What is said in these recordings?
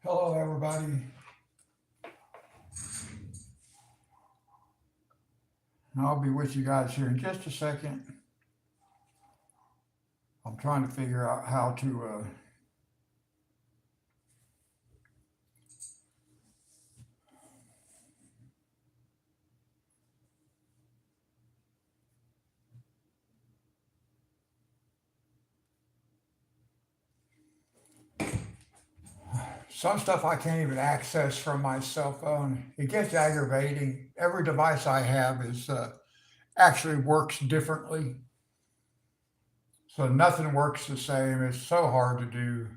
Hello, everybody. I'll be with you guys here in just a second. I'm trying to figure out how to. Some stuff I can't even access from my cell phone. It gets aggravating. Every device I have is actually works differently, so nothing works the same. It's so hard to do.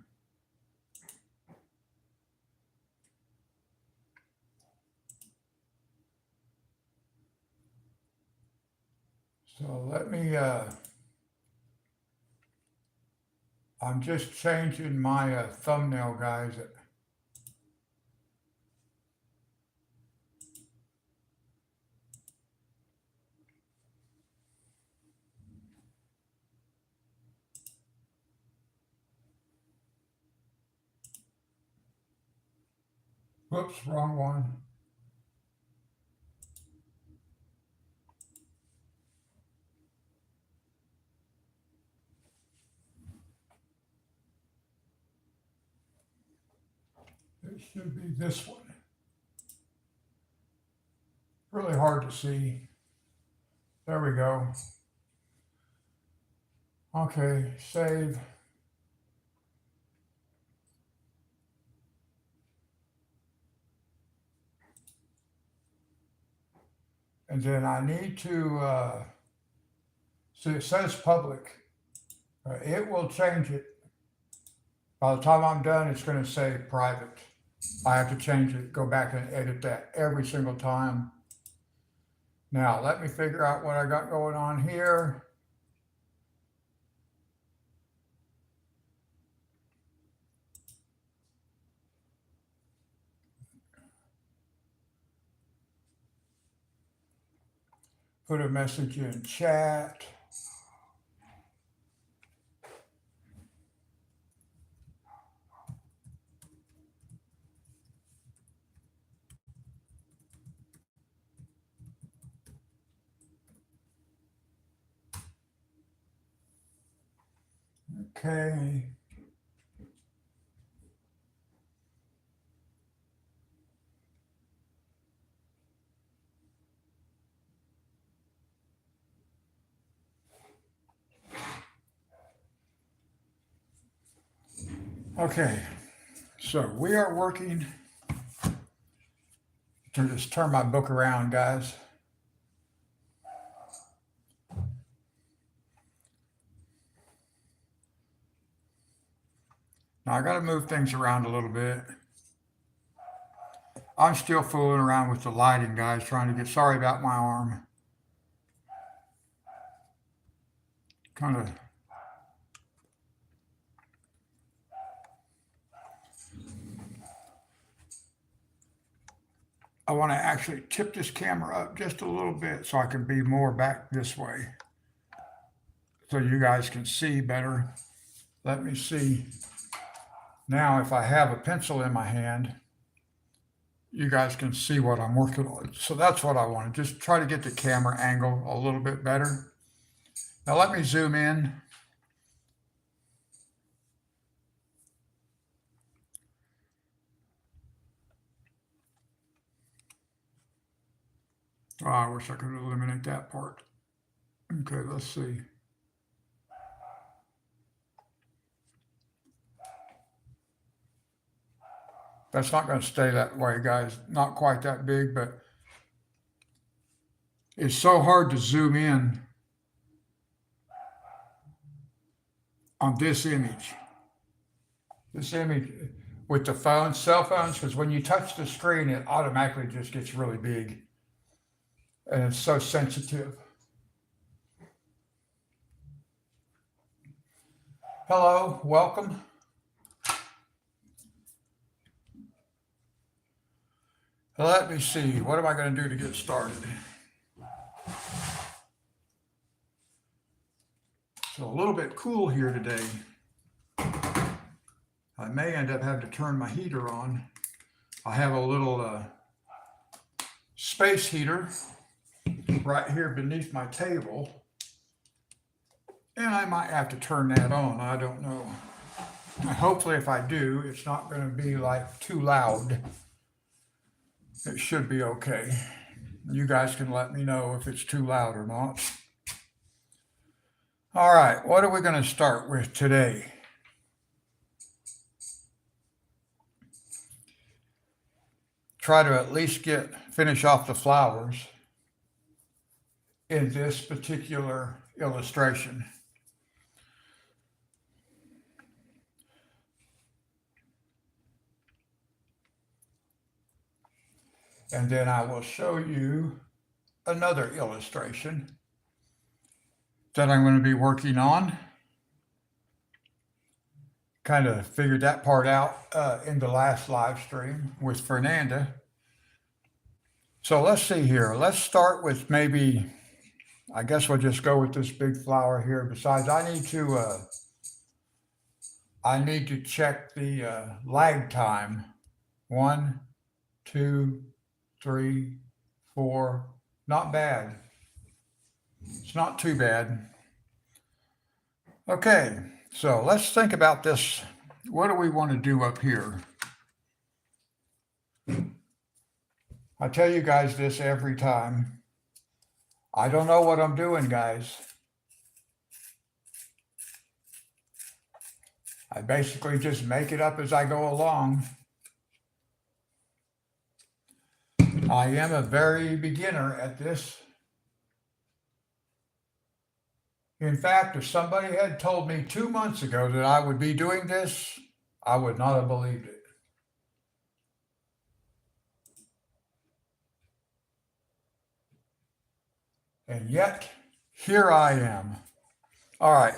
So let me. I'm just changing my thumbnail, guys. Whoops, wrong one. It should be this one. Really hard to see. There we go. Okay, save. And then I need to, see, it says public. It will change it. By the time I'm done, it's going to say private. I have to change it, go back and edit that every single time. Now, let me figure out what I got going on here. Put a message in chat. Okay. Okay. So we are working to just turn my book around, guys. Now I got to move things around a little bit. I'm still fooling around with the lighting, guys, trying to get, sorry about my arm. Kind of, I want to actually tip this camera up just a little bit so I can be more back this way so you guys can see better. Let me see. Now, if I have a pencil in my hand, you guys can see what I'm working on. So that's what I want to just try to get the camera angle a little bit better. Now let me zoom in. Oh, I wish I could eliminate that part. Okay, let's see. That's not going to stay that way, guys. Not quite that big, but it's so hard to zoom in on this image. This image with the phones, cell phones, because when you touch the screen, it automatically just gets really big. And it's so sensitive. Hello, welcome. Let me see. What am I going to do to get started? So a little bit cool here today. I may end up having to turn my heater on. I have a little space heater right here beneath my table, and I might have to turn that on. I don't know. Hopefully, if I do, it's not going to be like too loud. It should be okay. You guys can let me know if it's too loud or not. All right, what are we going to start with today? Try to at least finish off the flowers in this particular illustration. And then I will show you another illustration that I'm going to be working on. Kind of figured that part out in the last live stream with Fernanda. So let's see here. Let's start with maybe, I guess we'll just go with this big flower here. Besides, I need to check the lag time. 1, 2, 3, 4. Not bad. It's not too bad. Okay, so let's think about this. What do we want to do up here? I tell you guys this every time. I don't know what I'm doing, guys. I basically just make it up as I go along. I am a very beginner at this. In fact, if somebody had told me 2 months ago that I would be doing this, I would not have believed it. And yet, here I am. All right.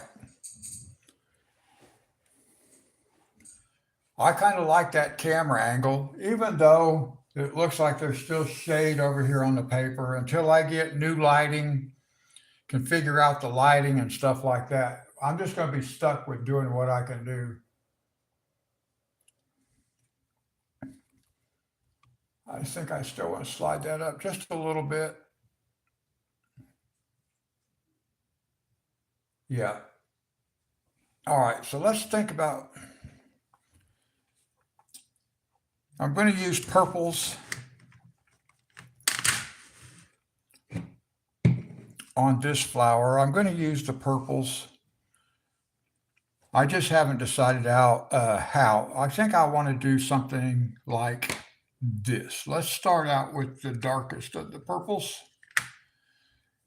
I kind of like that camera angle, even though it looks like there's still shade over here on the paper. Until I get new lighting, can figure out the lighting and stuff like that, I'm just going to be stuck with doing what I can do. I think I still want to slide that up just a little bit. Yeah. All right, so let's think about, I'm going to use purples on this flower. I'm going to use the purples. I just haven't decided how. I think I want to do something like this. Let's start out with the darkest of the purples.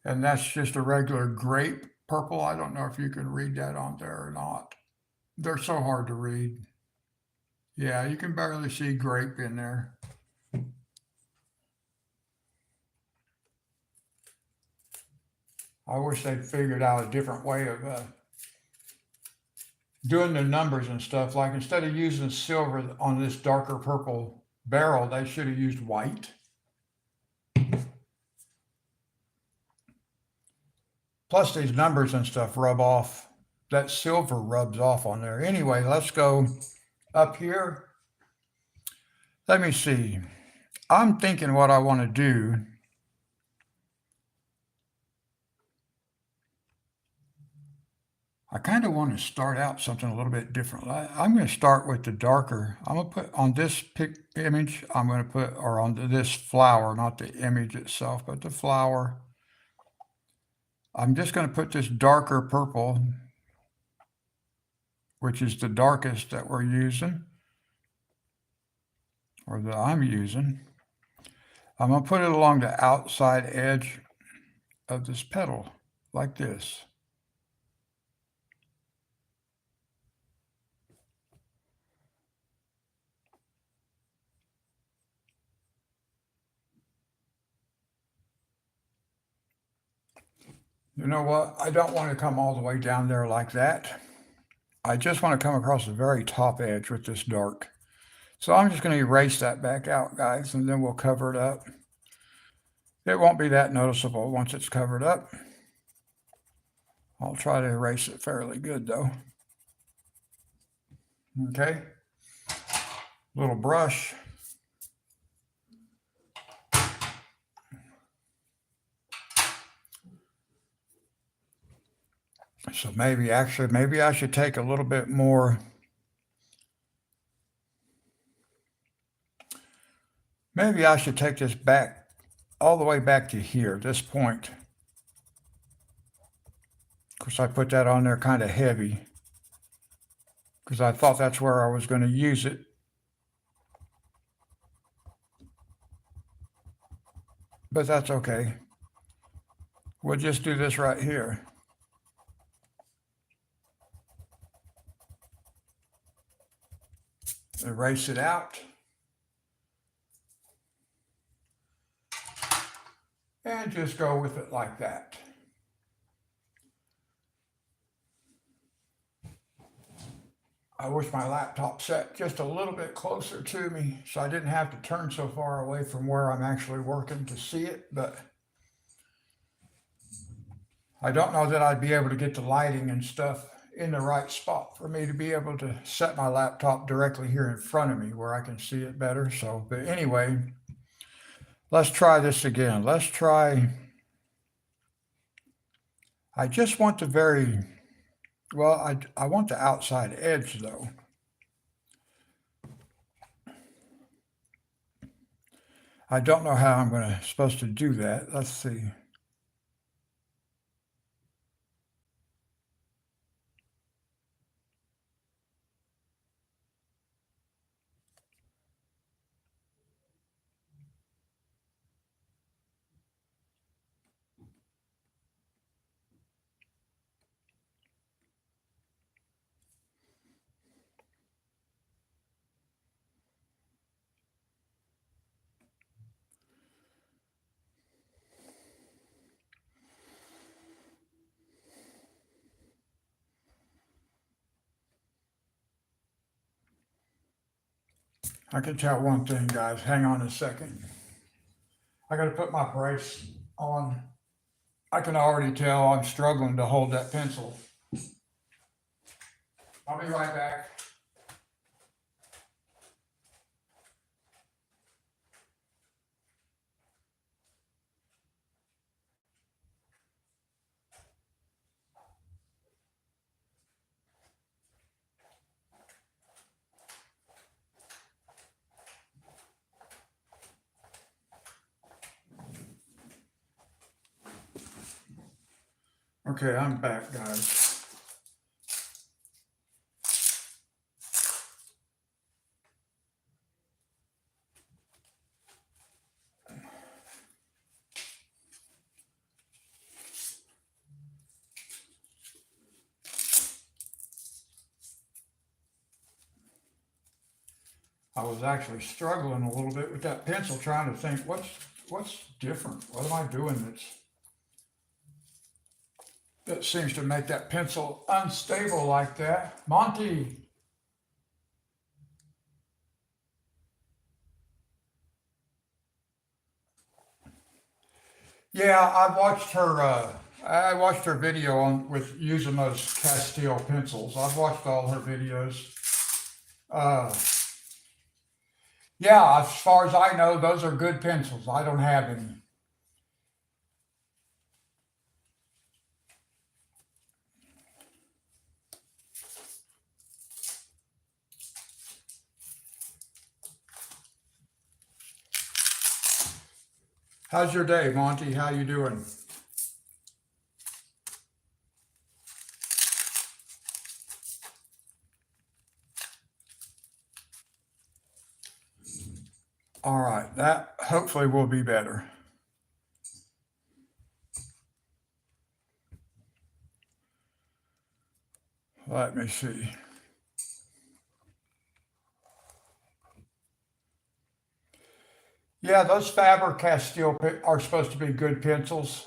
And that's just a regular grape purple. I don't know if you can read that on there or not. They're so hard to read. Yeah, you can barely see grape in there. I wish they'd figured out a different way of doing the numbers and stuff. Like instead of using silver on this darker purple barrel, they should have used white. Plus these numbers and stuff rub off. That silver rubs off on there. Anyway, let's go up here. Let me see. I'm thinking what I want to do. I kind of want to start out something a little bit different. I'm going to start with the darker. I'm going to put on this image, I'm going to put, or on this flower, not the image itself, but the flower. I'm just going to put this darker purple, which is the darkest that we're using, or that I'm using. I'm going to put it along the outside edge of this petal, like this. You know what? I don't want to come all the way down there like that. I just want to come across the very top edge with this dark. So I'm just going to erase that back out, guys, and then we'll cover it up. It won't be that noticeable once it's covered up. I'll try to erase it fairly good, though. Okay. little brush. So maybe I should take a little bit more. Maybe I should take this back all the way back to here, this point. Of course, I put that on there kind of heavy because I thought that's where I was going to use it. But that's okay. We'll just do this right here. Erase it out. And just go with it like that. I wish my laptop sat just a little bit closer to me so I didn't have to turn so far away from where I'm actually working to see it, but I don't know that I'd be able to get the lighting and stuff in the right spot for me to be able to set my laptop directly here in front of me where I can see it better. So, but anyway, let's try this again. Let's try, I just want the I want the outside edge though. I don't know how I'm supposed to do that. Let's see. I can tell one thing, guys. Hang on a second. I got to put my brace on. I can already tell I'm struggling to hold that pencil. I'll be right back. Okay, I'm back, guys. I was actually struggling a little bit with that pencil, trying to think what's different. What am I doing that seems to make that pencil unstable like that? Monty. Yeah, I watched her video on with using those Castile pencils. I've watched all her videos. Uh, yeah, as far as I know, those are good pencils. I don't have any. How's your day, Monty? How you doing? All right, that hopefully will be better. Let me see. Yeah, those Faber-Castell are supposed to be good pencils.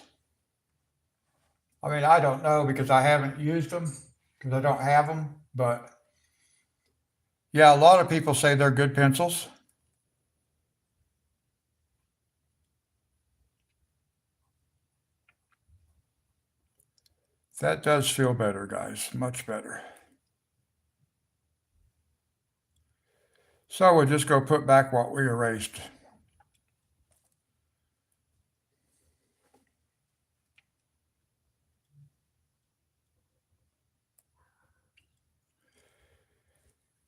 I mean, I don't know because I haven't used them because I don't have them. But yeah, a lot of people say they're good pencils. That does feel better, guys. Much better. So we'll just go put back what we erased.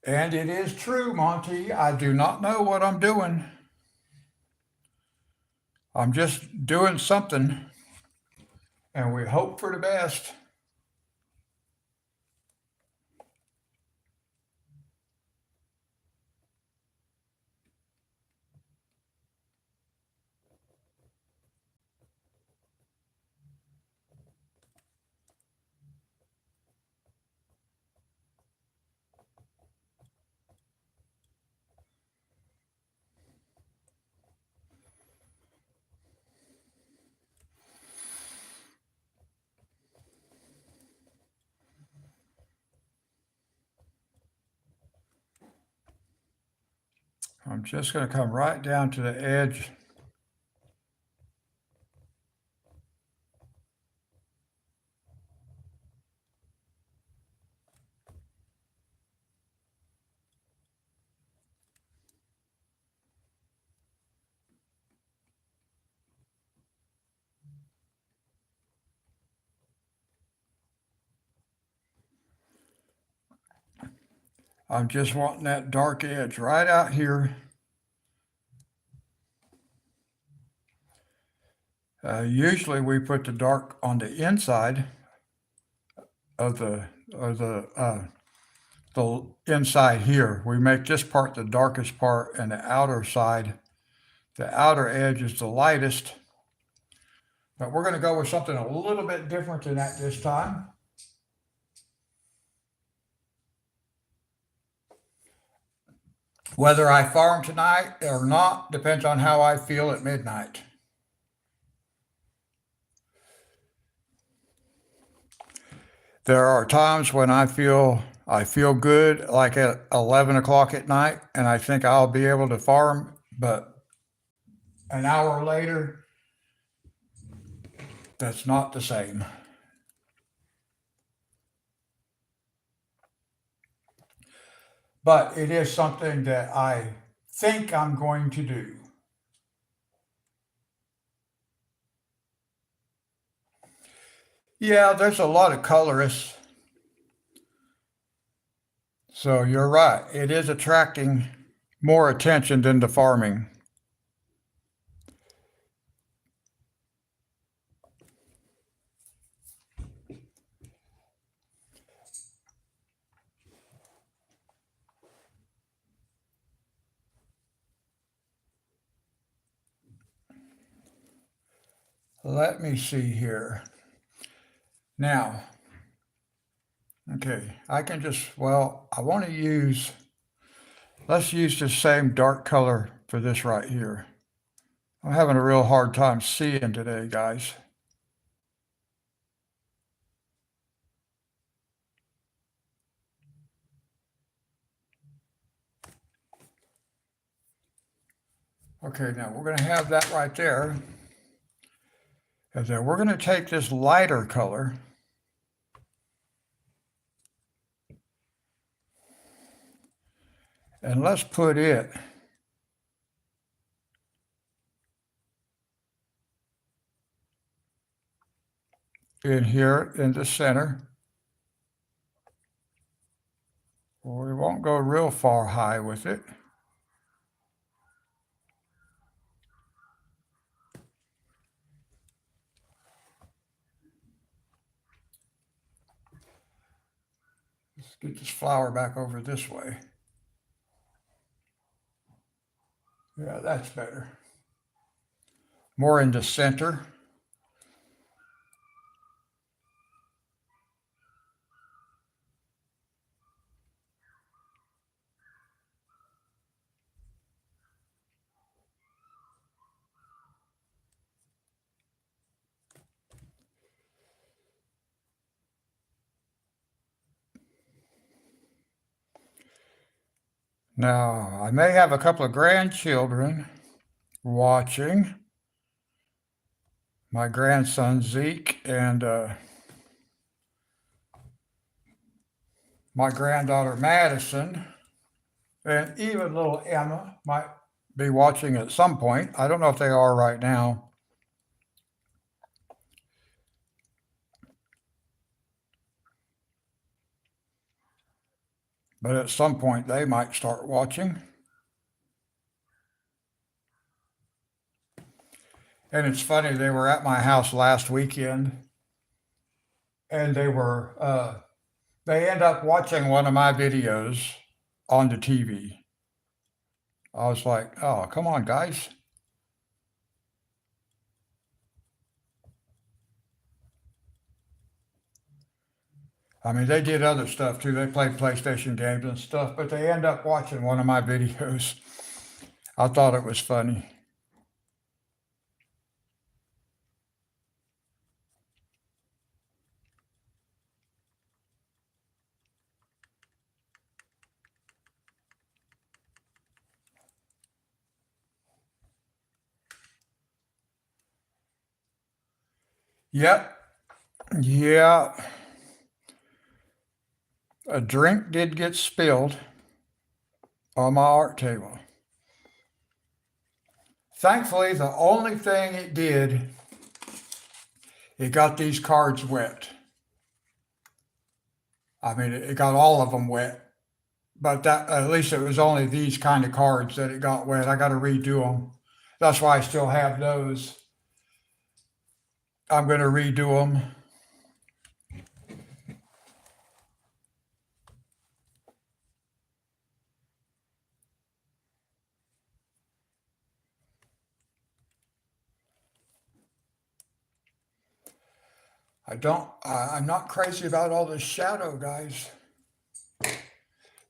And it is true, Monty. I do not know what I'm doing. I'm just doing something, and we hope for the best. I'm just going to come right down to the edge. I'm just wanting that dark edge right out here. Usually we put the dark on the inside of the inside here. We make this part the darkest part, and the outer side, the outer edge is the lightest. But we're going to go with something a little bit different than that this time. Whether I farm tonight or not depends on how I feel at midnight. There are times when I feel good, like at 11 o'clock at night, and I think I'll be able to farm, but an hour later, that's not the same. But it is something that I think I'm going to do. Yeah, there's a lot of colorists. So you're right. It is attracting more attention than the farming. Let me see here. Now, okay, I can just, well, I want to use, let's use the same dark color for this right here. I'm having a real hard time seeing today, guys. Okay, now we're going to have that right there. And then we're going to take this lighter color and let's put it in here in the center. We won't go real far high with it. Let's get this flower back over this way. Yeah, that's better. More in the center. Now, I may have a couple of grandchildren watching. My grandson Zeke and my granddaughter Madison. And even little Emma might be watching at some point. I don't know if they are right now. But at some point they might start watching. And it's funny, they were at my house last weekend and they end up watching one of my videos on the TV. I was like, oh, come on, guys. I mean, they did other stuff too. They played PlayStation games and stuff, but they end up watching one of my videos. I thought it was funny. Yep. Yeah. A drink did get spilled on my art table. Thankfully, the only thing it did, it got these cards wet. I mean, it got all of them wet, but that at least it was only these kind of cards that it got wet. I got to redo them. That's why I still have those. I'm going to redo them. I'm not crazy about all this shadow, guys,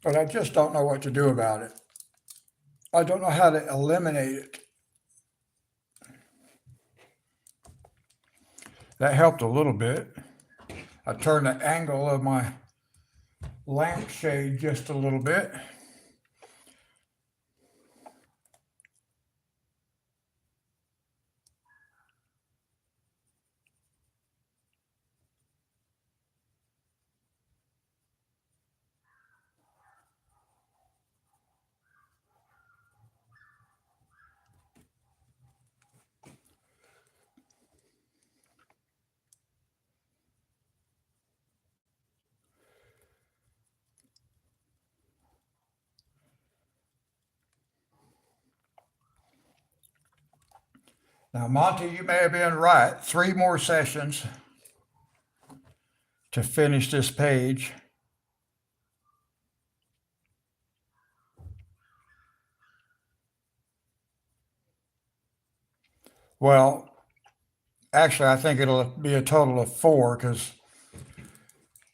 but I just don't know what to do about it. I don't know how to eliminate it. That helped a little bit. I turned the angle of my lampshade just a little bit. Now, Monty, you may have been right. 3 more sessions to finish this page. Well, actually, I think it'll be a total of 4 because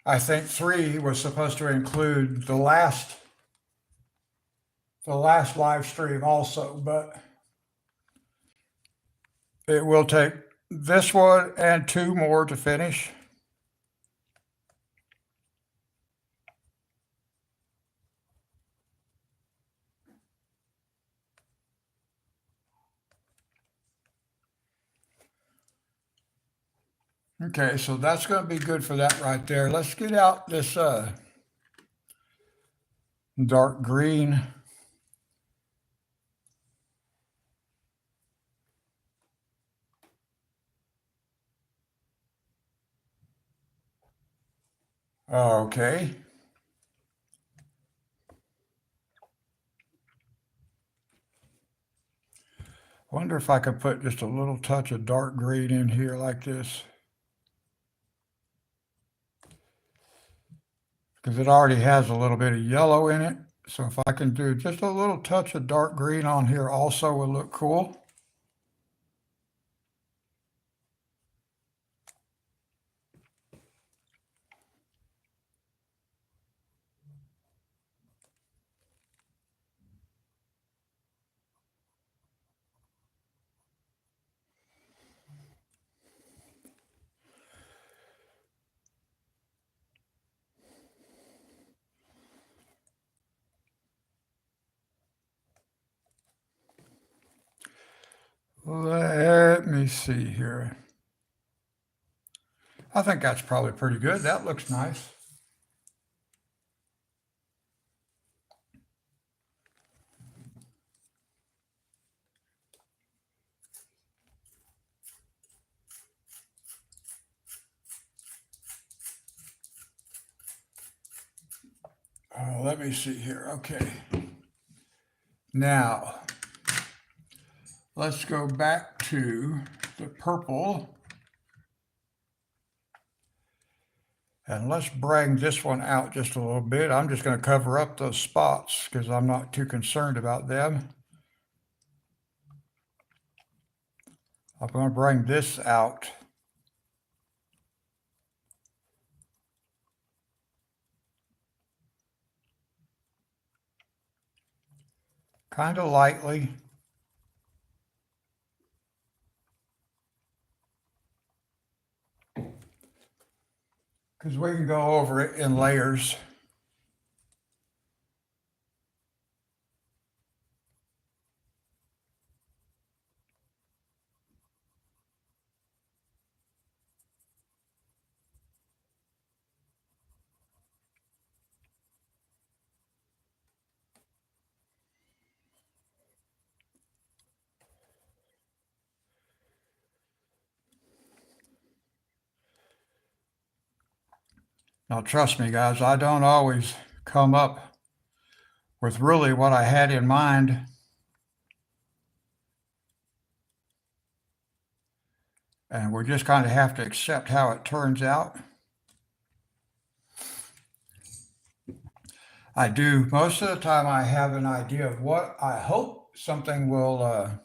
I think 3 was supposed to include the last live stream also, but it will take this one and 2 more to finish. Okay, so that's going to be good for that right there. Let's get out this dark green. Okay. Wonder if I could put just a little touch of dark green in here like this. Because it already has a little bit of yellow in it. So if I can do just a little touch of dark green on here also will look cool. Let me see here. I think that's probably pretty good. That looks nice. Let me see here. Okay. Now, let's go back to the purple. And let's bring this one out just a little bit. I'm just going to cover up those spots because I'm not too concerned about them. I'm going to bring this out. Kind of lightly. Because we can go over it in layers. Now, trust me, guys, I don't always come up with really what I had in mind. And we just kind of have to accept how it turns out. I do. Most of the time, I have an idea of what I hope something will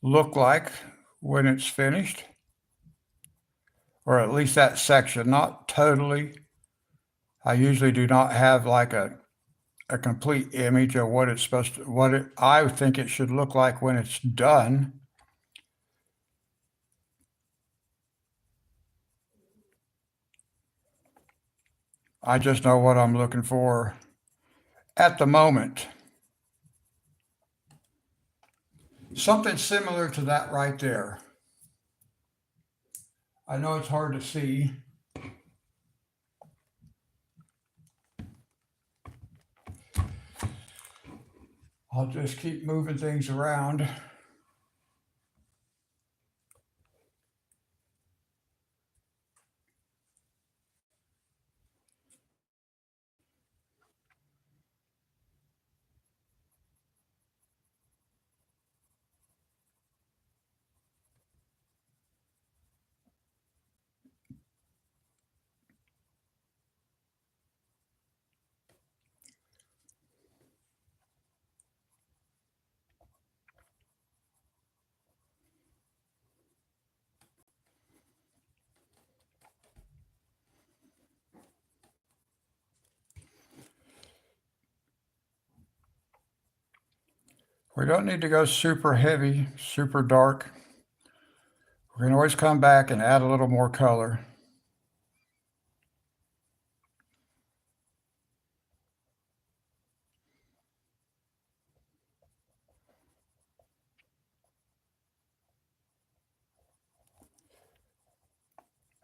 look like when it's finished. Or at least that section, not totally. I usually do not have like a complete image of what it's supposed to, I think it should look like when it's done. I just know what I'm looking for at the moment. Something similar to that right there. I know it's hard to see. I'll just keep moving things around. We don't need to go super heavy, super dark. We can always come back and add a little more color.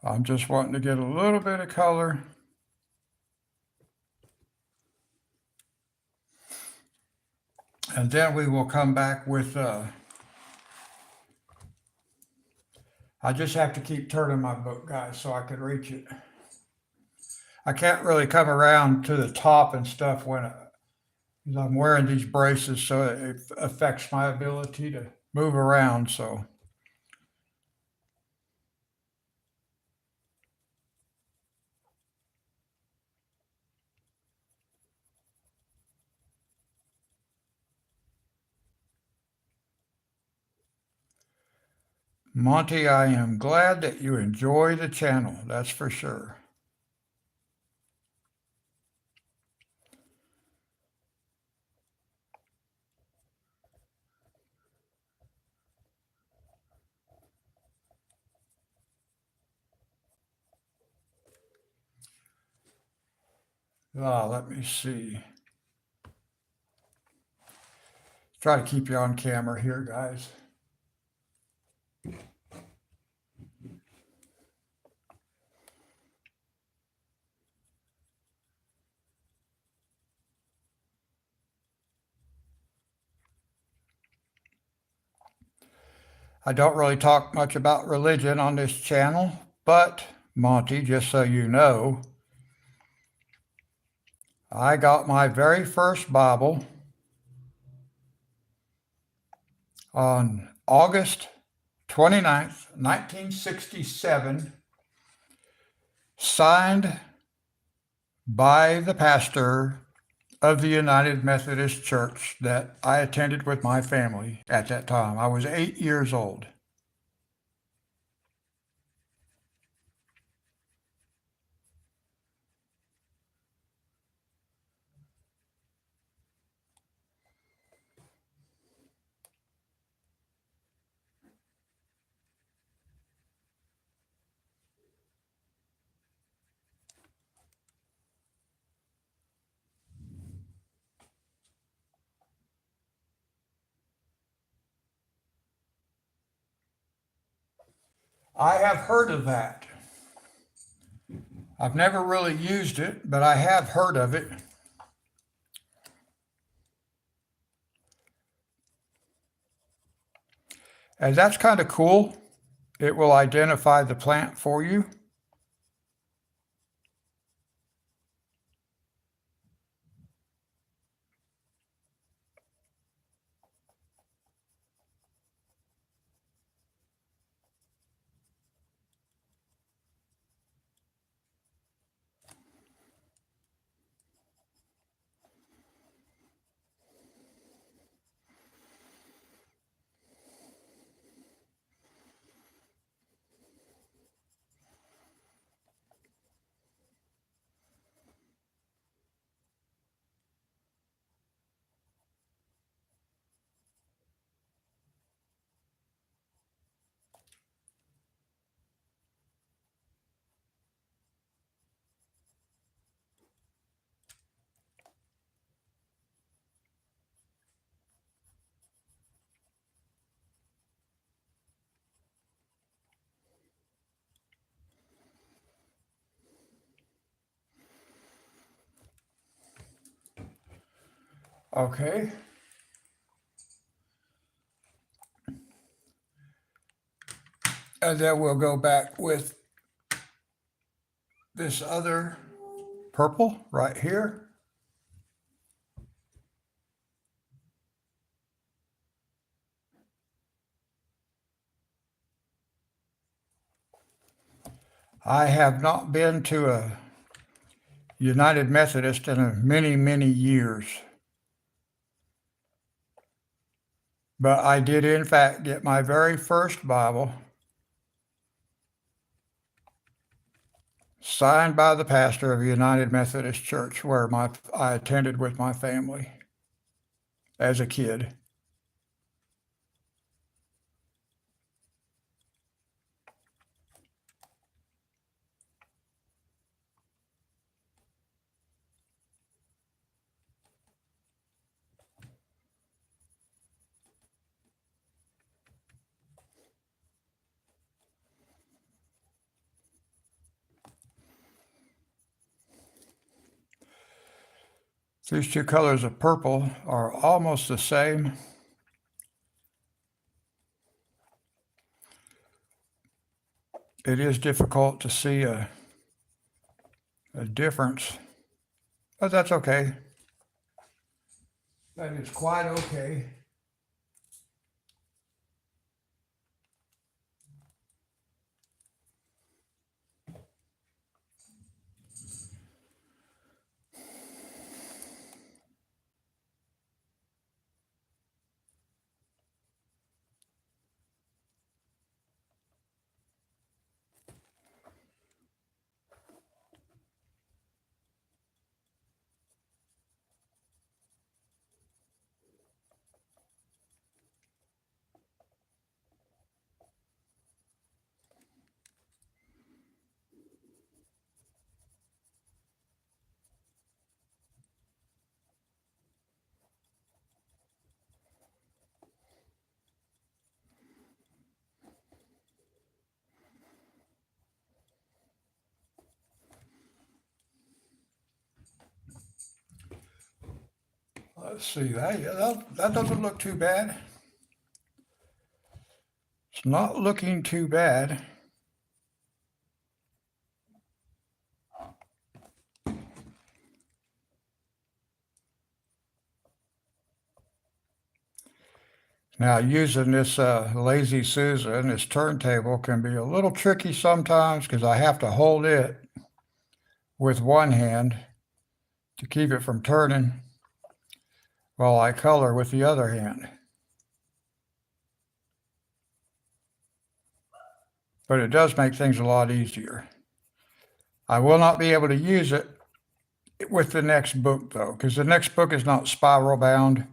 I'm just wanting to get a little bit of color. And then we will come back with, I just have to keep turning my book, guys, so I can reach it. I can't really come around to the top and stuff when I'm wearing these braces, so it affects my ability to move around. So Monty, I am glad that you enjoy the channel. That's for sure. Let me see. Try to keep you on camera here, guys. I don't really talk much about religion on this channel, but Monty, just so you know, I got my very first Bible on August 29th, 1967, signed by the pastor of the United Methodist Church that I attended with my family at that time. I was 8 years old. I have heard of that. I've never really used it, but I have heard of it. And that's kind of cool. It will identify the plant for you. Okay. And then we'll go back with this other purple right here. I have not been to a United Methodist in many, many years. But I did, in fact, get my very first Bible signed by the pastor of the United Methodist Church, where I attended with my family as a kid. These two colors of purple are almost the same. It is difficult to see a difference, but that's okay. That is quite okay. Let's see, that doesn't look too bad. It's not looking too bad. Now, using this Lazy Susan, this turntable, can be a little tricky sometimes because I have to hold it with one hand to keep it from turning while I color with the other hand. But it does make things a lot easier. I will not be able to use it with the next book though, because the next book is not spiral bound.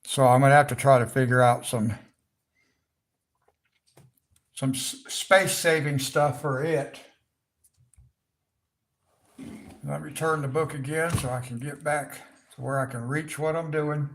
So I'm going to have to try to figure out some space saving stuff for it. Let me turn the book again so I can get back to where I can reach what I'm doing.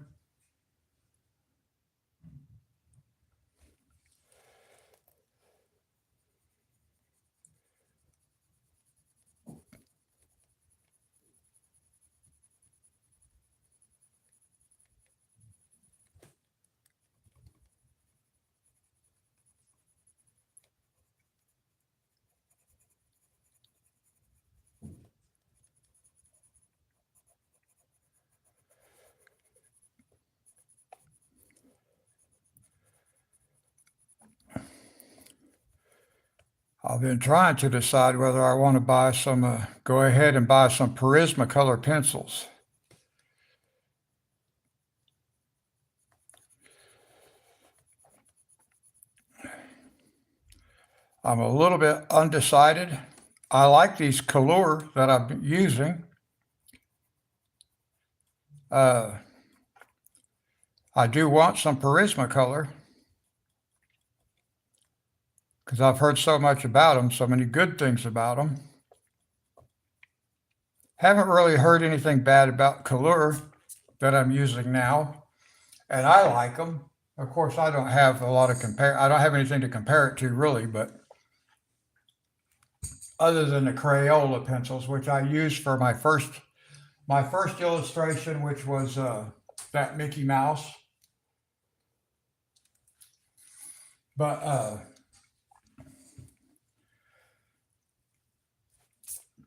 I've been trying to decide whether I want to buy some, go ahead and buy some Prismacolor pencils. I'm a little bit undecided. I like these Color that I'm using. I do want some Prismacolor because I've heard so much about them, so many good things about them. Haven't really heard anything bad about Color that I'm using now, and I like them. Of course, I don't have a lot of I don't have anything to compare it to really, but other than the Crayola pencils, which I used for my first illustration, which was that Mickey Mouse. But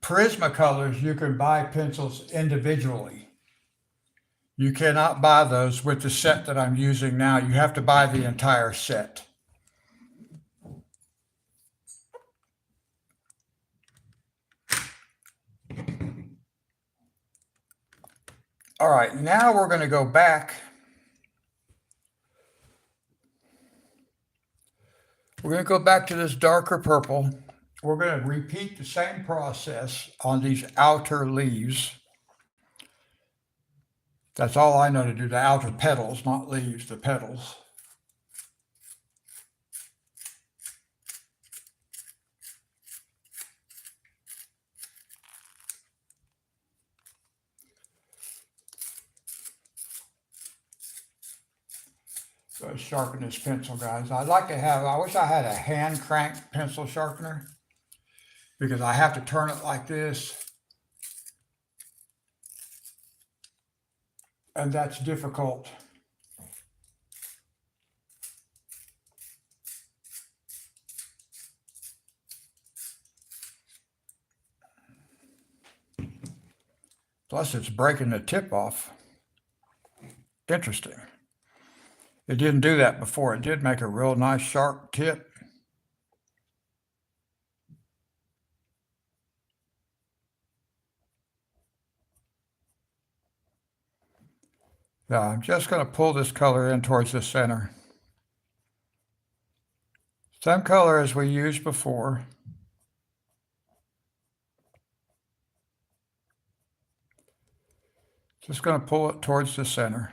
Prismacolors, you can buy pencils individually. You cannot buy those with the set that I'm using now. You have to buy the entire set. All right, now we're going to go back. We're going to go back to this darker purple. We're going to repeat the same process on these outer leaves. That's all I know to do, the outer petals, not leaves, the petals. So sharpen this pencil, guys. I wish I had a hand crank pencil sharpener because I have to turn it like this. And that's difficult. Plus it's breaking the tip off. Interesting. It didn't do that before. It did make a real nice sharp tip. Now I'm just going to pull this color in towards the center. Same color as we used before. Just going to pull it towards the center.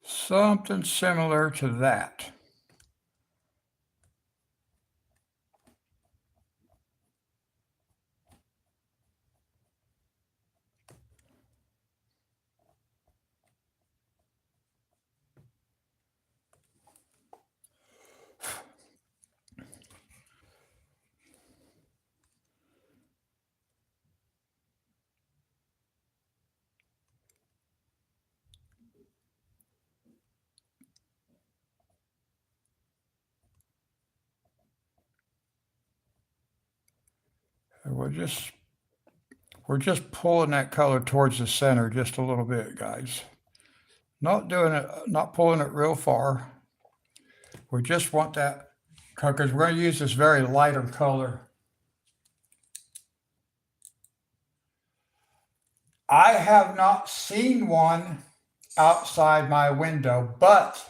Something similar to that. And we're just pulling that color towards the center just a little bit, guys. Not pulling it real far. We just want that, because we're going to use this very lighter color. I have not seen one outside my window, but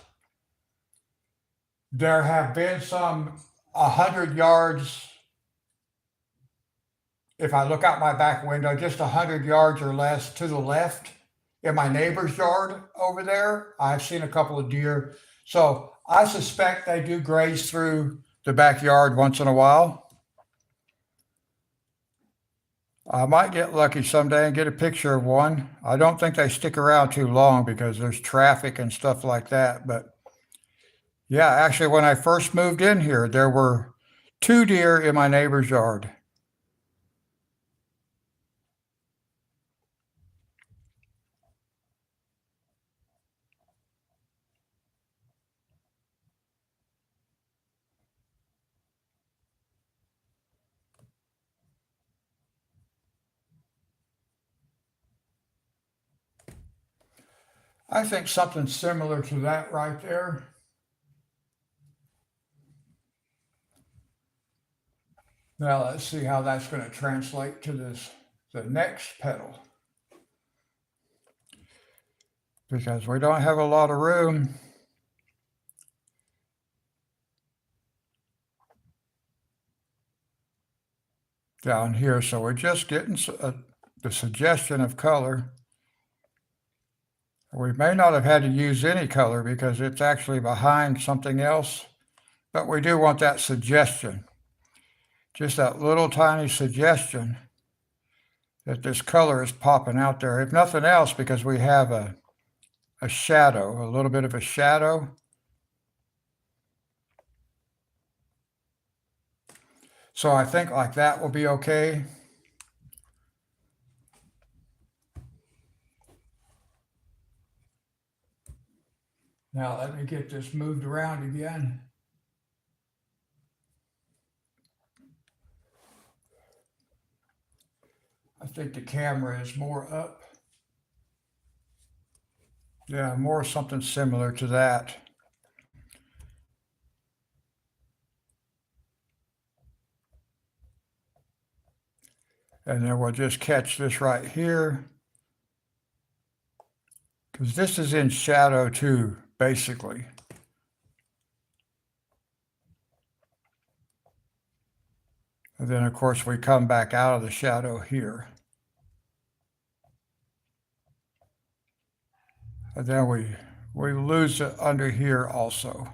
there have been some 100 yards. If I look out my back window, just 100 yards or less to the left in my neighbor's yard over there, I've seen a couple of deer. So I suspect they do graze through the backyard once in a while. I might get lucky someday and get a picture of one. I don't think they stick around too long because there's traffic and stuff like that. But yeah, actually, when I first moved in here, there were 2 deer in my neighbor's yard. I think something similar to that right there. Now let's see how that's going to translate to the next petal. Because we don't have a lot of room. Down here, so we're just getting the suggestion of color. We may not have had to use any color because it's actually behind something else, but we do want that suggestion. Just that little tiny suggestion that this color is popping out there. If nothing else, because we have a shadow, a little bit of a shadow. So I think like that will be okay. Now let me get this moved around again. I think the camera is more up. Yeah, more something similar to that. And then we'll just catch this right here. Because this is in shadow too, basically. And then, of course, we come back out of the shadow here. And then we lose it under here also.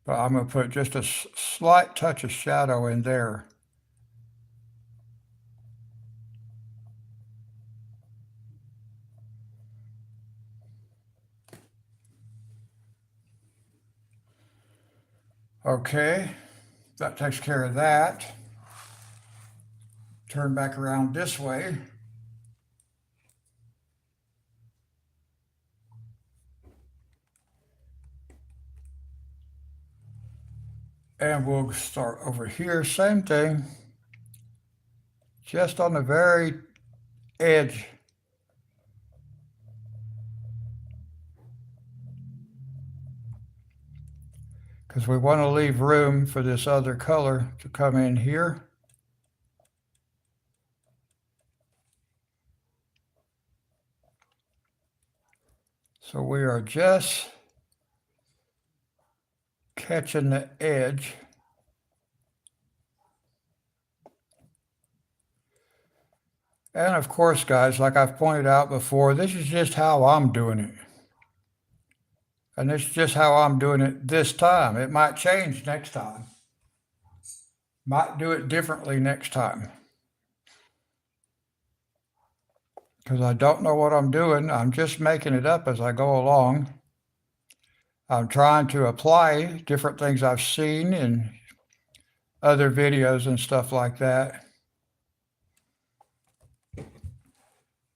But I'm going to put just a slight touch of shadow in there. Okay, that takes care of that. Turn back around this way. And we'll start over here, same thing. Just on the very edge. Because we want to leave room for this other color to come in here. So we are just catching the edge. And of course, guys, like I've pointed out before, this is just how I'm doing it. And it's just how I'm doing it this time. It might change next time. Might do it differently next time. Because I don't know what I'm doing. I'm just making it up as I go along. I'm trying to apply different things I've seen in other videos and stuff like that.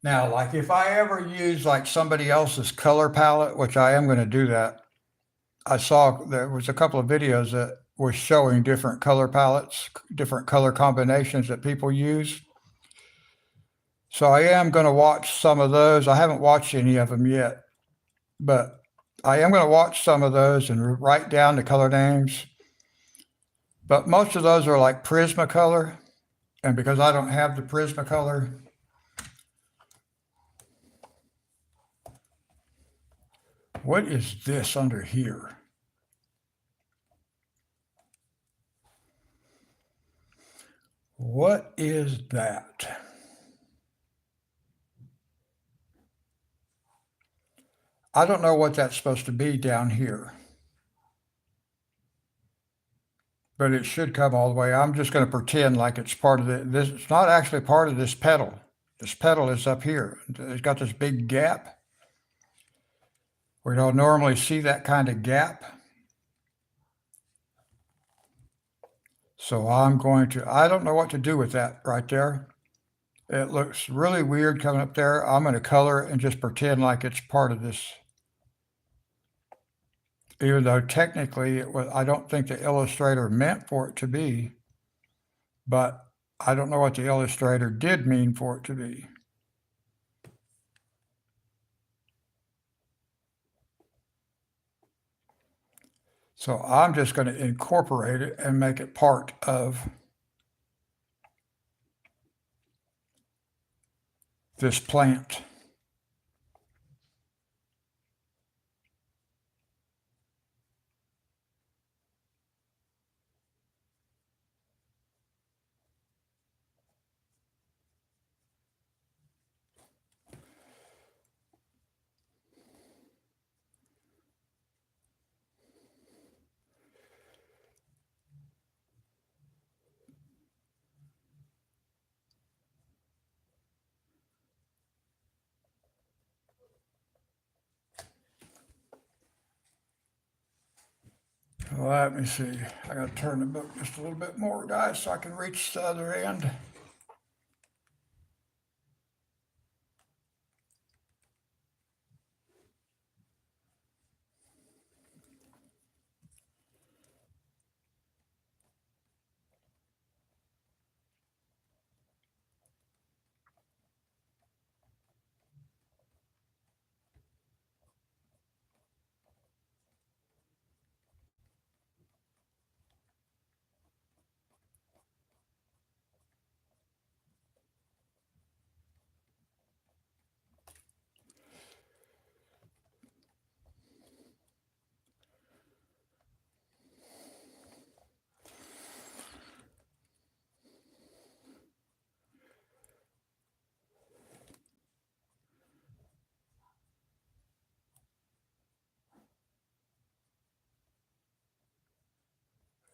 Now, like if I ever use like somebody else's color palette, which I am going to do that. I saw there was a couple of videos that was showing different color palettes, different color combinations that people use. So I am going to watch some of those. I haven't watched any of them yet, but I am going to watch some of those and write down the color names. But most of those are like Prismacolor. And because I don't have the Prismacolor, what is this under here? What is that? I don't know what that's supposed to be down here, but it should come all the way. I'm just going to pretend like it's part of this. It's not actually part of this pedal. This pedal is up here. It's got this big gap. We don't normally see that kind of gap. So I don't know what to do with that right there. It looks really weird coming up there. I'm going to color it and just pretend like it's part of this. Even though technically I don't think the illustrator meant for it to be, but I don't know what the illustrator did mean for it to be. So I'm just going to incorporate it and make it part of this plant. Let me see. I got to turn the book just a little bit more, guys, so I can reach the other end.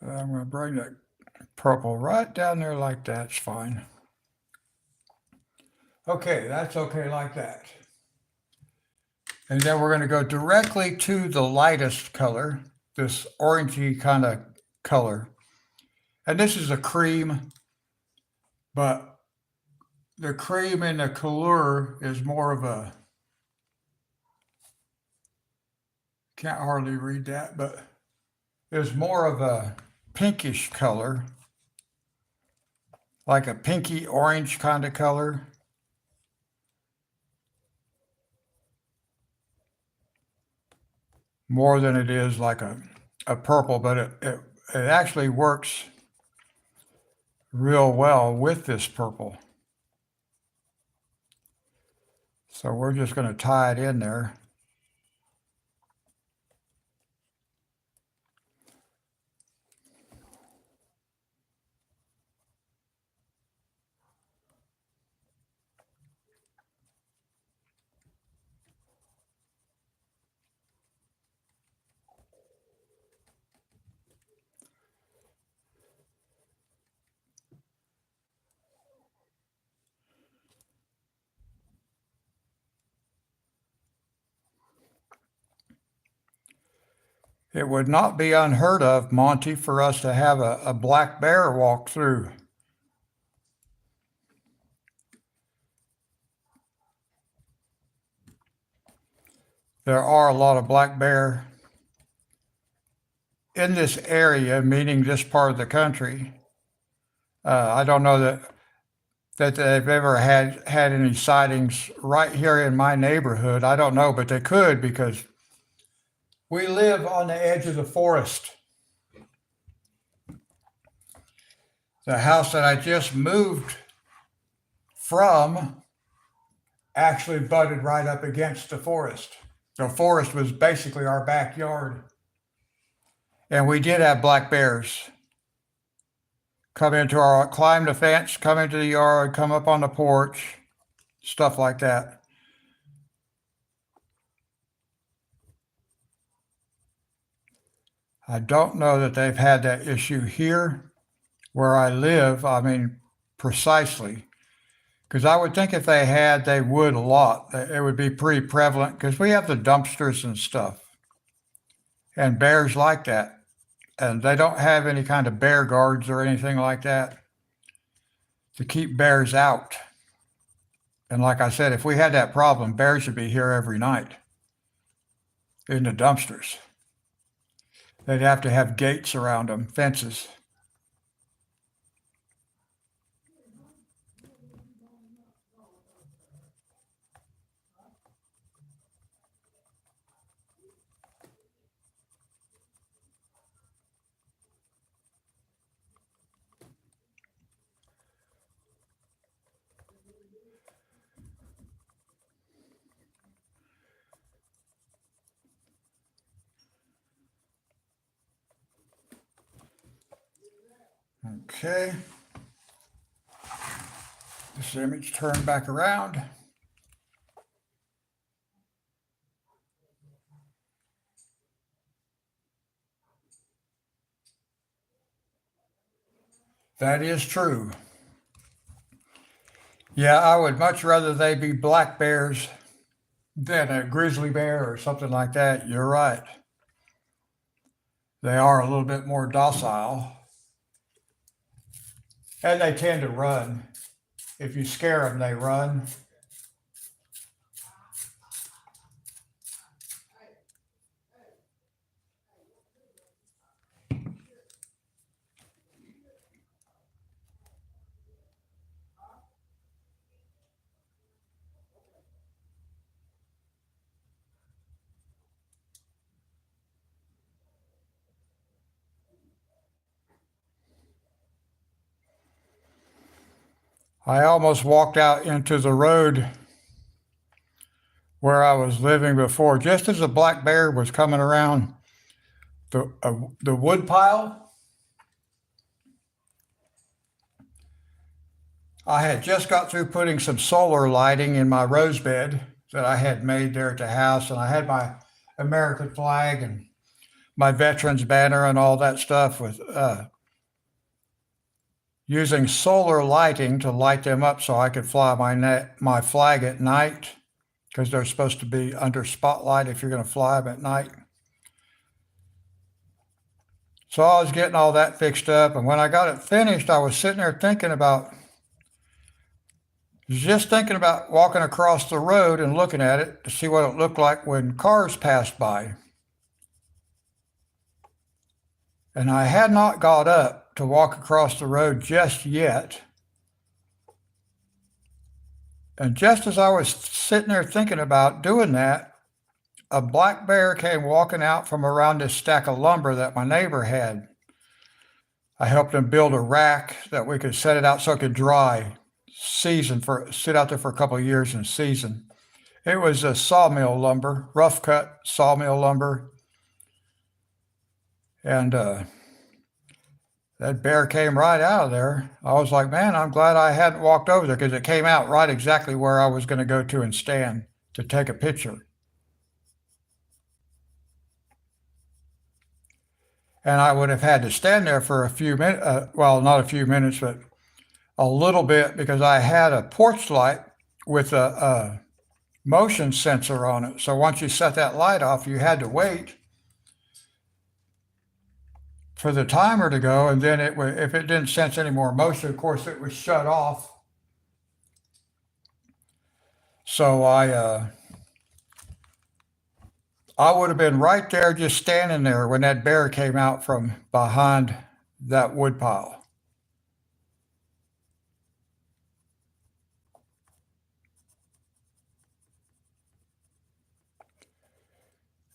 I'm going to bring that purple right down there like that. It's fine. Okay, that's okay like that. And then we're going to go directly to the lightest color, this orangey kind of color. And this is a cream, but the cream in the color is more of a, can't hardly read that, but it's more of a pinkish color, like a pinky orange kind of color. More than it is like a purple, but it actually works real well with this purple. So we're just going to tie it in there. It would not be unheard of, Monty, for us to have a black bear walk through. There are a lot of black bear in this area, meaning this part of the country, I don't know that they've ever had any sightings right here in my neighborhood. I don't know, but they could because we live on the edge of the forest. The house that I just moved from actually butted right up against the forest. The forest was basically our backyard. And we did have black bears climb the fence, come into the yard, come up on the porch, stuff like that. I don't know that they've had that issue here where I live. I mean, precisely. Because I would think if they had, they would a lot. It would be pretty prevalent because we have the dumpsters and stuff. And bears like that. And they don't have any kind of bear guards or anything like that to keep bears out. And like I said, if we had that problem, bears would be here every night in the dumpsters. They'd have to have gates around them, fences. Okay. This image turned back around. That is true. Yeah, I would much rather they be black bears than a grizzly bear or something like that. You're right. They are a little bit more docile. And they tend to run. If you scare them, they run. I almost walked out into the road where I was living before, just as a black bear was coming around the wood pile. I had just got through putting some solar lighting in my rose bed that I had made there at the house, and I had my American flag and my veterans banner and all that stuff with using solar lighting to light them up so I could fly my flag at night because they're supposed to be under spotlight if you're going to fly them at night. So I was getting all that fixed up, and when I got it finished, I was sitting there thinking about walking across the road and looking at it to see what it looked like when cars passed by. And I had not got up to walk across the road just yet. And just as I was sitting there thinking about doing that, a black bear came walking out from around this stack of lumber that my neighbor had. I helped him build a rack that we could set it out so it could dry, sit out there for a couple of years and season. It was a sawmill lumber, rough cut sawmill lumber. And that bear came right out of there. I was like, man, I'm glad I hadn't walked over there because it came out right exactly where I was going to go to and stand to take a picture. And I would have had to stand there for a few minutes, well, not a few minutes, but a little bit because I had a porch light with a motion sensor on it. So once you set that light off, you had to wait for the timer to go, and then if it didn't sense any more motion, of course, it was shut off. So I would have been right there just standing there when that bear came out from behind that wood pile.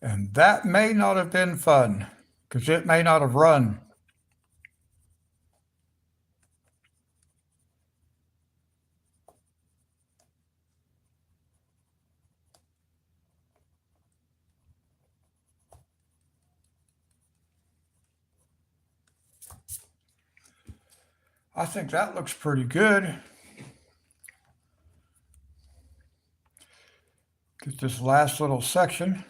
And that may not have been fun because it may not have run. I think that looks pretty good. Get this last little section.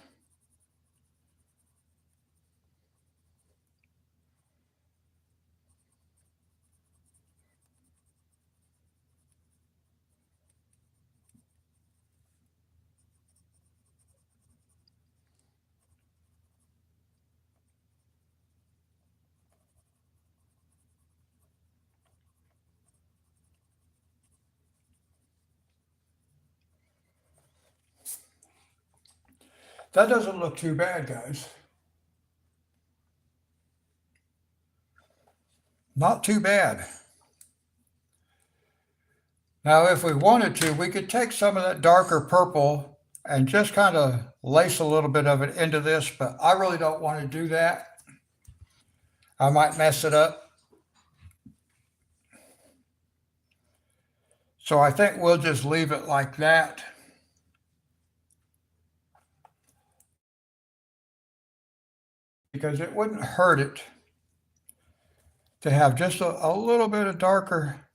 That doesn't look too bad, guys. Not too bad. Now, if we wanted to, we could take some of that darker purple and just kind of lace a little bit of it into this, but I really don't want to do that. I might mess it up. So I think we'll just leave it like that. Because it wouldn't hurt it to have just a little bit of darker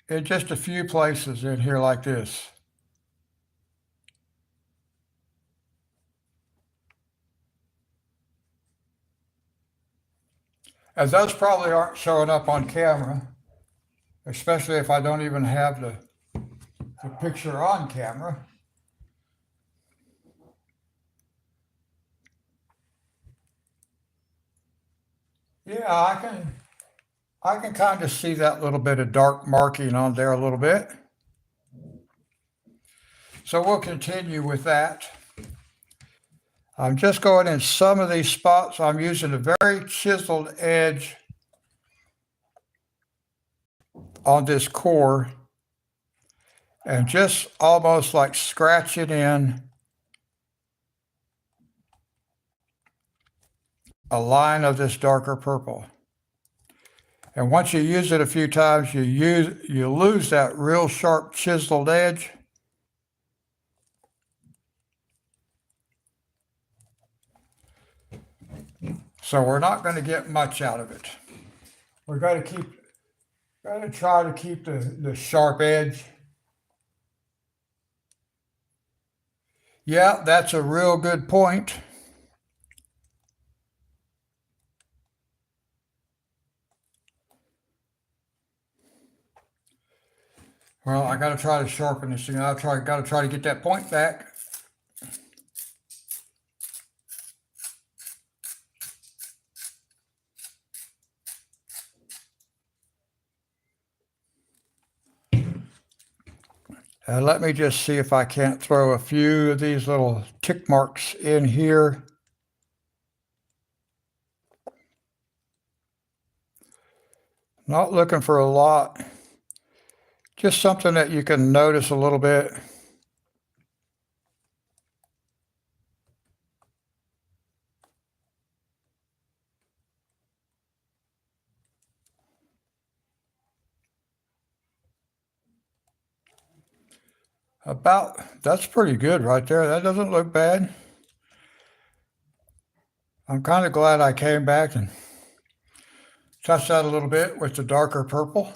in just a few places in here like this. As those probably aren't showing up on camera, especially if I don't even have the picture on camera. Yeah, I can kind of see that little bit of dark marking on there a little bit. So we'll continue with that. I'm just going in some of these spots. I'm using a very chiseled edge on this core and just almost like scratch it in a line of this darker purple. And once you use it a few times, you lose that real sharp chiseled edge. So we're not going to get much out of it. We're going to try to keep the sharp edge. Yeah, that's a real good point. Well, I got to try to sharpen this thing. Got to try to get that point back. Let me just see if I can't throw a few of these little tick marks in here. Not looking for a lot. Just something that you can notice a little bit. That's pretty good right there. That doesn't look bad. I'm kind of glad I came back and touched that a little bit with the darker purple.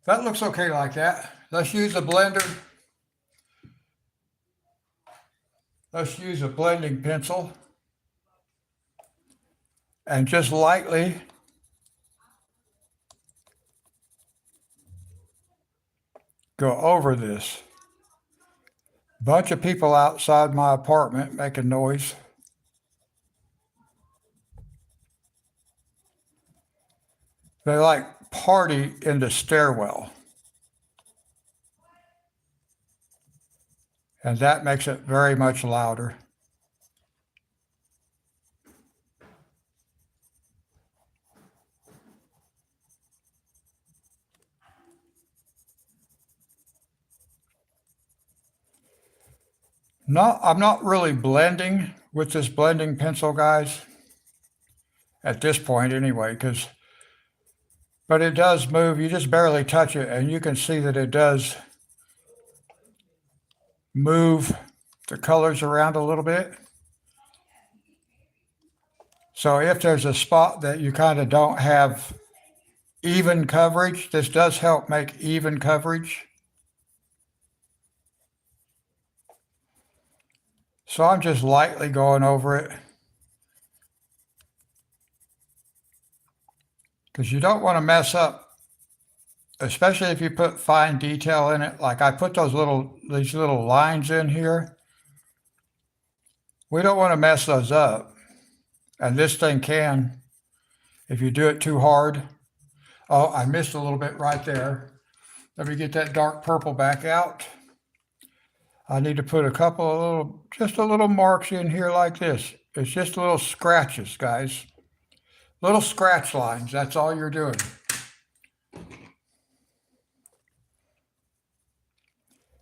That looks okay like that. Let's use a blender. Let's use a blending pencil and just lightly go over this. Bunch of people outside my apartment making noise. They like party in the stairwell. and that makes it very much louder. No, I'm not really blending with this blending pencil, guys, at this point anyway, but it does move. You just barely touch it, and you can see that it does move the colors around a little bit. So if there's a spot that you kind of don't have even coverage, this does help make even coverage. So I'm just lightly going over it, because you don't want to mess up, especially if you put fine detail in it. Like I put these little lines in here. We don't want to mess those up. And this thing can, if you do it too hard. Oh, I missed a little bit right there. Let me get that dark purple back out. I need to put just a little marks in here like this. It's just little scratches, guys. Little scratch lines, that's all you're doing.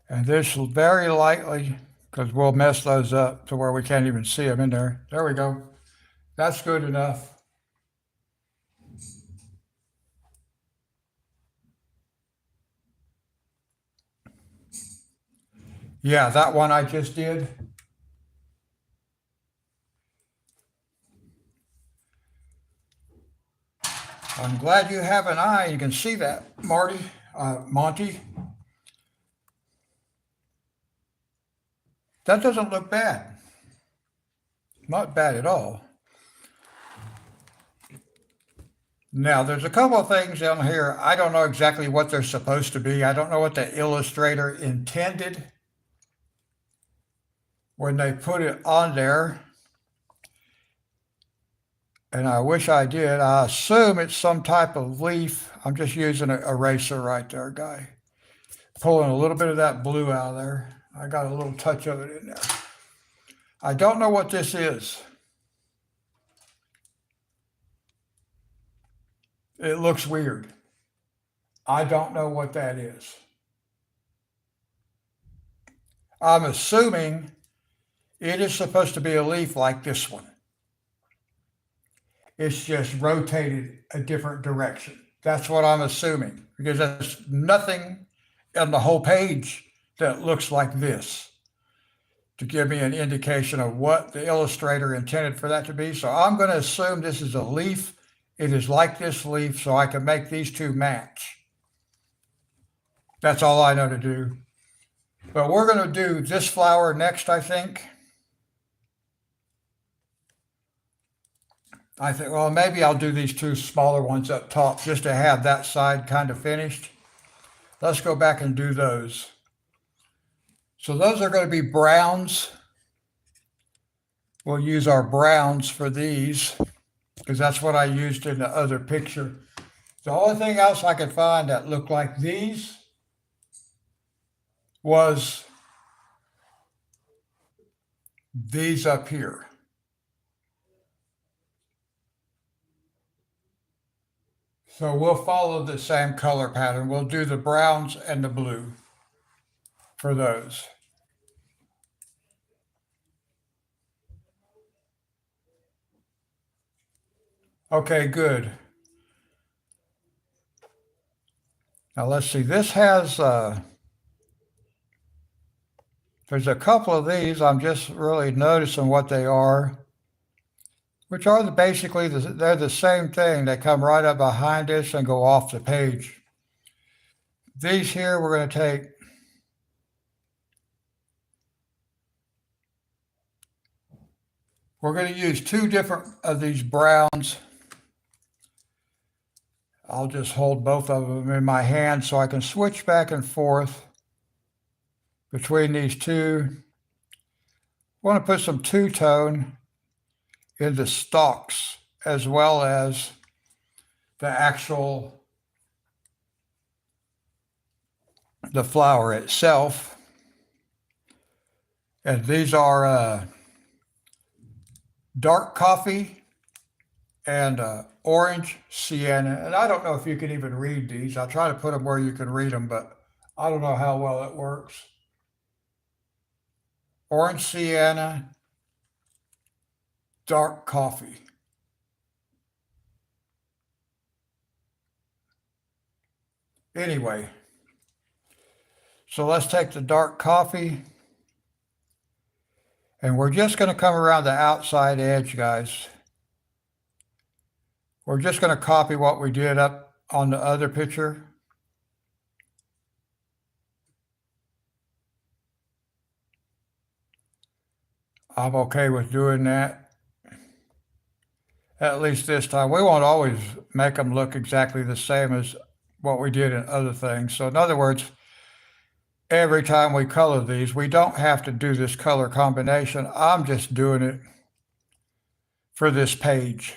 And this very lightly, because we'll mess those up to where we can't even see them in there. There we go. That's good enough. Yeah, that one I just did. I'm glad you have an eye. You can see that, Monty. That doesn't look bad. Not bad at all. Now, there's a couple of things down here. I don't know exactly what they're supposed to be. I don't know what the illustrator intended when they put it on there. And I wish I did. I assume it's some type of leaf. I'm just using an eraser right there, guy. Pulling a little bit of that blue out of there. I got a little touch of it in there. I don't know what this is. It looks weird. I don't know what that is. I'm assuming it is supposed to be a leaf like this one. It's just rotated a different direction. That's what I'm assuming, because there's nothing on the whole page that looks like this to give me an indication of what the illustrator intended for that to be. So I'm going to assume this is a leaf. It is like this leaf, so I can make these two match. That's all I know to do. But we're going to do this flower next, I think. Well, maybe I'll do these two smaller ones up top just to have that side kind of finished. Let's go back and do those. So those are going to be browns. We'll use our browns for these, because that's what I used in the other picture. The only thing else I could find that looked like these was these up here. So we'll follow the same color pattern. We'll do the browns and the blue for those. Okay, good. Now let's see, this has, there's a couple of these, I'm just really noticing what they are, which are basically, they're the same thing. They come right up behind this and go off the page. These here, we're going to take, we're going to use two different of these browns. I'll just hold both of them in my hand so I can switch back and forth between these two. I want to put some two-tone in the stalks as well as the flower itself. And these are dark coffee and orange sienna. And I don't know if you can even read these. I'll try to put them where you can read them, but I don't know how well it works. Orange sienna, dark coffee. Anyway, so let's take the dark coffee and we're just going to come around the outside edge, guys. We're just going to copy what we did up on the other picture. I'm okay with doing that. At least this time. We won't always make them look exactly the same as what we did in other things. So in other words, every time we color these, we don't have to do this color combination. I'm just doing it for this page.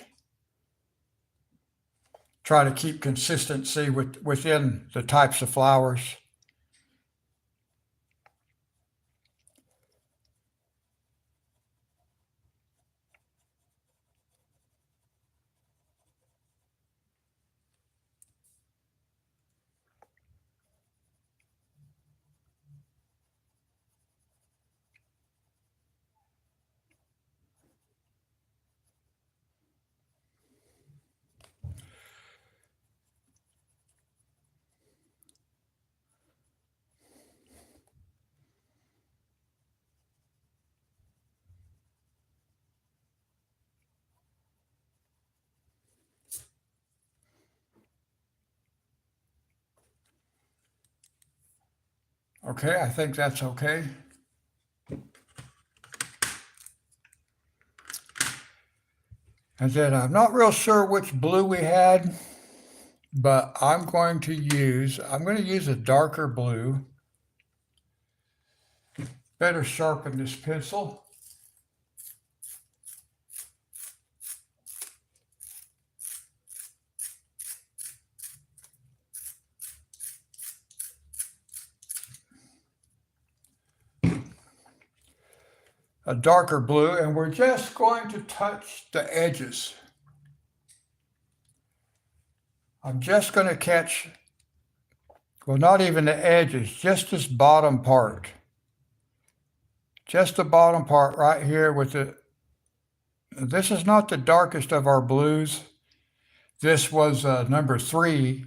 Try to keep consistency within the types of flowers. Okay, I think that's okay. And then I'm not real sure which blue we had, but I'm going to use a darker blue. Better sharpen this pencil. A darker blue, and we're just going to touch the edges. I'm just going to catch, well, not even the edges, just this bottom part. Just the bottom part right here with this is not the darkest of our blues. This was number 3.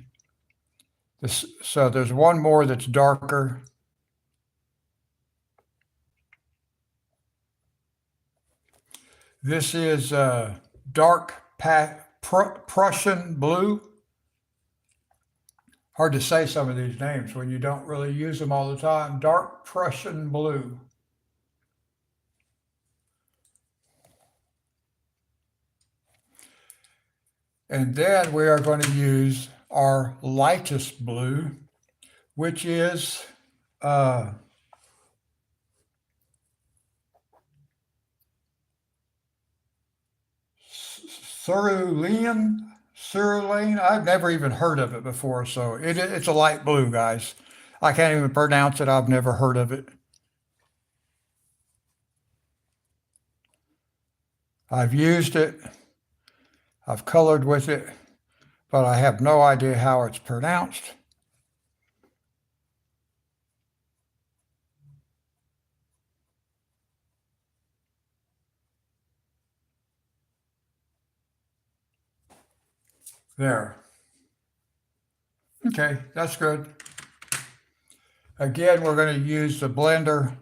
So there's one more that's darker. This is dark Prussian blue. Hard to say some of these names when you don't really use them all the time. Dark Prussian blue. And then we are going to use our lightest blue, which is cerulean. I've never even heard of it before, so it's a light blue, guys. I can't even pronounce it. I've never heard of it. I've used it. I've colored with it, but I have no idea how it's pronounced. There. Okay, that's good. Again, we're going to use the blender.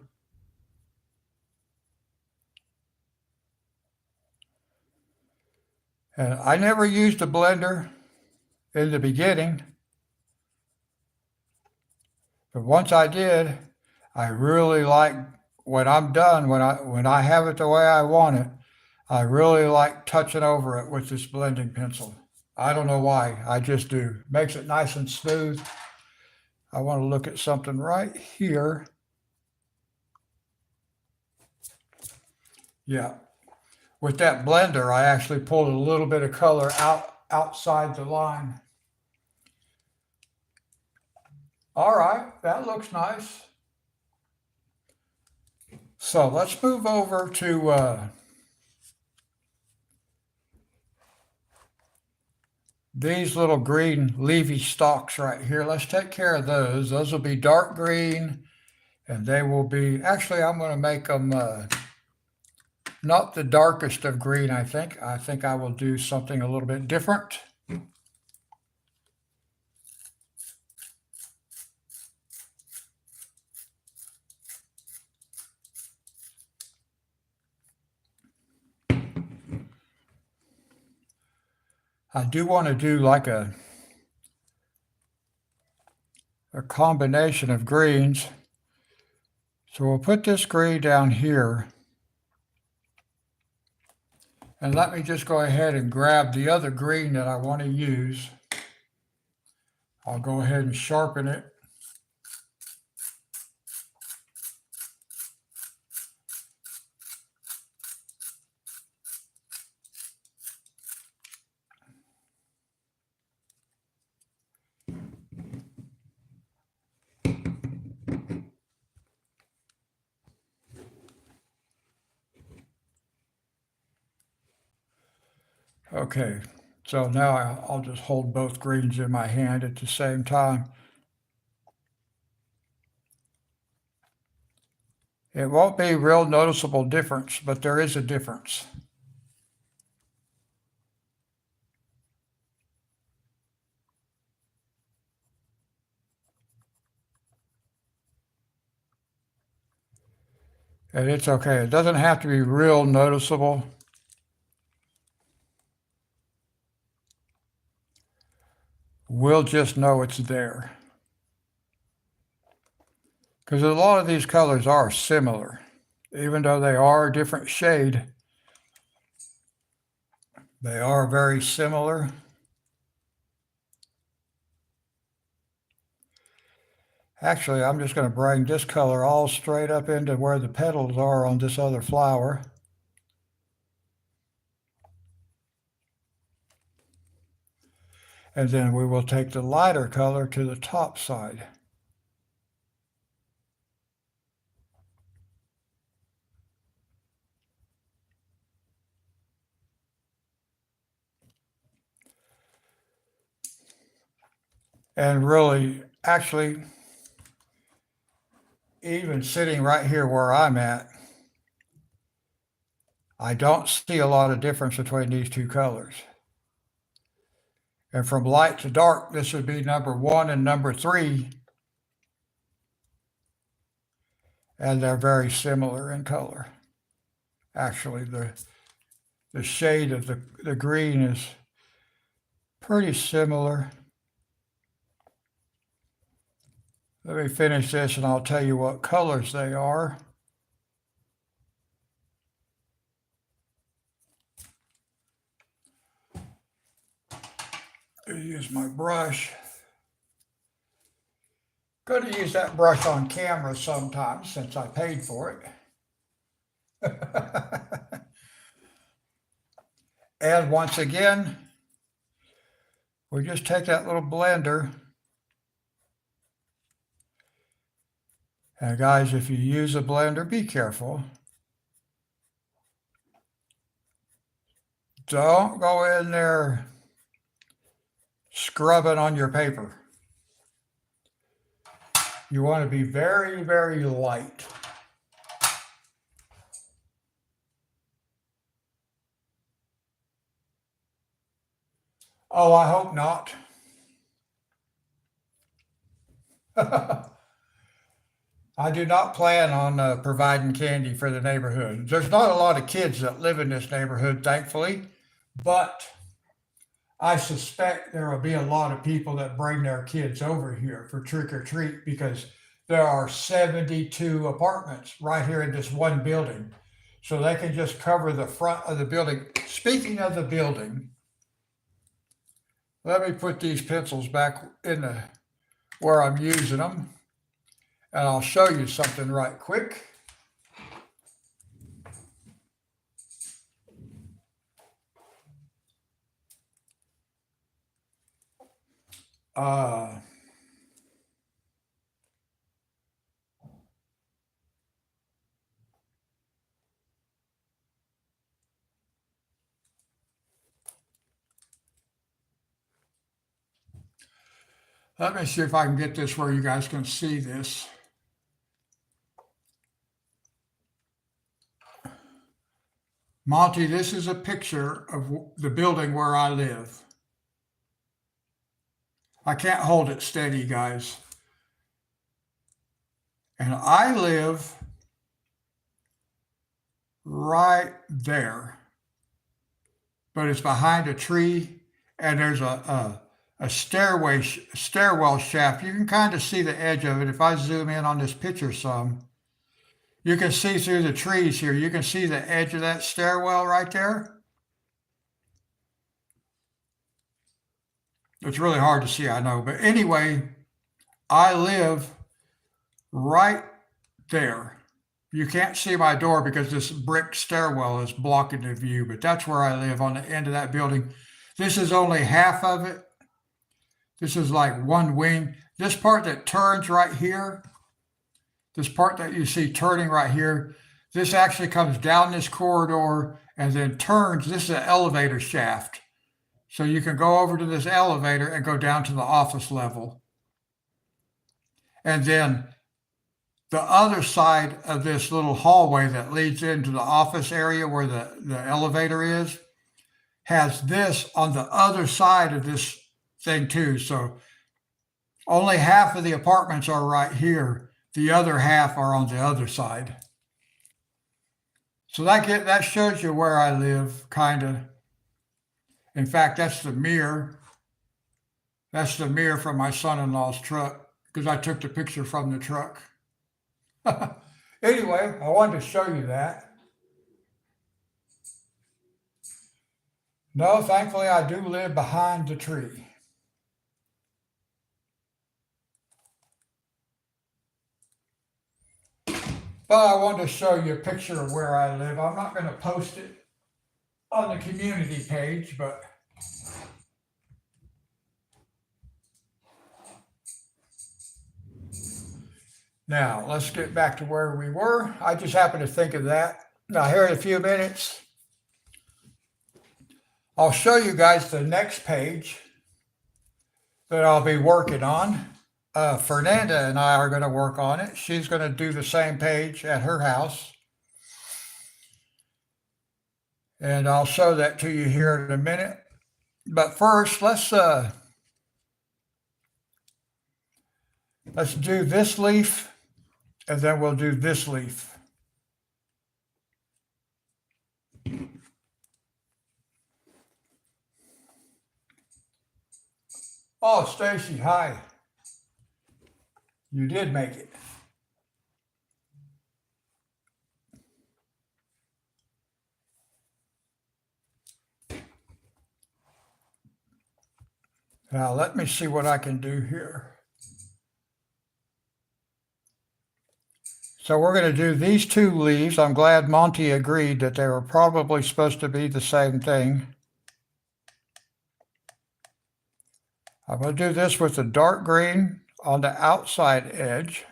And I never used a blender in the beginning, but once I did, I really like, when I'm done, when I have it the way I want it, I really like touching over it with this blending pencil. I don't know why, I just do. Makes it nice and smooth. I want to look at something right here. Yeah, with that blender, I actually pulled a little bit of color outside the line. All right, that looks nice. So let's move over to these little green leafy stalks right here. Let's take care of those. Those will be dark green, and they will be, actually, I'm going to make them not the darkest of green, I think. I think I will do something a little bit different. I do want to do like a combination of greens. So we'll put this green down here. And let me just go ahead and grab the other green that I want to use. I'll go ahead and sharpen it. Okay, so now I'll just hold both greens in my hand at the same time. It won't be a real noticeable difference, but there is a difference. And it's okay. It doesn't have to be real noticeable. We'll just know it's there. Because a lot of these colors are similar. Even though they are a different shade, they are very similar. Actually, I'm just going to bring this color all straight up into where the petals are on this other flower. And then we will take the lighter color to the top side. And really, actually, even sitting right here where I'm at, I don't see a lot of difference between these two colors. And from light to dark, this would be number 1 and number 3. And they're very similar in color. Actually, the shade of the green is pretty similar. Let me finish this and I'll tell you what colors they are. Use my brush. Going to use that brush on camera sometimes since I paid for it. And once again, we just take that little blender. And guys, if you use a blender, be careful. Don't go in there scrubbing on your paper. You want to be very, very light. Oh, I hope not. I do not plan on providing candy for the neighborhood. There's not a lot of kids that live in this neighborhood, thankfully, but I suspect there will be a lot of people that bring their kids over here for trick or treat because there are 72 apartments right here in this one building. So they can just cover the front of the building. Speaking of the building, let me put these pencils back in where I'm using them. And I'll show you something right quick. Uh, Let me see if I can get this where you guys can see this. Monty, this is a picture of the building where I live. I can't hold it steady, guys. And I live right there. But it's behind a tree, and there's a stairwell shaft. You can kind of see the edge of it. If I zoom in on this picture some, you can see through the trees here. You can see the edge of that stairwell right there. It's really hard to see, I know. But anyway, I live right there. You can't see my door because this brick stairwell is blocking the view, but that's where I live, on the end of that building. This is only half of it. This is like one wing. This part that turns right here, this part that you see turning right here, this actually comes down this corridor and then turns. This is an elevator shaft. So you can go over to this elevator and go down to the office level. And then the other side of this little hallway that leads into the office area where the elevator is has this on the other side of this thing too. So only half of the apartments are right here. The other half are on the other side. So that shows you where I live, kind of. In fact, that's the mirror. That's the mirror from my son-in-law's truck, because I took the picture from the truck. Anyway, I wanted to show you that. No, thankfully I do live behind the tree. But I wanted to show you a picture of where I live. I'm not going to post it on the community page, but now let's get back to where we were. I just happened to think of that. Now, here in a few minutes, I'll show you guys the next page that I'll be working on. Fernanda and I are going to work on it. She's going to do the same page at her house. And I'll show that to you here in a minute. But first, let's do this leaf, and then we'll do this leaf. Oh, Stacy, hi. You did make it. Now, let me see what I can do here. So we're going to do these two leaves. I'm glad Monty agreed that they were probably supposed to be the same thing. I'm going to do this with the dark green on the outside edge.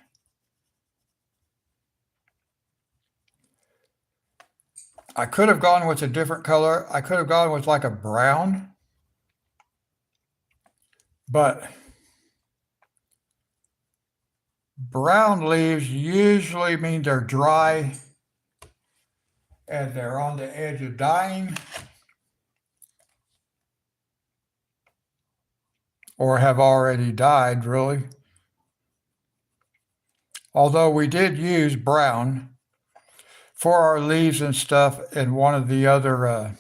I could have gone with a different color. I could have gone with like a brown. But brown leaves usually mean they're dry and they're on the edge of dying, or have already died, really. Although we did use brown for our leaves and stuff in one of the other,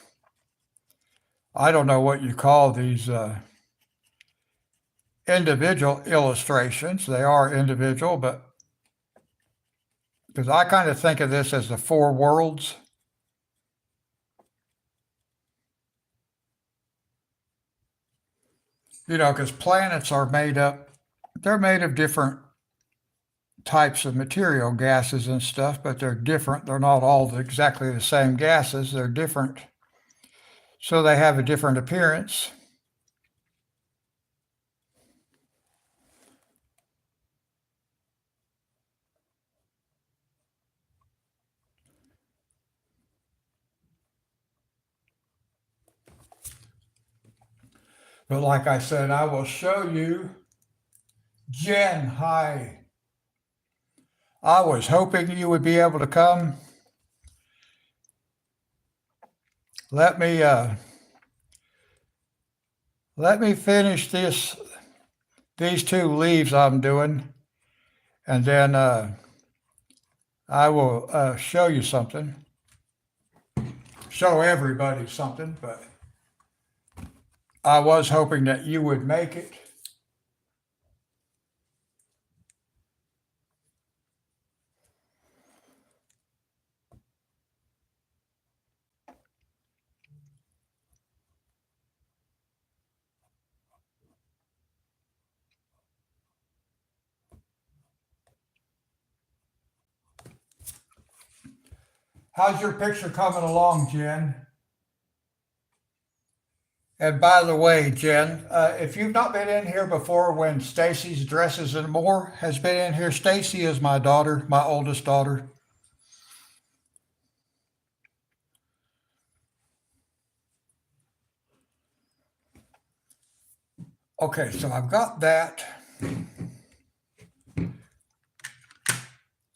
I don't know what you call these individual illustrations. They are individual, but because I kind of think of this as the four worlds. You know, because planets are made up, they're made of different types of material, gases and stuff, but they're different. They're not all exactly the same gases. They're different. So they have a different appearance. But like I said, I will show you Jen, hi. I was hoping you would be able to come. Let me let me finish these two leaves I'm doing, and then I will show you something. Show everybody something, but I was hoping that you would make it. How's your picture coming along, Jen? And by the way, Jen, if you've not been in here before when Stacy's Dresses and More has been in here, Stacy is my daughter, my oldest daughter. Okay, so I've got that.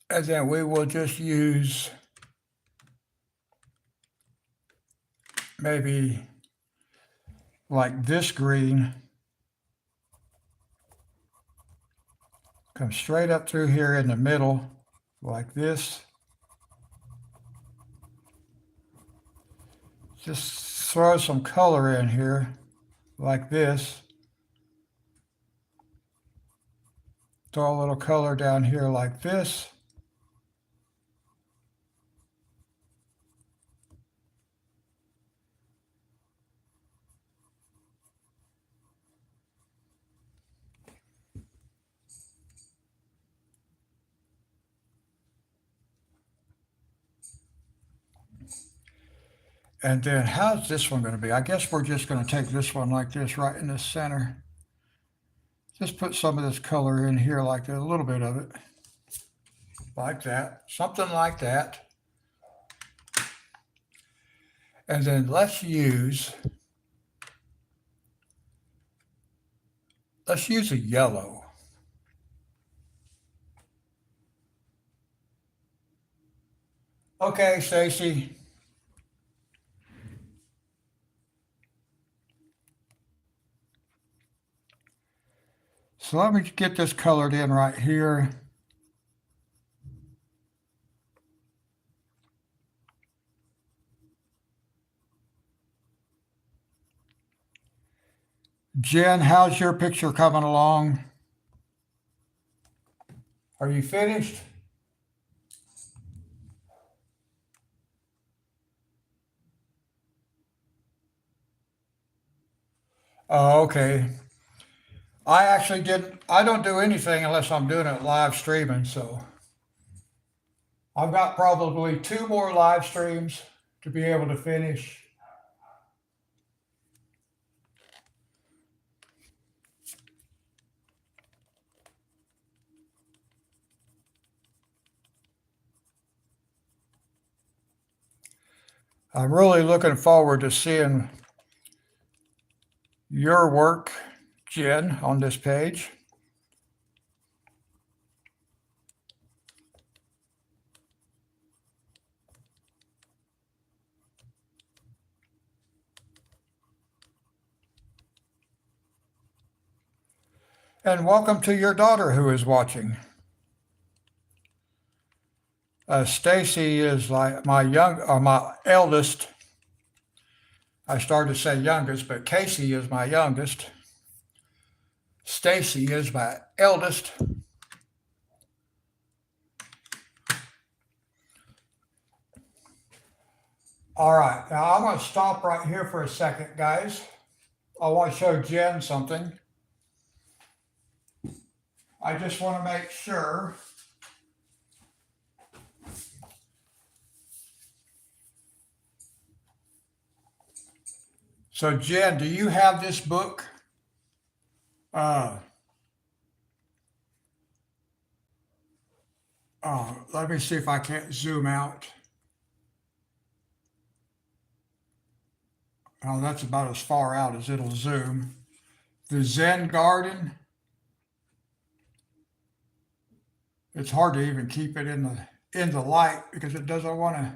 And then we will just use maybe like this green. Come straight up through here in the middle like this. Just throw some color in here like this. Throw a little color down here like this. And then how's this one going to be? I guess we're just going to take this one like this right in the center. Just put some of this color in here like that, a little bit of it. Like that, something like that. And then let's use a yellow. Okay, Stacy. So let me get this colored in right here. Jen, how's your picture coming along? Are you finished? Oh, okay. I don't do anything unless I'm doing it live streaming, so I've got probably 2 more live streams to be able to finish. I'm really looking forward to seeing your work, Jen, on this page. And welcome to your daughter who is watching. Stacy is like my eldest. I started to say youngest, but Casey is my youngest. Stacy is my eldest. All right, now I'm going to stop right here for a second, guys. I want to show Jen something. I just want to make sure. So Jen, do you have this book? Let me see if I can't zoom out. Oh, that's about as far out as it'll zoom. The Zen Garden. It's hard to even keep it in the light because it doesn't want to.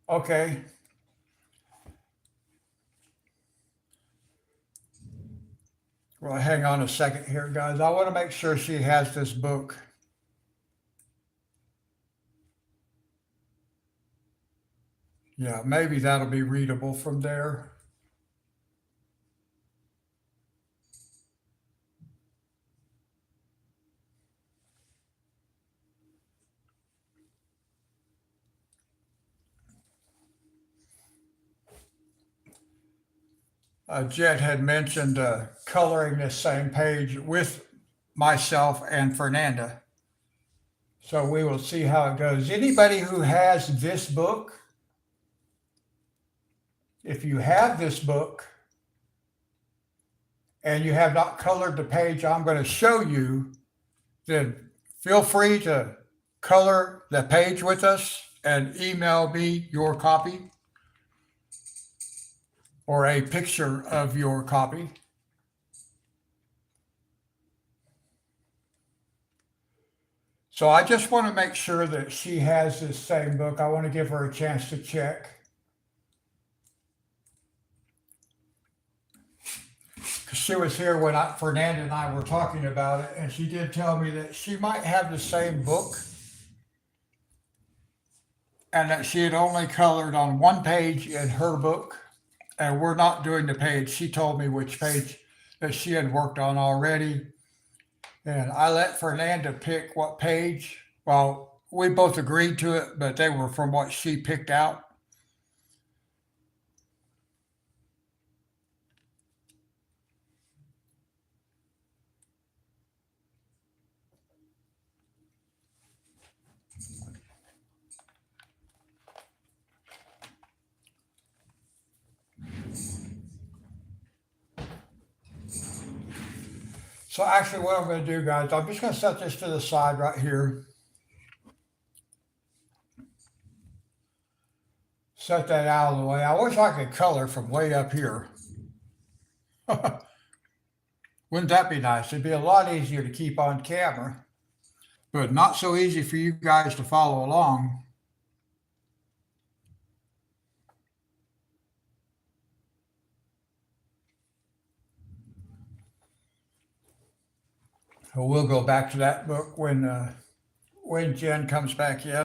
Okay. Well, hang on a second here, guys. I want to make sure she has this book. Yeah, maybe that'll be readable from there. Jet had mentioned coloring this same page with myself and Fernanda. So we will see how it goes. Anybody who has this book, if you have this book and you have not colored the page I'm going to show you, then feel free to color the page with us and email me your copy or a picture of your copy. So I just want to make sure that she has this same book. I want to give her a chance to check. Because she was here when Fernanda and I were talking about it, and she did tell me that she might have the same book and that she had only colored on one page in her book. And we're not doing the page. She told me which page that she had worked on already. And I let Fernanda pick what page. Well, we both agreed to it, but they were from what she picked out. So actually what I'm going to do, guys, I'm just going to set this to the side right here. Set that out of the way. I wish I could color from way up here. Wouldn't that be nice? It'd be a lot easier to keep on camera, but not so easy for you guys to follow along. So we'll go back to that book when Jen comes back in.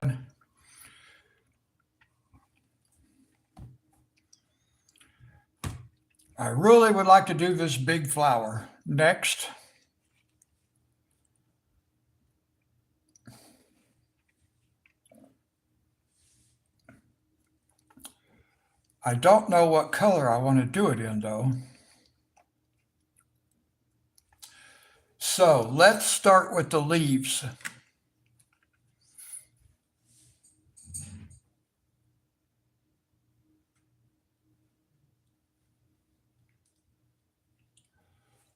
I really would like to do this big flower next. I don't know what color I want to do it in though. So let's start with the leaves.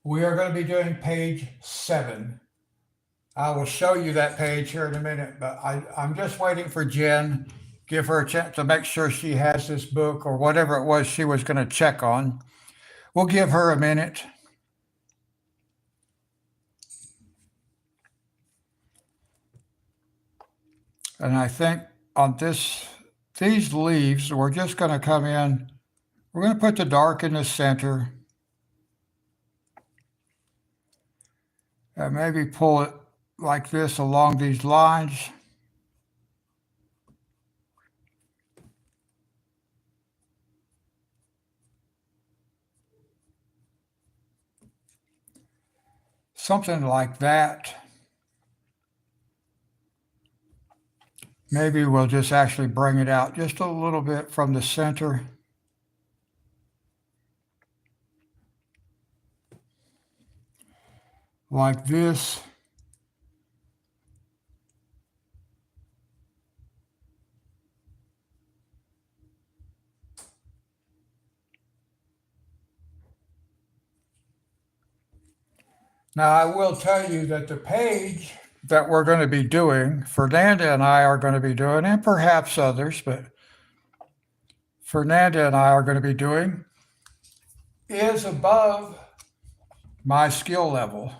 We are going to be doing page 7. I will show you that page here in a minute, but I'm just waiting for Jen. Give her a chance to make sure she has this book or whatever it was she was going to check on. We'll give her a minute. And I think on these leaves, we're just going to come in. We're going to put the dark in the center. And maybe pull it like this along these lines. Something like that. Maybe we'll just actually bring it out just a little bit from the center. Like this. Now, I will tell you that the page that we're going to be doing, Fernanda and I are going to be doing, and perhaps others, but Fernanda and I are going to be doing, is above my skill level.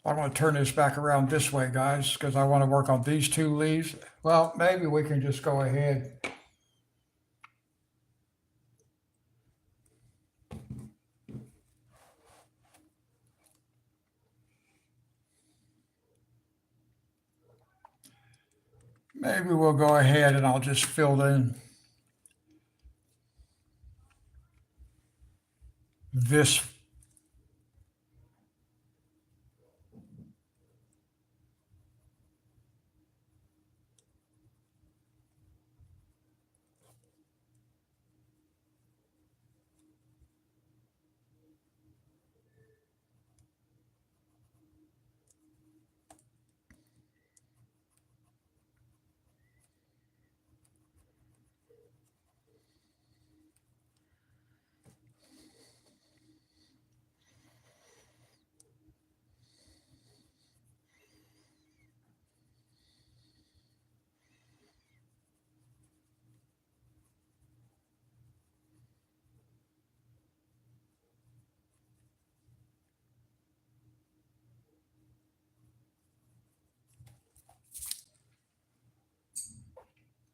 I want to turn this back around this way, guys, because I want to work on these two leaves. Well, maybe we can just go ahead. Maybe we'll go ahead and I'll just fill in this.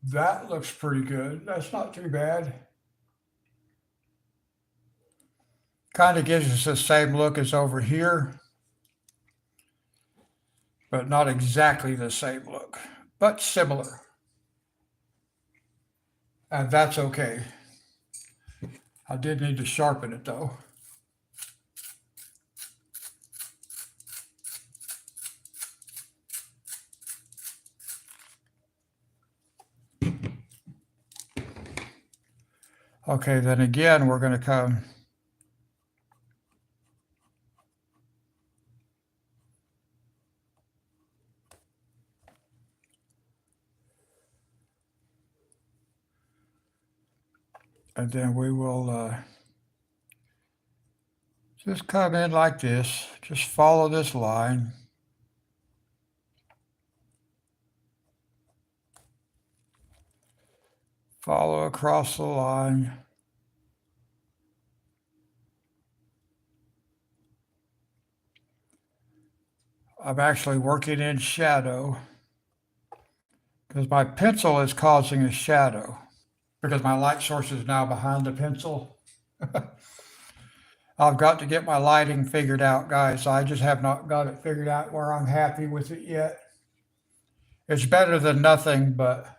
That looks pretty good. That's not too bad. Kind of gives us the same look as over here, but not exactly the same look, but similar. And that's okay. I did need to sharpen it though. Okay, then again, we're going to come and then we will just come in like this. Just follow this line. Follow across the line. I'm actually working in shadow because my pencil is causing a shadow because my light source is now behind the pencil. I've got to get my lighting figured out, guys. I just have not got it figured out where I'm happy with it yet. It's better than nothing, but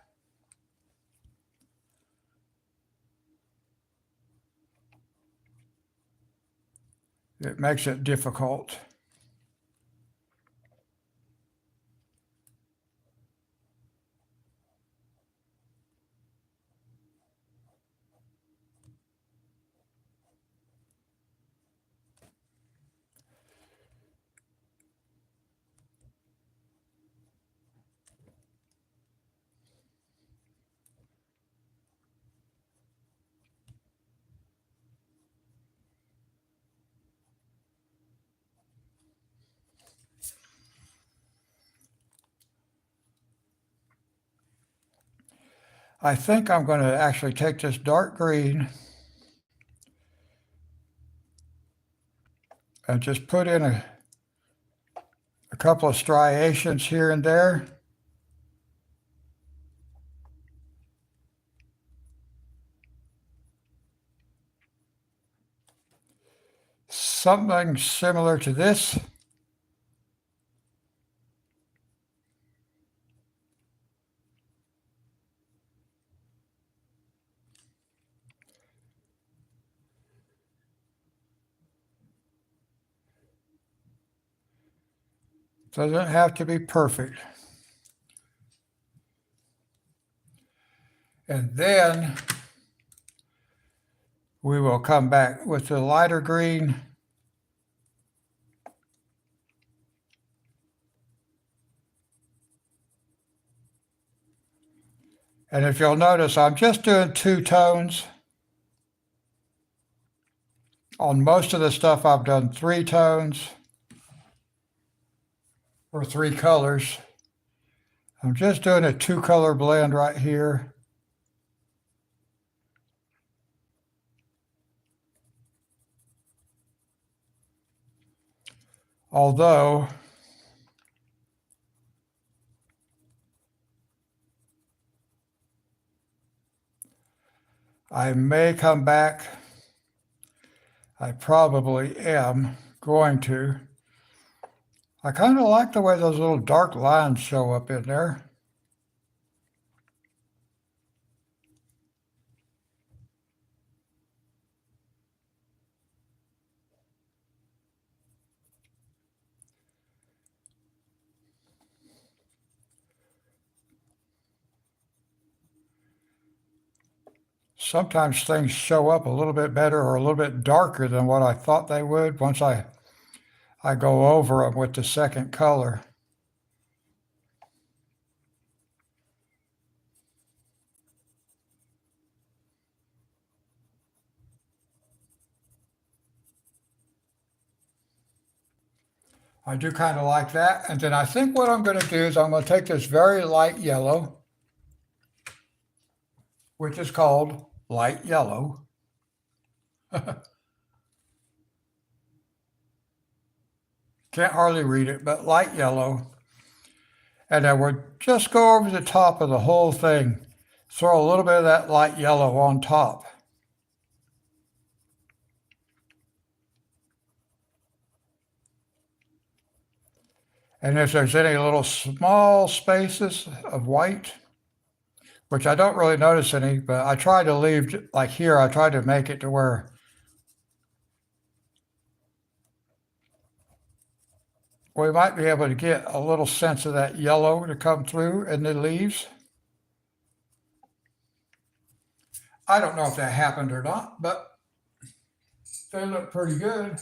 it makes it difficult. I think I'm going to actually take this dark green and just put in a couple of striations here and there. Something similar to this. Doesn't have to be perfect. And then we will come back with the lighter green. And if you'll notice, I'm just doing two tones. On most of the stuff, I've done three tones or three colors. I'm just doing a two-color blend right here. Although I may come back, I probably am going to. I kind of like the way those little dark lines show up in there. Sometimes things show up a little bit better or a little bit darker than what I thought they would once I go over them with the second color. I do kind of like that. And then I think what I'm going to do is I'm going to take this very light yellow, which is called light yellow. Can't hardly read it, but light yellow. And then we'll just go over the top of the whole thing. Throw a little bit of that light yellow on top. And if there's any little small spaces of white, which I don't really notice any, but I try to leave, like here, I try to make it to where we might be able to get a little sense of that yellow to come through in the leaves. I don't know if that happened or not, but they look pretty good.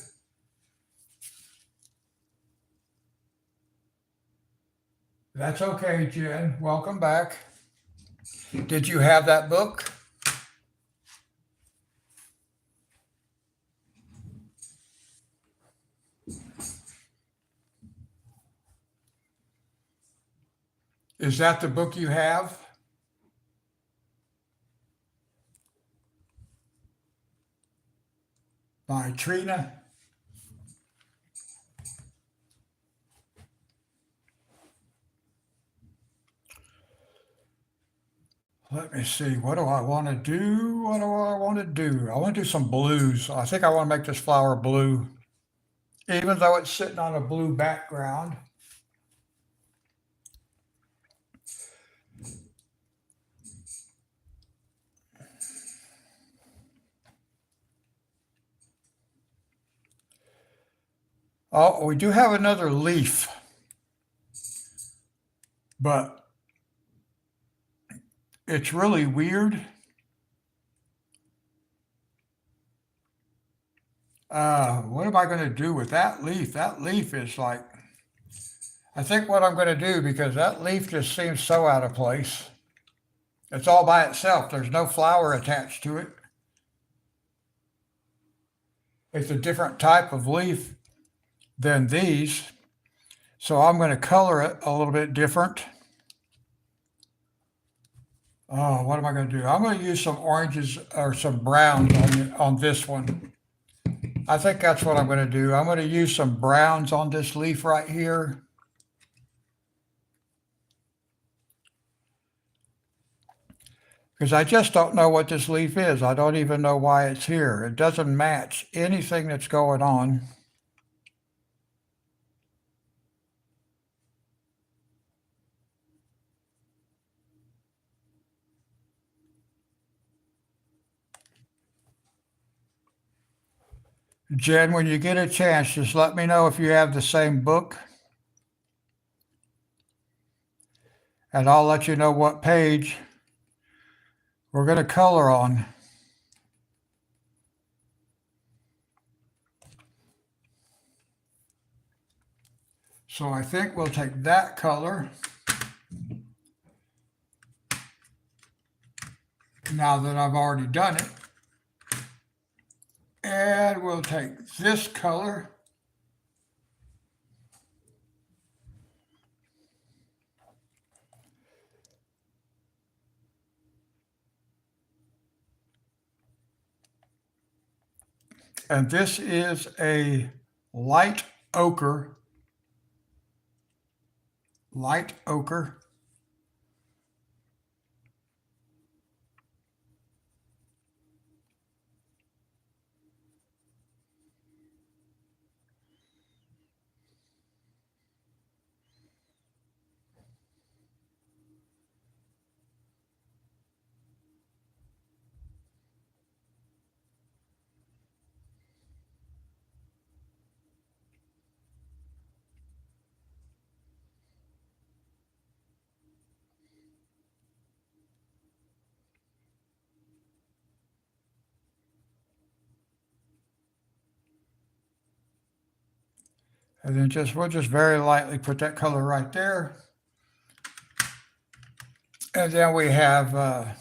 That's okay, Jen. Welcome back. Did you have that book? Is that the book you have? By Trina? Let me see. What do I want to do? What do I want to do? I want to do some blues. I think I want to make this flower blue, even though it's sitting on a blue background. Oh, we do have another leaf, but it's really weird. What am I going to do with that leaf? That leaf is like, I think what I'm going to do, because that leaf just seems so out of place. It's all by itself. There's no flower attached to it. It's a different type of leaf than these. So I'm going to color it a little bit different. Oh, what am I going to do? I'm going to use some oranges or some browns on this one. I think that's what I'm going to do. I'm going to use some browns on this leaf right here. Because I just don't know what this leaf is. I don't even know why it's here. It doesn't match anything that's going on. Jen, when you get a chance, just let me know if you have the same book, and I'll let you know what page we're going to color on. So I think we'll take that color. Now that I've already done it. And we'll take this color. And this is a light ochre light ochre. And then we'll just very lightly put that color right there. And then we have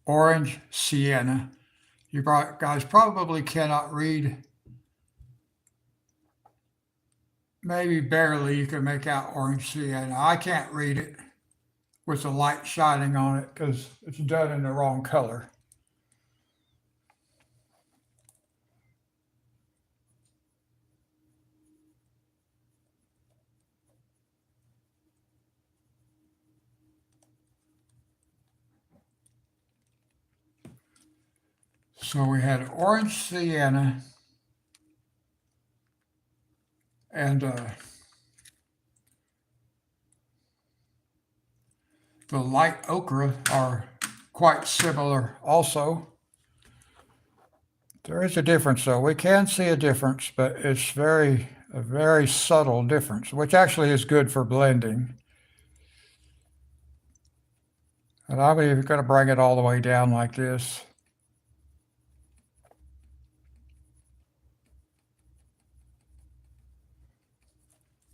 orange sienna. You guys probably cannot read, maybe barely you can make out orange sienna. I can't read it with the light shining on it because it's done in the wrong color. So we had orange sienna and the light ochre are quite similar also. There is a difference though. We can see a difference, but it's a very subtle difference, which actually is good for blending. And I'm even going to bring it all the way down like this.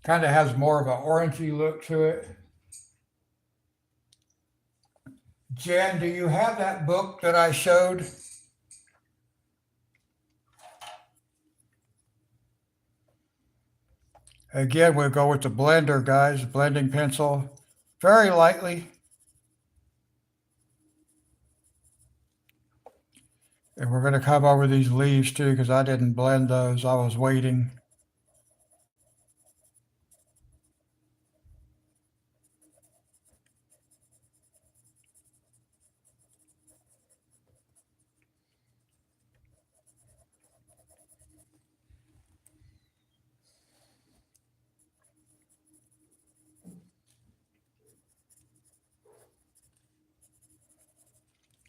Kind of has more of an orangey look to it. Jen, do you have that book that I showed? Again, we'll go with the blender, guys, blending pencil, very lightly. And we're going to come over these leaves too, because I didn't blend those. I was waiting.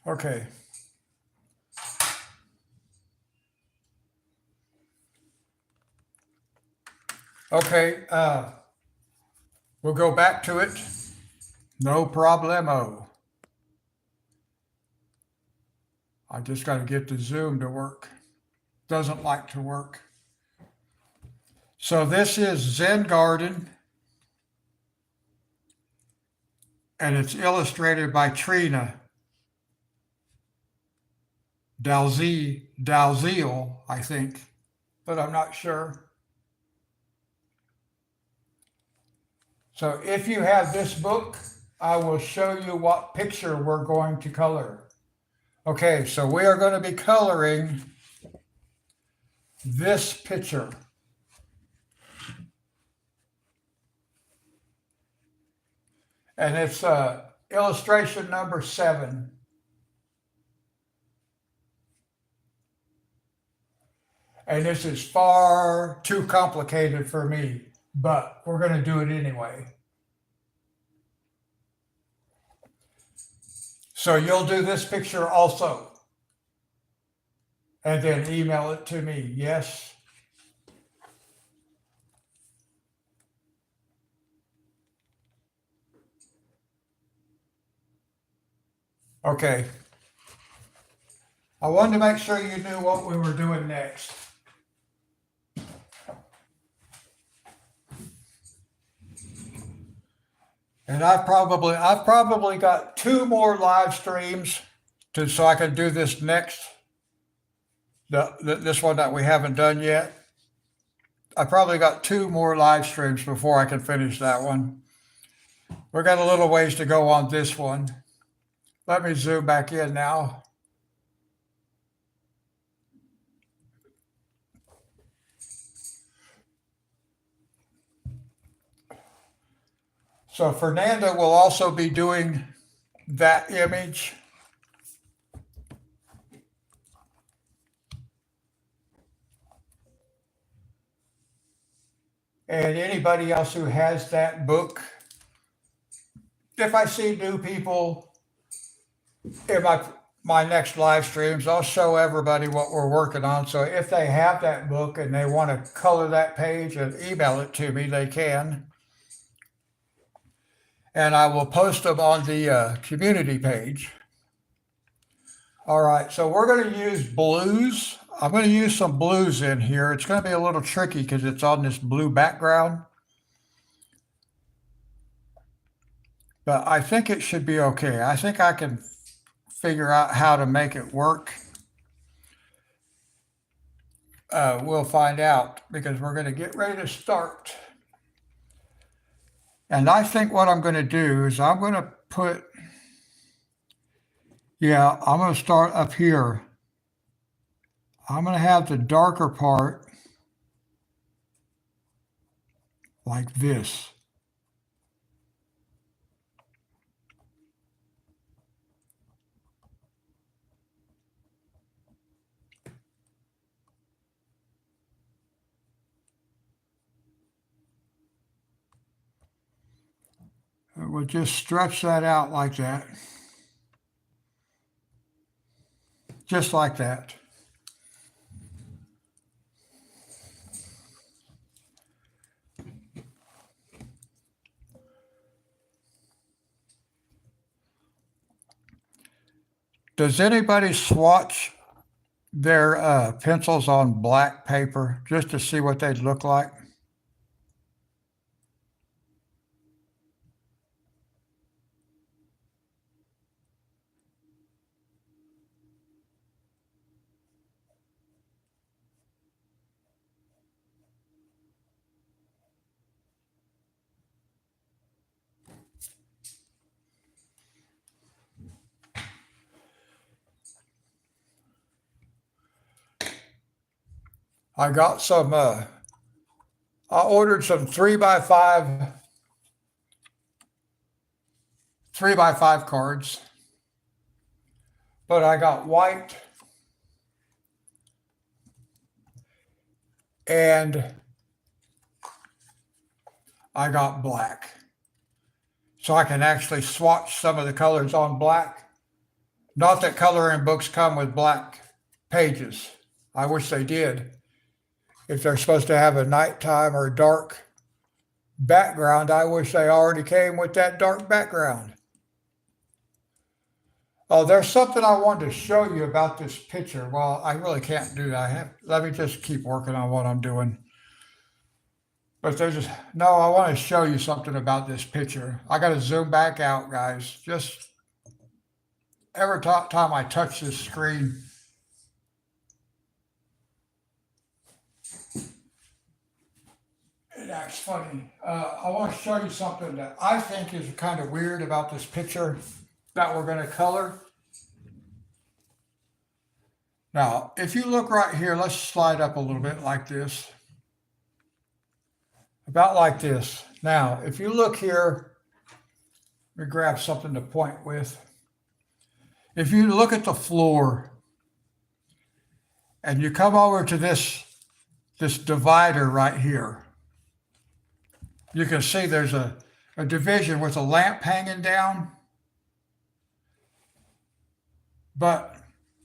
Okay. Okay, we'll go back to it. No problemo. I just got to get the zoom to work. Doesn't like to work. So this is Zen Garden, and it's illustrated by Trina Dalziel, I think, but I'm not sure. So if you have this book, I will show you what picture we're going to color. Okay, so we are going to be coloring this picture. And it's illustration number 7. And this is far too complicated for me, but we're going to do it anyway. So you'll do this picture also. And then email it to me, yes? Okay. I wanted to make sure you knew what we were doing next. And I've probably got 2 more live streams so I can do this next, this one that we haven't done yet. I probably got 2 more live streams before I can finish that one. We got a little ways to go on this one. Let me zoom back in now. So Fernanda will also be doing that image. And anybody else who has that book, if I see new people in my next live streams, I'll show everybody what we're working on. So if they have that book and they want to color that page and email it to me, they can. And I will post them on the community page. All right, so we're going to use blues. I'm going to use some blues in here. It's going to be a little tricky because it's on this blue background. But I think it should be okay. I think I can figure out how to make it work. We'll find out because we're going to get ready to start. And I think what I'm going to do is I'm going to put, I'm going to start up here. I'm going to have the darker part like this. We'll just stretch that out like that. Just like that. Does anybody swatch their pencils on black paper just to see what they'd look like? I got some, I ordered some 3x5 cards, but I got white and I got black. So I can actually swatch some of the colors on black. Not that coloring books come with black pages. I wish they did. If they're supposed to have a nighttime or dark background, I wish they already came with that dark background. Oh, there's something I wanted to show you about this picture. Well, I really can't do that. Let me just keep working on what I'm doing. But I want to show you something about this picture. I got to zoom back out, guys. Just every time I touch this screen, it acts funny. I want to show you something that I think is kind of weird about this picture that we're going to color. Now, if you look right here, let's slide up a little bit like this. About like this. Now, if you look here, let me grab something to point with. If you look at the floor and you come over to this divider right here, you can see there's a division with a lamp hanging down, but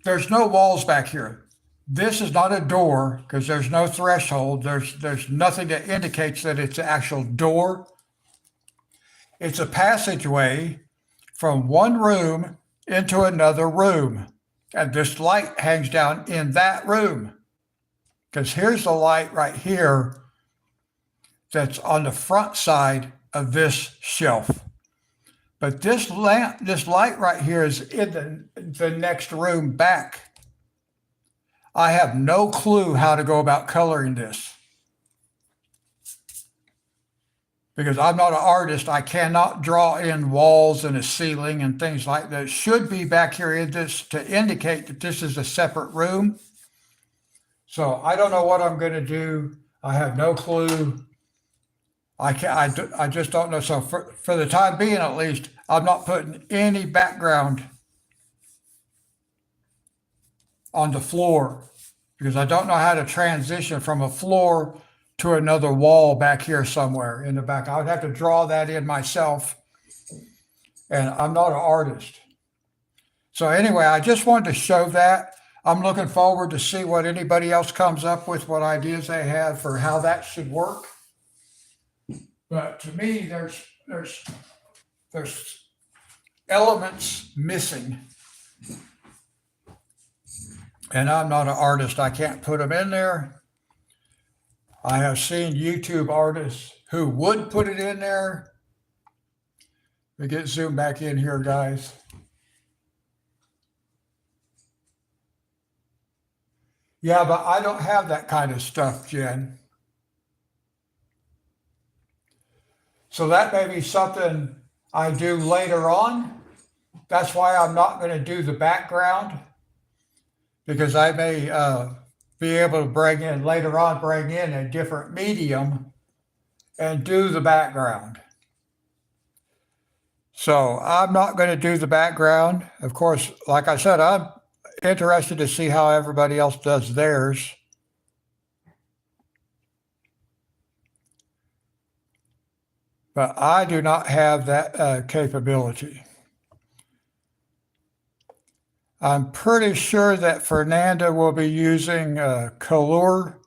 there's no walls back here. This is not a door because there's no threshold. There's nothing that indicates that it's an actual door. It's a passageway from one room into another room. And this light hangs down in that room. Because here's the light right here that's on the front side of this shelf. But this light right here is in the next room back. I have no clue how to go about coloring this. Because I'm not an artist, I cannot draw in walls and a ceiling and things like that. It should be back here in this to indicate that this is a separate room. So I don't know what I'm going to do. I have no clue. I just don't know. So for the time being, at least, I'm not putting any background on the floor because I don't know how to transition from a floor to another wall back here somewhere in the back. I would have to draw that in myself, and I'm not an artist. So anyway, I just wanted to show that. I'm looking forward to see what anybody else comes up with, what ideas they have for how that should work. But to me, there's elements missing, and I'm not an artist. I can't put them in there. I have seen YouTube artists who would put it in there. We get zoomed back in here, guys. Yeah, but I don't have that kind of stuff, Jen. So that may be something I do later on. That's why I'm not going to do the background because I may be able to bring in later on, bring in a different medium and do the background. So I'm not going to do the background. Of course, like I said, I'm interested to see how everybody else does theirs. But I do not have that capability. I'm pretty sure that Fernanda will be using color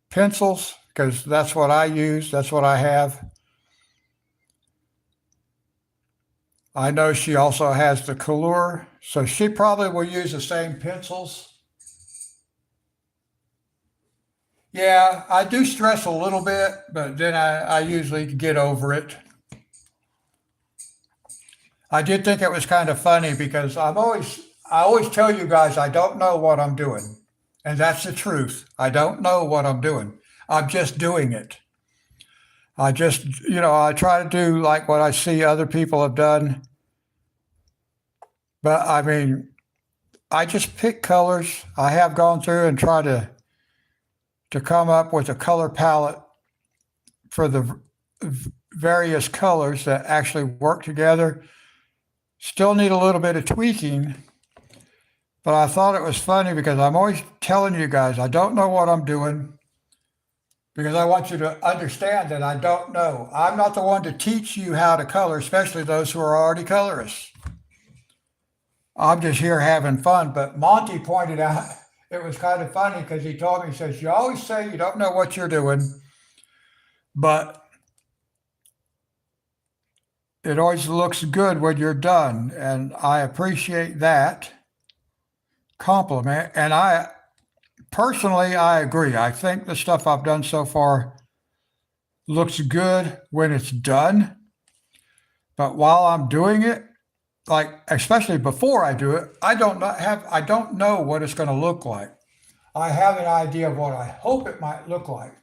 pencils because that's what I use. That's what I have. I know she also has the color, so she probably will use the same pencils. Yeah, I do stress a little bit, but then I usually get over it. I did think it was kind of funny because I always tell you guys I don't know what I'm doing. And that's the truth. I don't know what I'm doing. I'm just doing it. I just, I try to do like what I see other people have done. But I mean, I just pick colors. I have gone through and tried to come up with a color palette for the various colors that actually work together. Still need a little bit of tweaking, but I thought it was funny because I'm always telling you guys I don't know what I'm doing because I want you to understand that I don't know. I'm not the one to teach you how to color, especially those who are already colorists. I'm just here having fun. But Monty pointed out it was kind of funny because he told me, he says, you always say you don't know what you're doing, but it always looks good when you're done. And I appreciate that compliment. And personally, I agree. I think the stuff I've done so far looks good when it's done. But while I'm doing it, like especially before I do it, I don't know what it's going to look like. I have an idea of what I hope it might look like.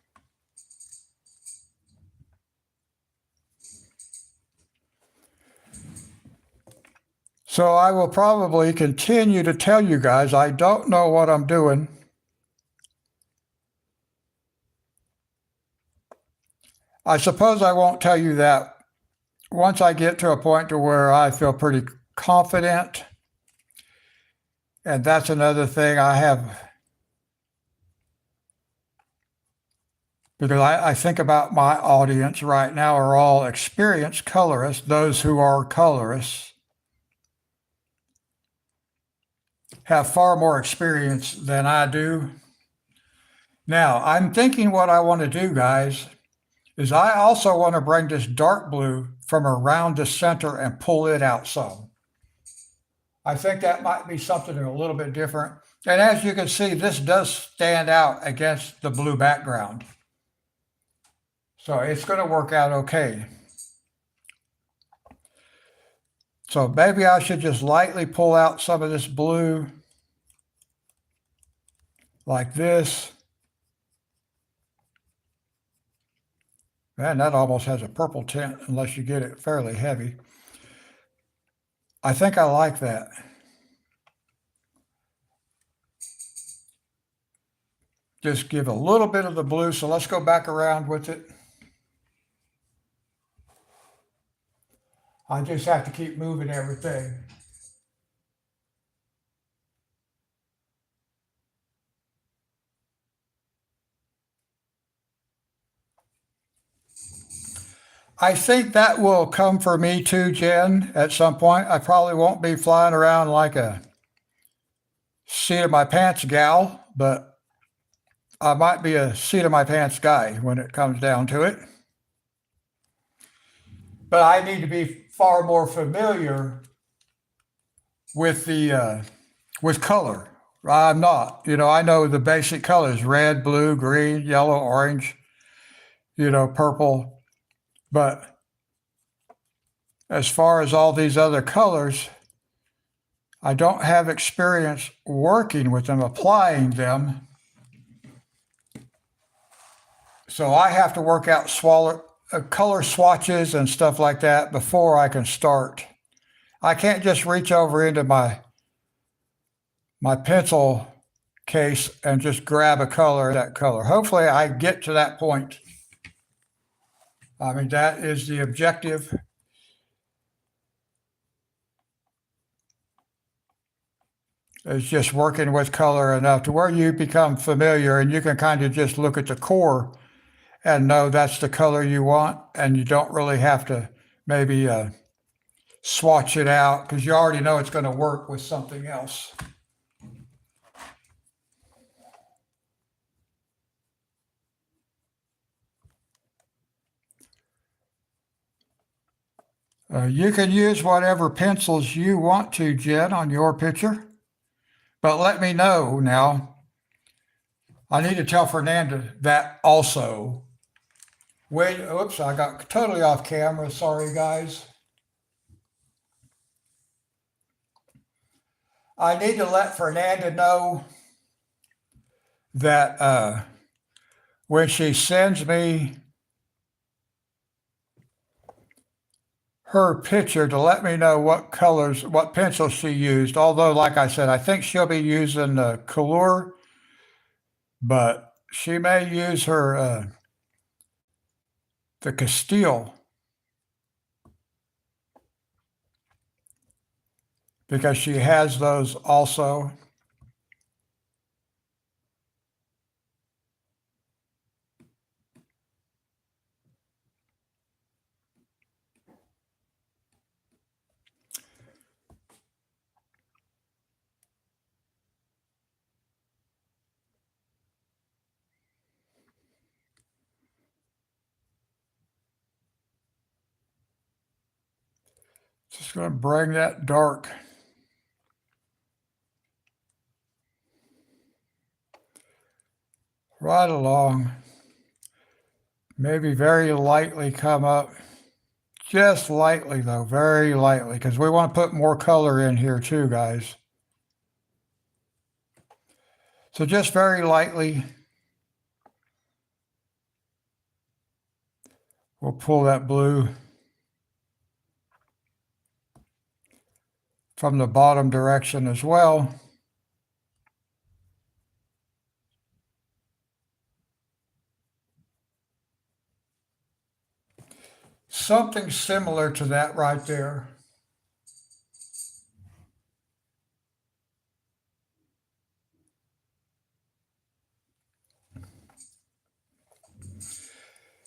So I will probably continue to tell you guys I don't know what I'm doing. I suppose I won't tell you that once I get to a point to where I feel pretty confident. And that's another thing I have, because I think about my audience right now are all experienced colorists, those who are colorists have far more experience than I do. Now, I'm thinking what I want to do, guys, is I also want to bring this dark blue from around the center and pull it out some. I think that might be something a little bit different. And as you can see, this does stand out against the blue background. So it's going to work out okay. So maybe I should just lightly pull out some of this blue like this. Man, that almost has a purple tint unless you get it fairly heavy. I think I like that. Just give a little bit of the blue. So let's go back around with it. I just have to keep moving everything. I think that will come for me too, Jen, at some point. I probably won't be flying around like a seat of my pants gal, but I might be a seat of my pants guy when it comes down to it. But I need to be far more familiar with the with color. I'm not. I know the basic colors: red, blue, green, yellow, orange. Purple. But as far as all these other colors, I don't have experience working with them, applying them. So I have to work out color swatches and stuff like that before I can start. I can't just reach over into my pencil case and just grab a color, that color. Hopefully I get to that point. I mean, that is the objective. It's just working with color enough to where you become familiar and you can kind of just look at the core and know that's the color you want, and you don't really have to maybe swatch it out because you already know it's going to work with something else. You can use whatever pencils you want to, Jen, on your picture, but let me know now. I need to tell Fernanda that also. Wait, oops, I got totally off camera. Sorry, guys. I need to let Fernanda know that when she sends me her picture, to let me know what colors, what pencils she used. Although, like I said, I think she'll be using the Color, but she may use her the Castile because she has those also. Just going to bring that dark right along. Maybe very lightly come up. Just lightly, though, very lightly, because we want to put more color in here too, guys. So just very lightly, we'll pull that blue from the bottom direction as well. Something similar to that right there.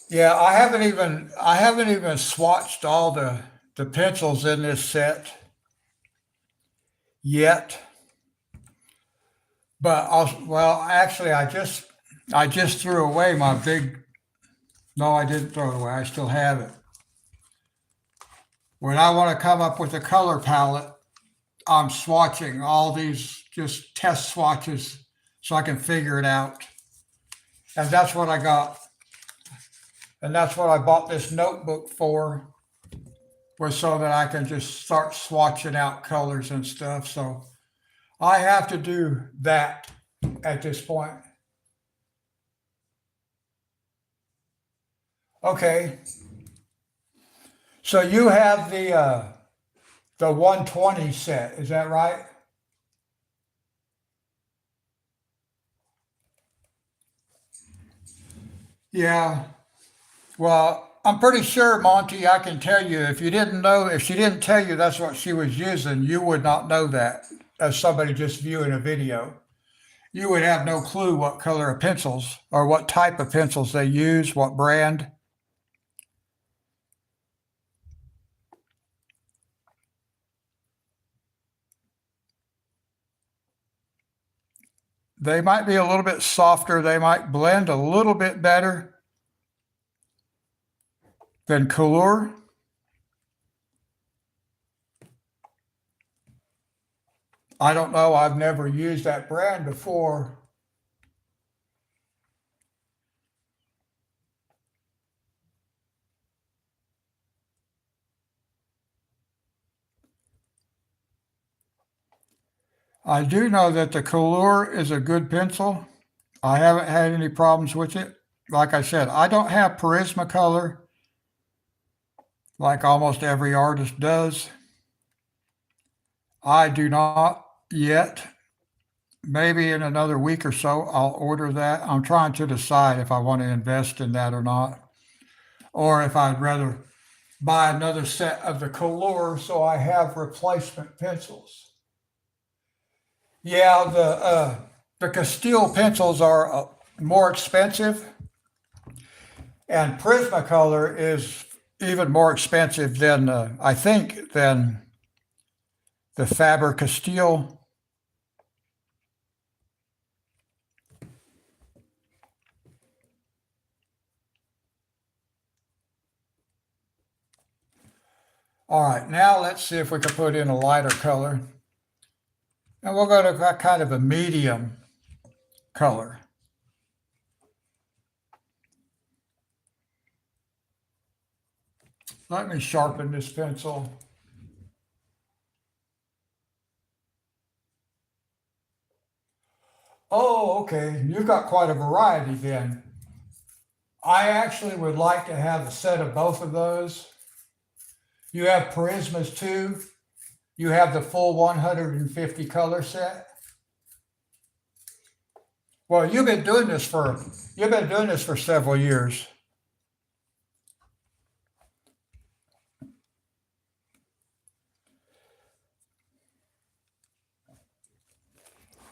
Yeah, I haven't even swatched all the pencils in this set yet. But well, actually, I just threw away my big. No, I didn't throw it away. I still have it. When I want to come up with a color palette, I'm swatching all these just test swatches so I can figure it out. And that's what I got. And that's what I bought this notebook for, was so that I can just start swatching out colors and stuff. So I have to do that at this point. Okay. So you have the 120 set, is that right? Yeah. Well, I'm pretty sure, Monty, I can tell you, if you didn't know, if she didn't tell you that's what she was using, you would not know that as somebody just viewing a video. You would have no clue what color of pencils or what type of pencils they use, what brand. They might be a little bit softer. They might blend a little bit better than Couleur. I don't know. I've never used that brand before. I do know that the Couleur is a good pencil. I haven't had any problems with it. Like I said, I don't have Prismacolor like almost every artist does. I do not yet. Maybe in another week or so, I'll order that. I'm trying to decide if I want to invest in that or not, or if I'd rather buy another set of the Couleur so I have replacement pencils. Yeah, the Castile pencils are more expensive, and Prismacolor is even more expensive than I think than the Faber Castile. All right, now let's see if we can put in a lighter color. And we'll go to kind of a medium color. Let me sharpen this pencil. Oh, okay. You've got quite a variety then. I actually would like to have a set of both of those. You have Prismas too. You have the full 150 color set. Well, you've been doing this for several years.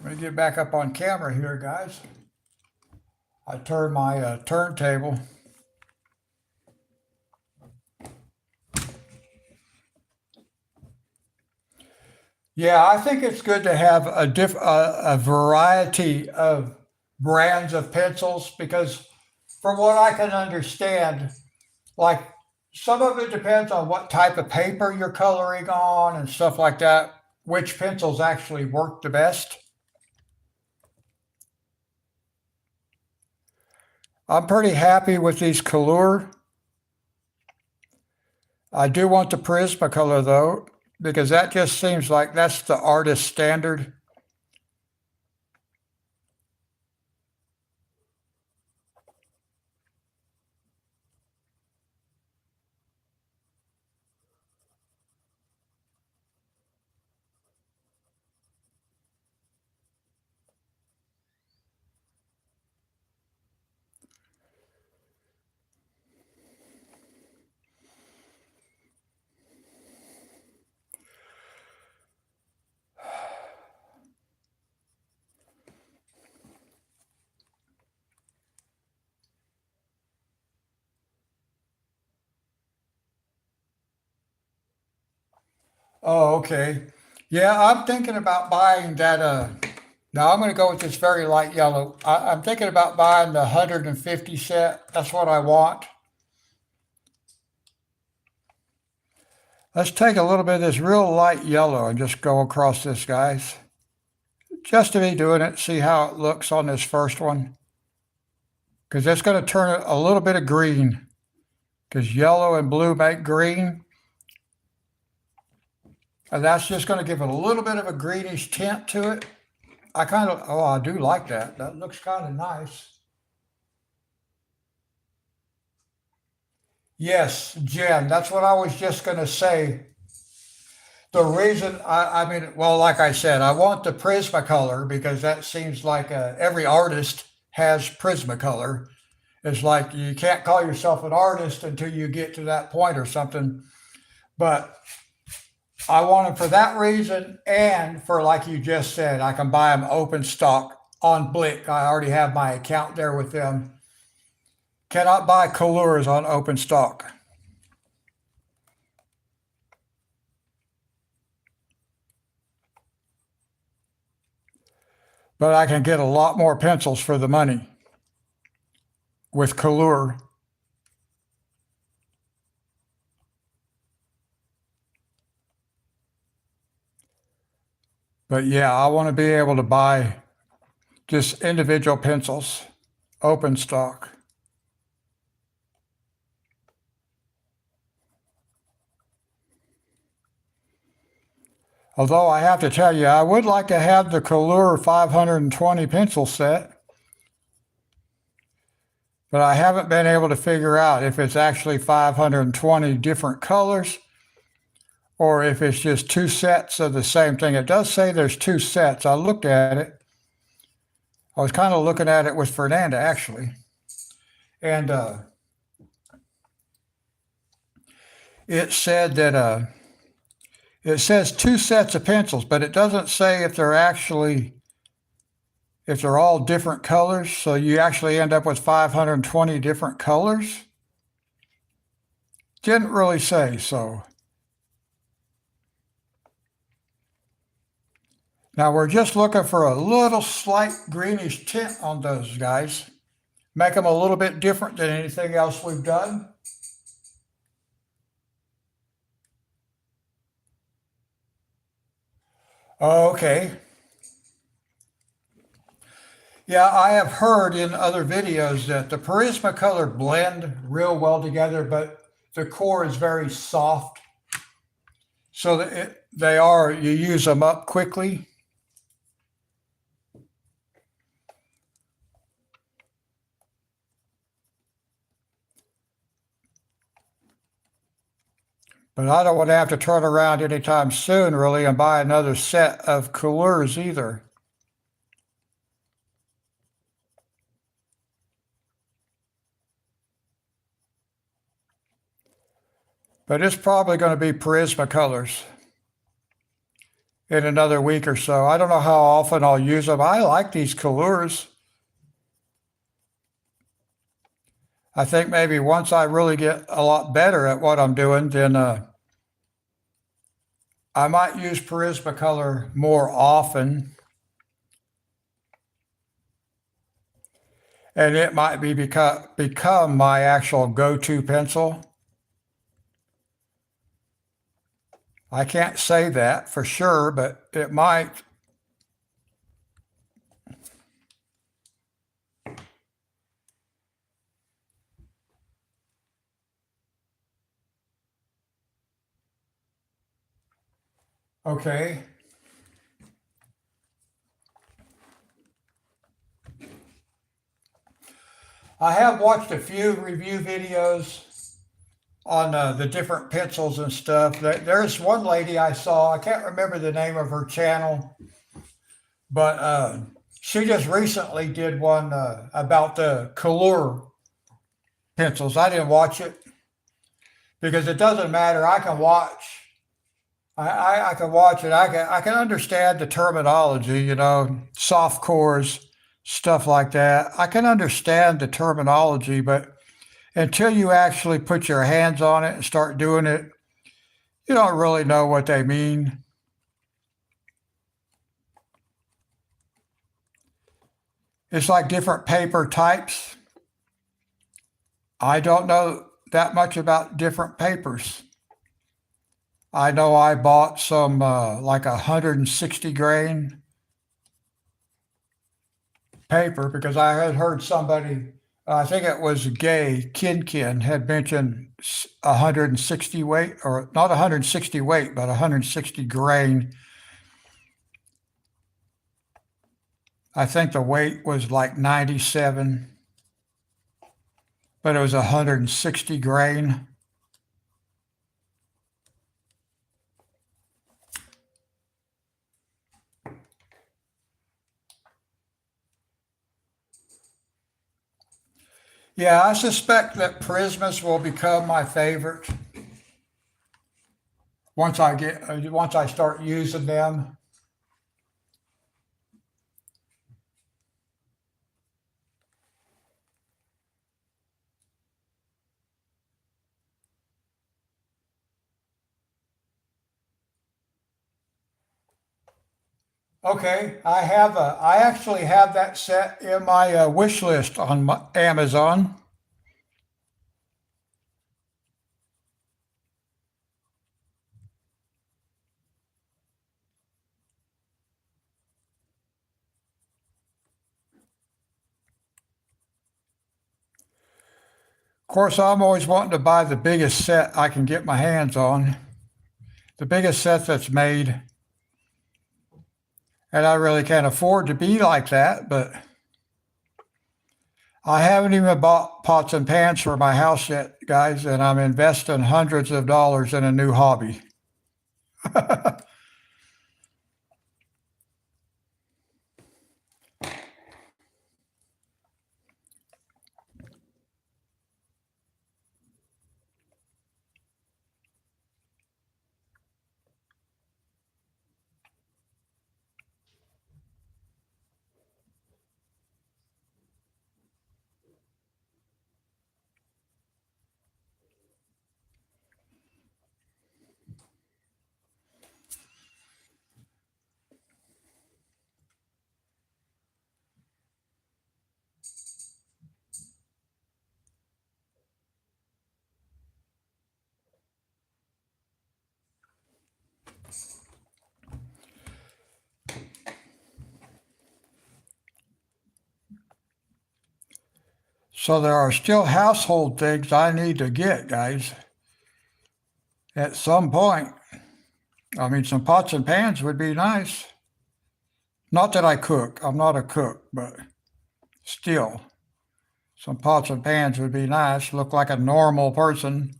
Let me get back up on camera here, guys. I turn my turntable. Yeah, I think it's good to have a variety of brands of pencils because, from what I can understand, like some of it depends on what type of paper you're coloring on and stuff like that, which pencils actually work the best. I'm pretty happy with these Couleur. I do want the Prismacolor though, because that just seems like that's the artist standard. Oh, okay. Yeah, I'm thinking about buying that. Now I'm going to go with this very light yellow. I'm thinking about buying the 150 set. That's what I want. Let's take a little bit of this real light yellow and just go across this, guys. Just to be doing it, see how it looks on this first one. Because it's going to turn a little bit of green. Because yellow and blue make green. And that's just going to give it a little bit of a greenish tint to it. I do like that. That looks kind of nice. Yes, Jen, that's what I was just going to say. The reason, I mean, well, like I said, I want the Prismacolor because that seems like every artist has Prismacolor. It's like you can't call yourself an artist until you get to that point or something. But I want them for that reason, and for, like you just said, I can buy them open stock on Blick. I already have my account there with them. Cannot buy colors on open stock. But I can get a lot more pencils for the money with color. But yeah, I want to be able to buy just individual pencils, open stock. Although I have to tell you, I would like to have the Color 520 pencil set, but I haven't been able to figure out if it's actually 520 different colors or if it's just two sets of the same thing. It does say there's two sets. I looked at it. I was kind of looking at it with Fernanda, actually. And it said that it says two sets of pencils, but it doesn't say if they're all different colors. So you actually end up with 520 different colors. Didn't really say so. Now we're just looking for a little slight greenish tint on those guys. Make them a little bit different than anything else we've done. Okay. Yeah, I have heard in other videos that the Prismacolor blend real well together, but the core is very soft. So that you use them up quickly. But I don't want to have to turn around anytime soon, really, and buy another set of couleurs either. But it's probably going to be Prismacolors in another week or so. I don't know how often I'll use them. I like these couleurs. I think maybe once I really get a lot better at what I'm doing, then I might use Prismacolor more often. And it might become my actual go-to pencil. I can't say that for sure, but it might. Okay. I have watched a few review videos on the different pencils and stuff. There's one lady I saw, I can't remember the name of her channel, but she just recently did one about the Color pencils. I didn't watch it because it doesn't matter. I can watch. I can watch it. I can understand the terminology, soft cores, stuff like that. I can understand the terminology, but until you actually put your hands on it and start doing it, you don't really know what they mean. It's like different paper types. I don't know that much about different papers. I know I bought some like 160 grain paper because I had heard somebody, I think it was Gay Kinkin, had mentioned 160 weight, or not 160 weight, but 160 grain. I think the weight was like 97, but it was 160 grain. Yeah, I suspect that Prismas will become my favorite once I start using them. Okay, I actually have that set in my wish list on Amazon. Of course, I'm always wanting to buy the biggest set I can get my hands on, the biggest set that's made. And I really can't afford to be like that, but I haven't even bought pots and pans for my house yet, guys, and I'm investing hundreds of dollars in a new hobby. So there are still household things I need to get, guys, at some point. I mean, some pots and pans would be nice. Not that I cook, I'm not a cook, but still, some pots and pans would be nice. Look like a normal person.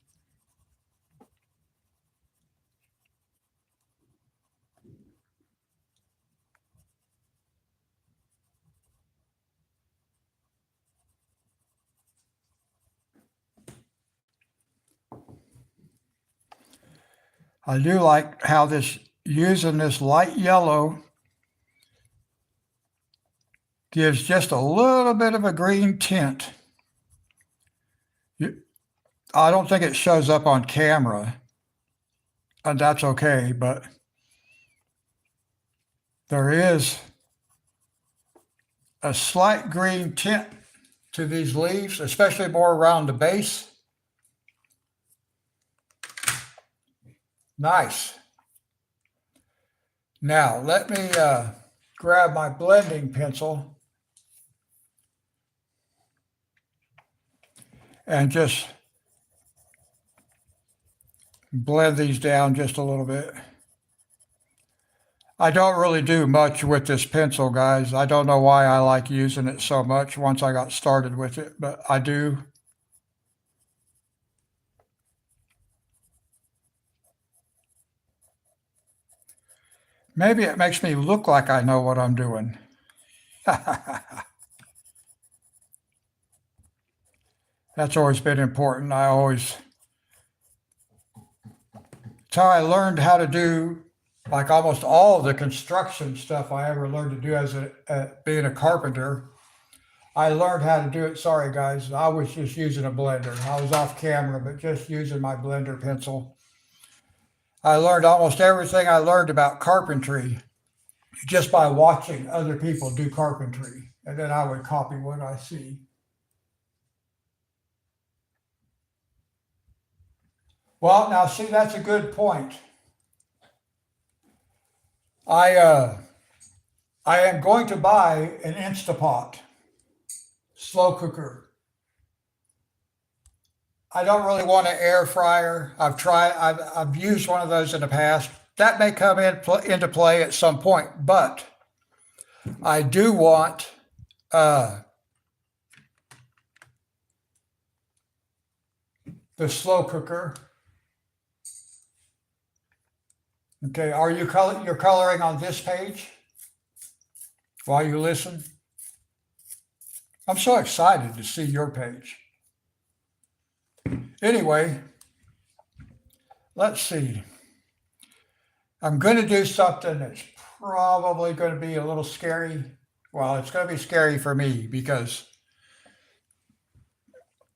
I do like how using this light yellow gives just a little bit of a green tint. I don't think it shows up on camera, and that's okay, but there is a slight green tint to these leaves, especially more around the base. Nice. Now, let me grab my blending pencil and just blend these down just a little bit. I don't really do much with this pencil, guys. I don't know why I like using it so much once I got started with it, but I do. Maybe it makes me look like I know what I'm doing. That's always been important. It's how I learned how to do like almost all of the construction stuff I ever learned to do as being a carpenter. I learned how to do it. Sorry, guys. I was just using a blender. I was off camera, but just using my blender pencil. I learned almost everything I learned about carpentry just by watching other people do carpentry. And then I would copy what I see. Well, now see, that's a good point. I I am going to buy an Instapot slow cooker. I don't really want an air fryer. I've used one of those in the past. That may come into play at some point, but I do want the slow cooker. Okay, you're coloring on this page while you listen? I'm so excited to see your page. Anyway, let's see. I'm going to do something that's probably going to be a little scary. Well, it's going to be scary for me because,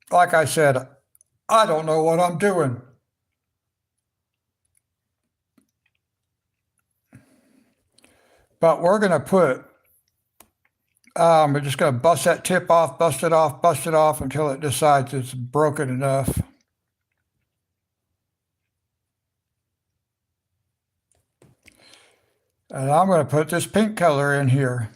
like I said, I don't know what I'm doing. But we're going to we're just going to bust that tip off, bust it off until it decides it's broken enough. And I'm going to put this pink color in here.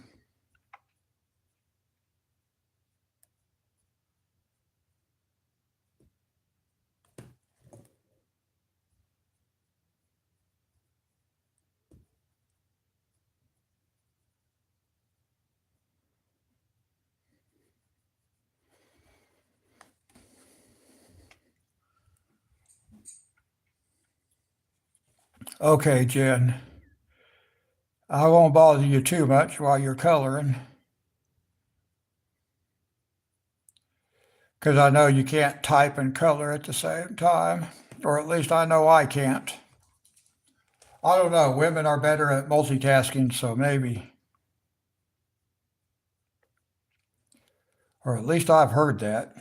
Okay, Jen. I won't bother you too much while you're coloring, because I know you can't type and color at the same time, or at least I know I can't. I don't know, women are better at multitasking, so maybe. Or at least I've heard that.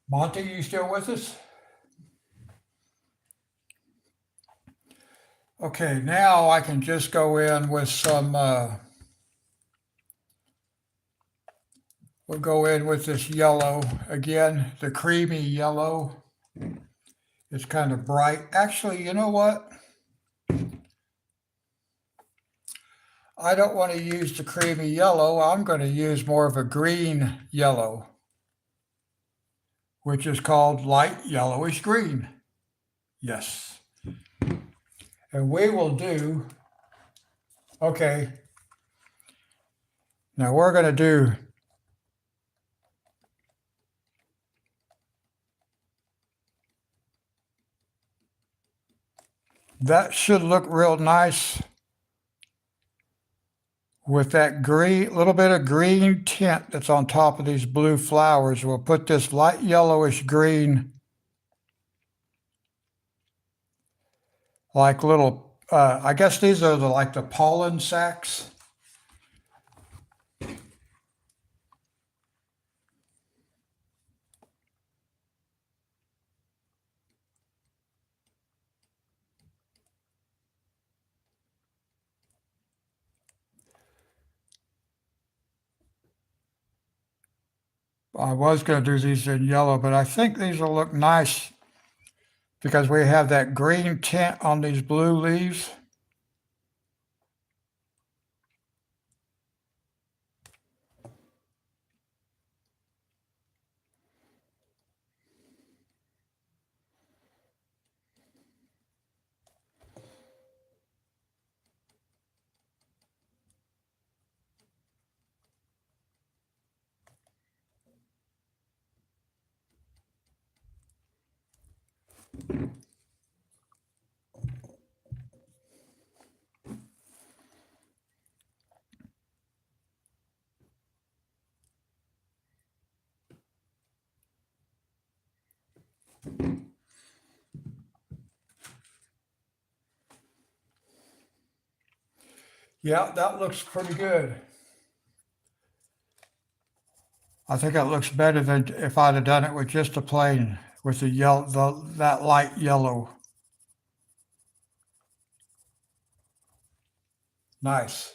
Monty, you still with us? Okay, now I can just go in with some, we'll go in with this yellow again, the creamy yellow. It's kind of bright. Actually, you know what? I don't want to use the creamy yellow. I'm going to use more of a green yellow, which is called light yellowish green. Yes. And we will do, okay, now we're going to do, that should look real nice with that green, little bit of green tint that's on top of these blue flowers. We'll put this light yellowish green, like little, I guess these are like the pollen sacs. I was going to do these in yellow, but I think these will look nice because we have that green tint on these blue leaves. Yeah, that looks pretty good. I think that looks better than if I'd have done it with just a plain, with the yellow, that light yellow. Nice.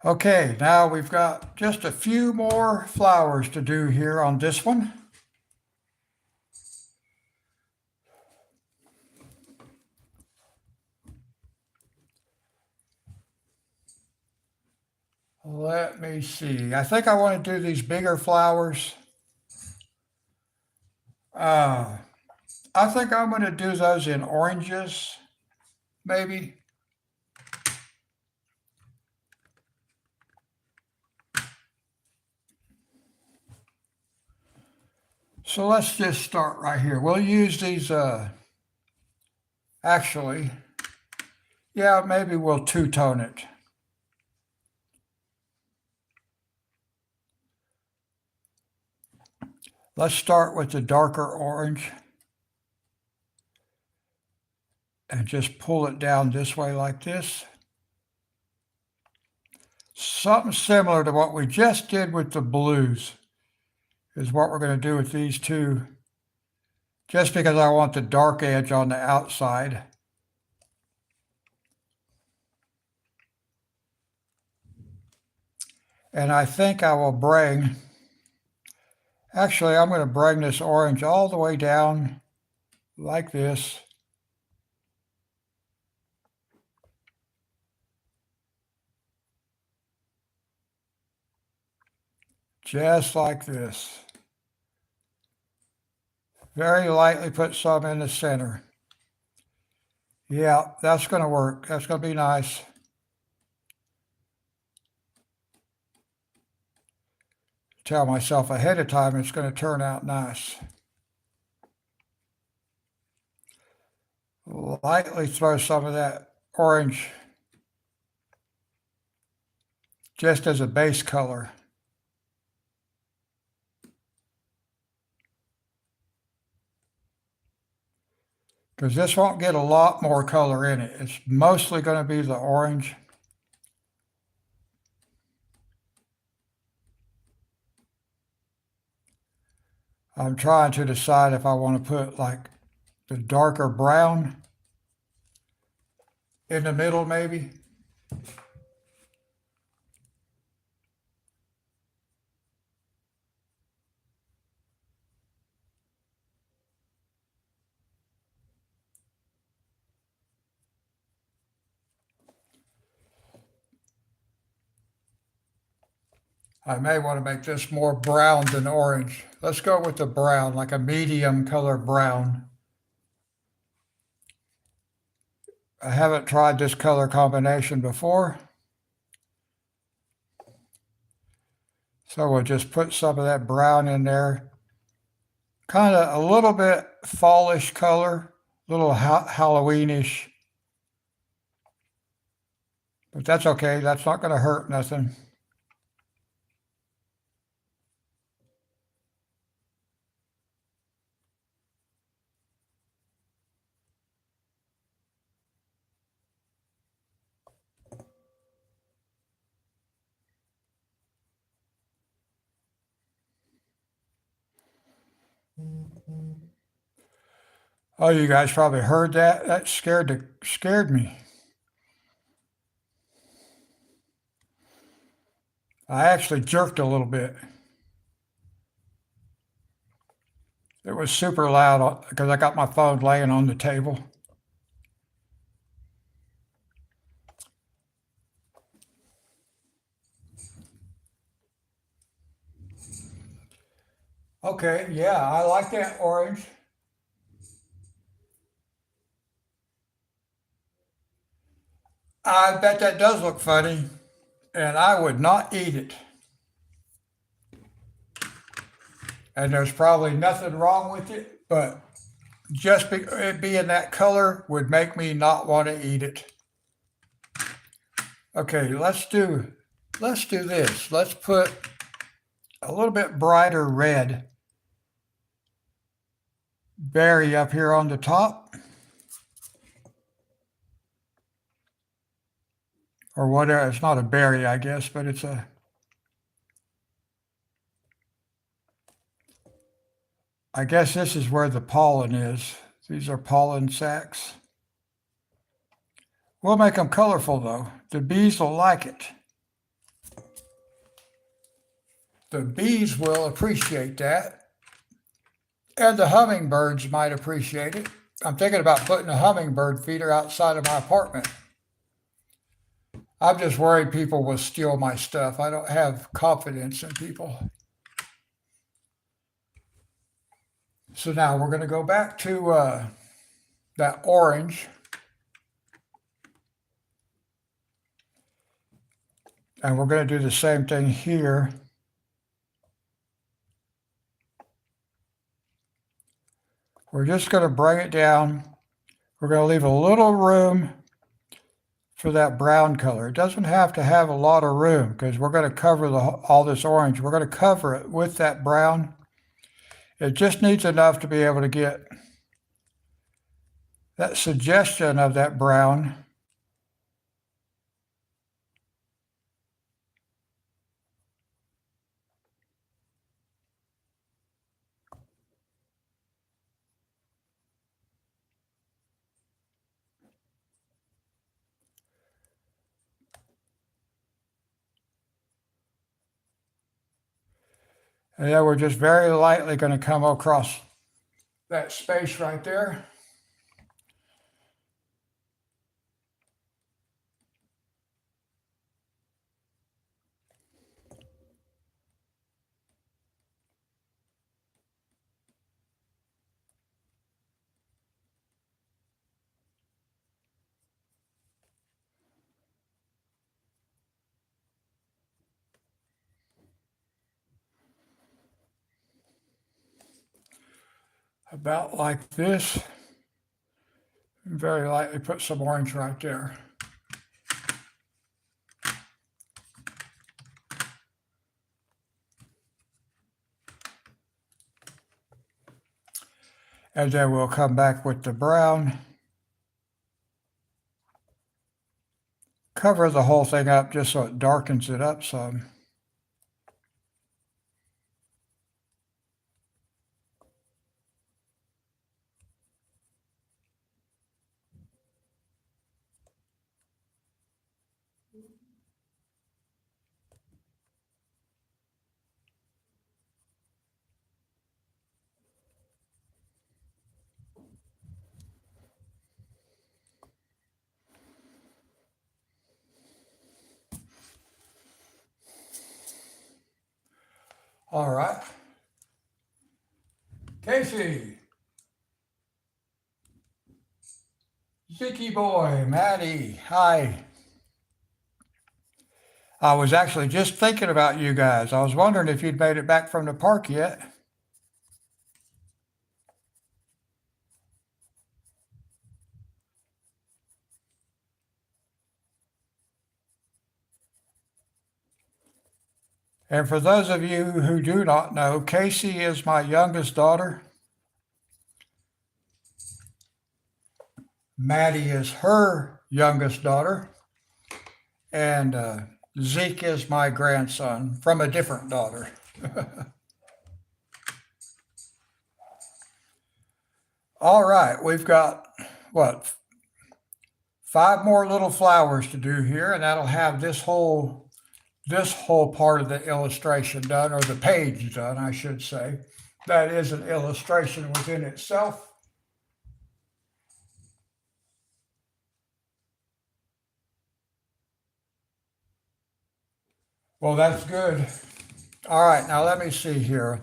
Okay, now we've got just a few more flowers to do here on this one. Let me see. I think I want to do these bigger flowers. I think I'm going to do those in oranges, maybe. So let's just start right here. We'll use these, actually, yeah, maybe we'll two-tone it. Let's start with the darker orange and just pull it down this way like this. Something similar to what we just did with the blues is what we're going to do with these two, just because I want the dark edge on the outside. And I think I will bring, actually I'm going to bring this orange all the way down like this. Just like this. Very lightly put some in the center. Yeah, that's going to work. That's going to be nice. Tell myself ahead of time it's going to turn out nice. Lightly throw some of that orange just as a base color. Because this won't get a lot more color in it. It's mostly going to be the orange. I'm trying to decide if I want to put like the darker brown in the middle maybe. I may want to make this more brown than orange. Let's go with the brown, like a medium color brown. I haven't tried this color combination before. So we'll just put some of that brown in there. Kind of a little bit fallish color, a little Halloweenish. But that's okay, that's not going to hurt nothing. Oh, you guys probably heard that. That scared me. I actually jerked a little bit. It was super loud because I got my phone laying on the table. Okay, yeah, I like that orange. I bet that does look funny, and I would not eat it. And there's probably nothing wrong with it, but just it being that color would make me not want to eat it. Okay, let's do let's do this. Let's put a little bit brighter red berry up here on the top. Or whatever, it's not a berry, I guess, but it's a, I guess this is where the pollen is. These are pollen sacs. We'll make them colorful though. The bees will like it. The bees will appreciate that. And the hummingbirds might appreciate it. I'm thinking about putting a hummingbird feeder outside of my apartment. I'm just worried people will steal my stuff. I don't have confidence in people. So now we're going to go back to that orange. And we're going to do the same thing here. We're just going to bring it down. We're going to leave a little room for that brown color. It doesn't have to have a lot of room because we're going to cover all this orange. We're going to cover it with that brown. It just needs enough to be able to get that suggestion of that brown. And then we're just very lightly going to come across that space right there. About like this. Very lightly put some orange right there. And then we'll come back with the brown. Cover the whole thing up just so it darkens it up some. All right. Casey. Zicky boy, Maddie, hi. I was actually just thinking about you guys. I was wondering if you'd made it back from the park yet. And for those of you who do not know, Casey is my youngest daughter. Maddie is her youngest daughter. And Zeke is my grandson from a different daughter. All right, we've got, what, 5 more little flowers to do here, and that'll have this whole part of the illustration done, or the page done, I should say. That is an illustration within itself. Well, that's good. All right, now let me see here.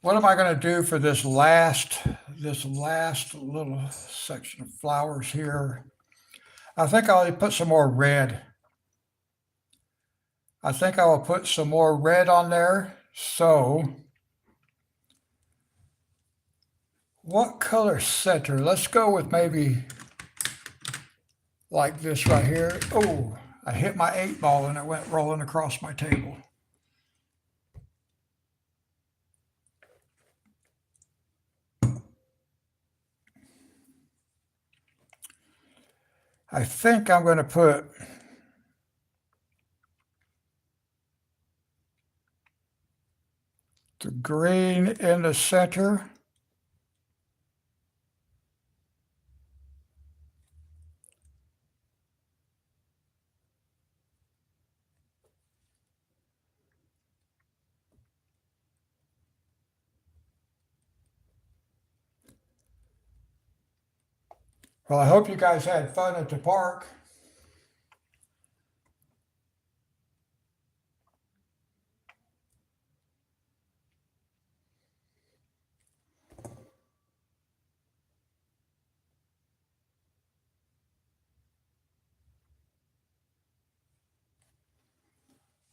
What am I going to do for this last little section of flowers here? I think I'll put some more red. I think I will put some more red on there. So what color center? Let's go with maybe like this right here. Oh, I hit my 8-ball and it went rolling across my table. I think I'm going to put the green in the center. Well, I hope you guys had fun at the park.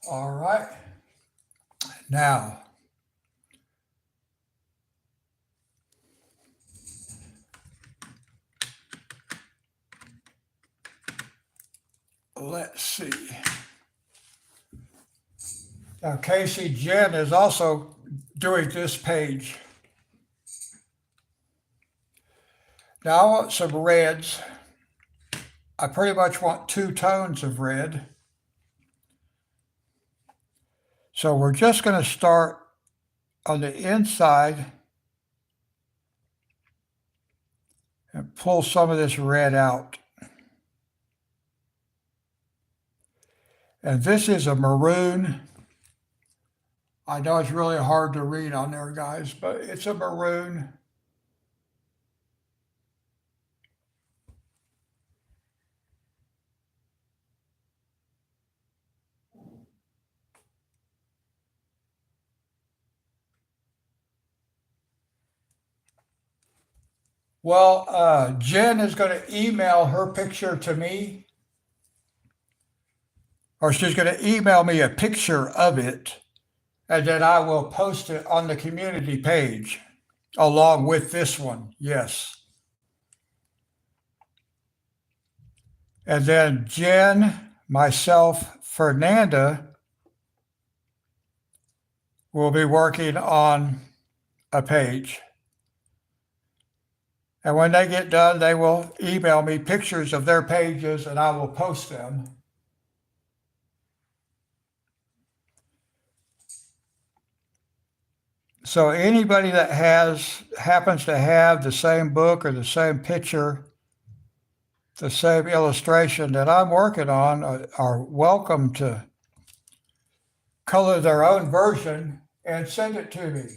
All right. Now, let's see. Now, Casey Jen is also doing this page. Now, I want some reds. I pretty much want 2 tones of red. So we're just going to start on the inside and pull some of this red out. And this is a maroon. I know it's really hard to read on there, guys, but it's a maroon. Well, Jen is going to email her picture to me, or she's going to email me a picture of it, and then I will post it on the community page along with this one. Yes. And then Jen, myself, Fernanda will be working on a page. And when they get done, they will email me pictures of their pages and I will post them. So anybody that happens to have the same book or the same picture, the same illustration that I'm working on are welcome to color their own version and send it to me.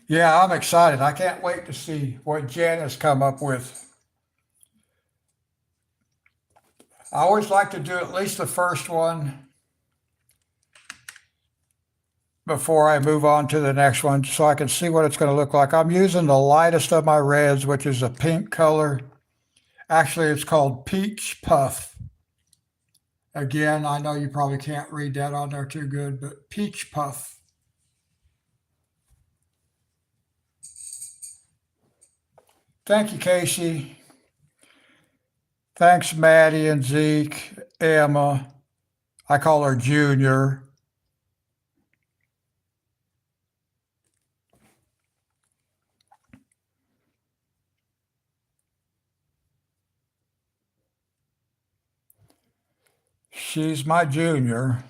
Yeah, I'm excited. I can't wait to see what Jen has come up with. I always like to do at least the first one before I move on to the next one so I can see what it's going to look like. I'm using the lightest of my reds, which is a pink color. Actually, it's called Peach Puff. Again, I know you probably can't read that on there too good, but Peach Puff. Thank you, Casey. Thanks, Maddie and Zeke, Emma. I call her Junior. She's my junior.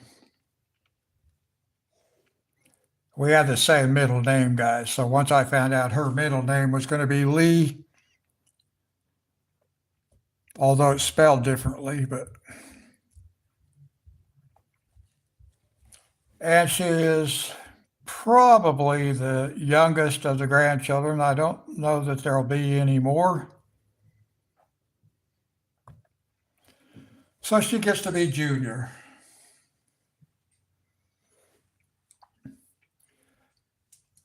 We had the same middle name, guys. So once I found out her middle name was going to be Lee, although it's spelled differently, and she is probably the youngest of the grandchildren. I don't know that there'll be any more. So she gets to be junior.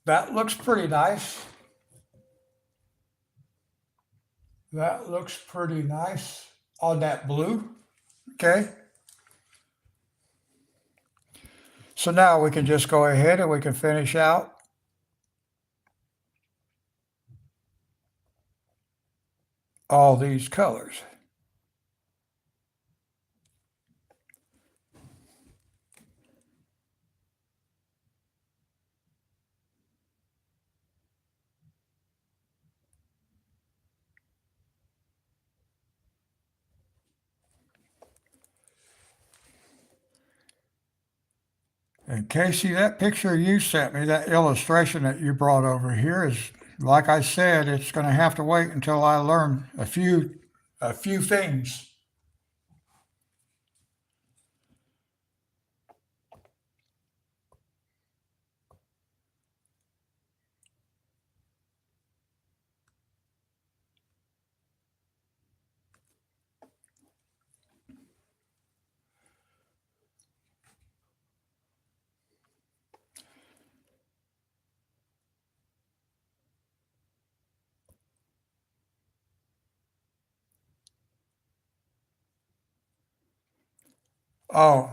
That looks pretty nice. That looks pretty nice on that blue. Okay. So now we can just go ahead and we can finish out all these colors. And Casey, that picture you sent me, that illustration that you brought over here is, like I said, it's going to have to wait until I learn a few things. Oh,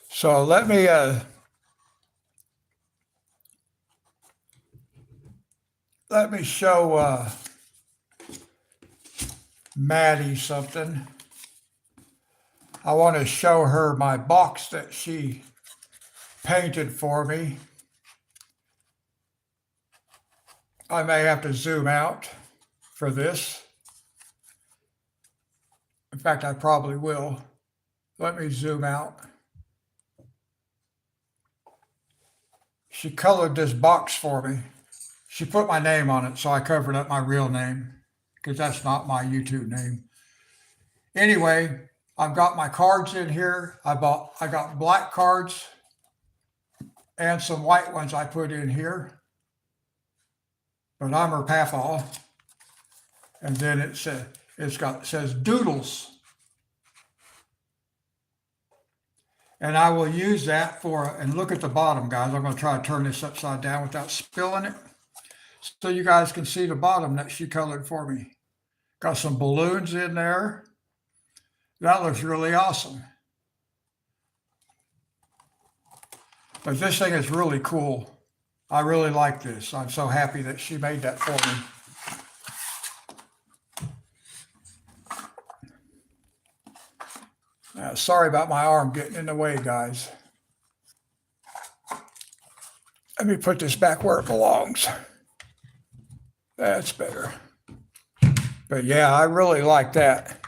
so let me show Maddie something. I want to show her my box that she painted for me. I may have to zoom out for this. In fact, I probably will. Let me zoom out. She colored this box for me. She put my name on it, so I covered up my real name because that's not my YouTube name. Anyway, I've got my cards in here. I got black cards and some white ones I put in here. But I'm her papaw. And then it says doodles. And I will use that and look at the bottom, guys. I'm going to try to turn this upside down without spilling it, so you guys can see the bottom that she colored for me. Got some balloons in there. That looks really awesome. But this thing is really cool. I really like this. I'm so happy that she made that for me. Sorry about my arm getting in the way, guys. Let me put this back where it belongs. That's better. But yeah, I really like that.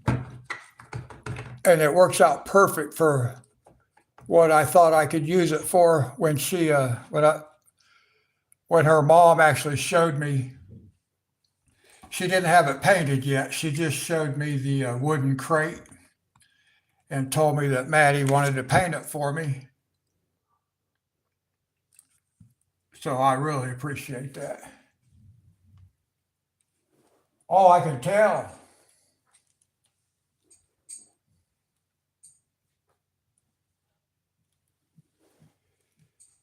And it works out perfect for what I thought I could use it for when when her mom actually showed me. She didn't have it painted yet. She just showed me the wooden crate and told me that Maddie wanted to paint it for me. So I really appreciate that. Oh, I can tell.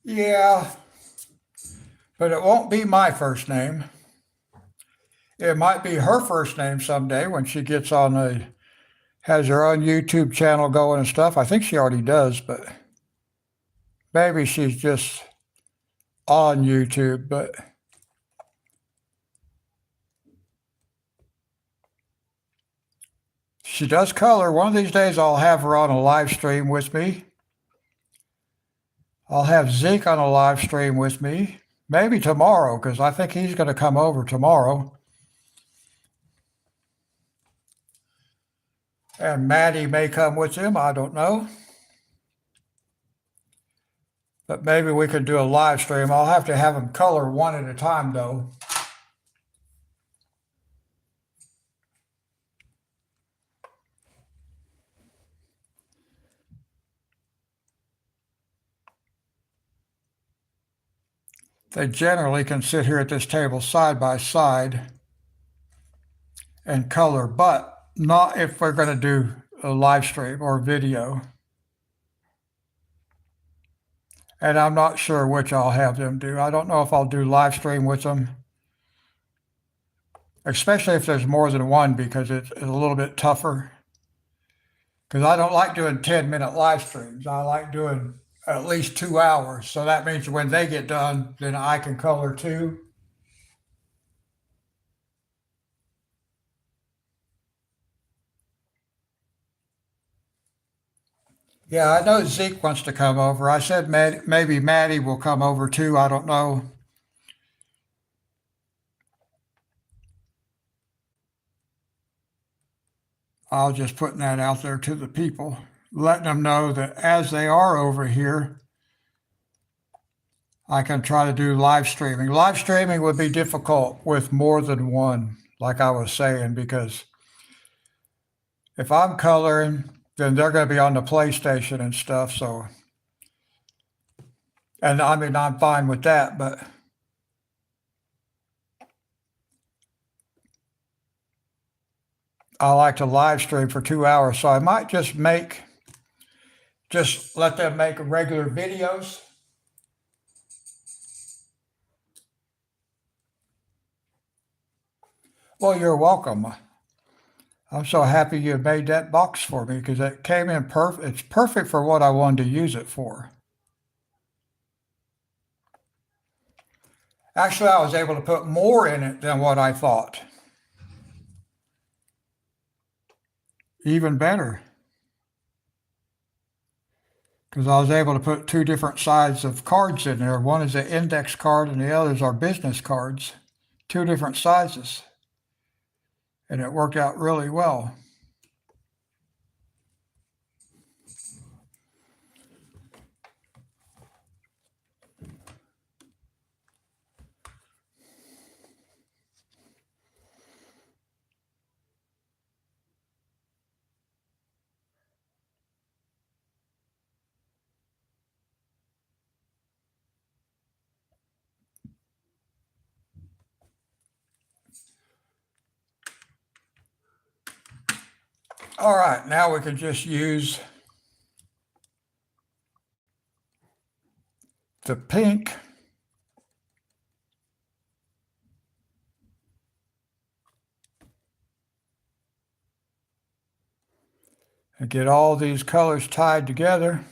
Yeah, but it won't be my first name. It might be her first name someday when she gets has her own YouTube channel going and stuff. I think she already does, but maybe she's just on YouTube. But she does color. One of these days I'll have her on a live stream with me. I'll have Zeke on a live stream with me. Maybe tomorrow, because I think he's going to come over tomorrow. And Maddie may come with him. I don't know. But maybe we could do a live stream. I'll have to have them color one at a time, though. They generally can sit here at this table side by side and color, but not if we're going to do a live stream or video. And I'm not sure which I'll have them do. I don't know if I'll do live stream with them especially if there's more than one, because it's a little bit tougher. Because I don't like doing 10-minute live streams. I like doing at least 2 hours. So that means when they get done, then I can color too. Yeah, I know Zeke wants to come over. I said maybe Maddie will come over too. I don't know. I'll just putting that out there to the people, letting them know that as they are over here, I can try to do live streaming. Live streaming would be difficult with more than one, like I was saying, because if I'm coloring, then they're going to be on the PlayStation and stuff. So, and I mean, I'm fine with that, but I like to live stream for 2 hours. So I might just let them make regular videos. Well, you're welcome. I'm so happy you made that box for me because it came in perfect. It's perfect for what I wanted to use it for. Actually, I was able to put more in it than what I thought. Even better. Because I was able to put two different sides of cards in there. One is an index card and the others are business cards. Two different sizes. And it worked out really well. All right, now we can just use the pink and get all these colors tied together.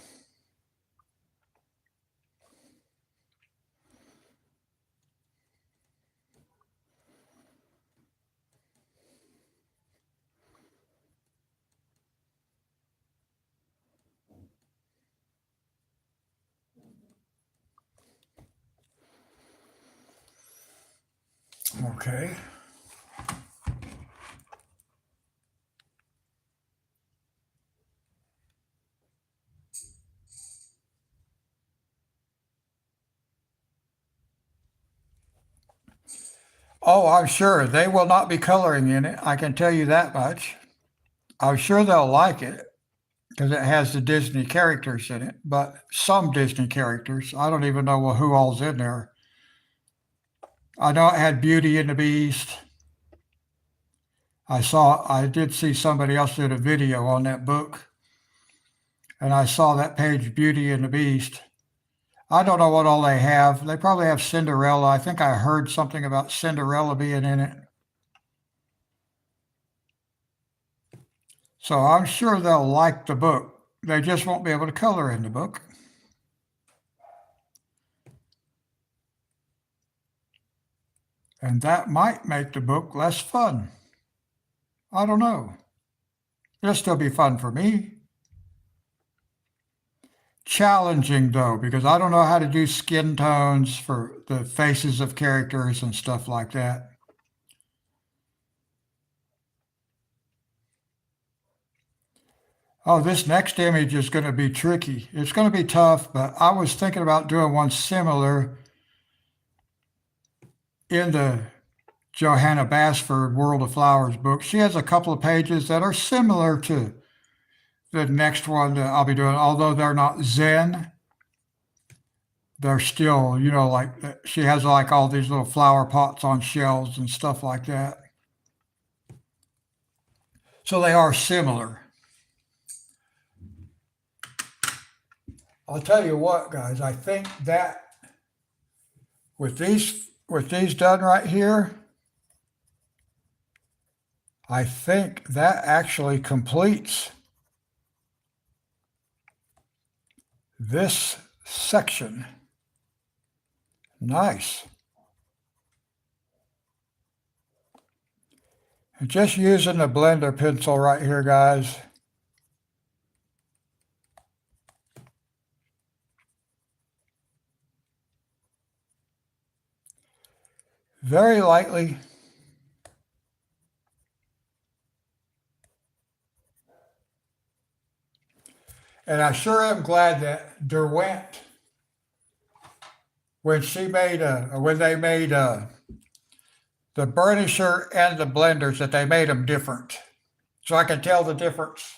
Okay. Oh, I'm sure they will not be coloring in it. I can tell you that much. I'm sure they'll like it because it has the Disney characters in it, but some Disney characters. I don't even know who all's in there. I know it had Beauty and the Beast. I did see somebody else did a video on that book, and I saw that page, Beauty and the Beast. I don't know what all they have. They probably have Cinderella. I think I heard something about Cinderella being in it. So I'm sure they'll like the book. They just won't be able to color in the book. And that might make the book less fun. I don't know. It'll still be fun for me. Challenging though, because I don't know how to do skin tones for the faces of characters and stuff like that. Oh, this next image is going to be tricky. It's going to be tough, but I was thinking about doing one similar in the Johanna Basford World of Flowers book. She has a couple of pages that are similar to the next one that I'll be doing, although they're not Zen. They're still, like she has like all these little flower pots on shelves and stuff like that. So they are similar. I'll tell you what, guys, I think that with these done right here, I think that actually completes this section. Nice. Just using the blender pencil right here, guys. Very lightly. And I sure am glad that Derwent, when they made the burnisher and the blenders, that they made them different. So I can tell the difference.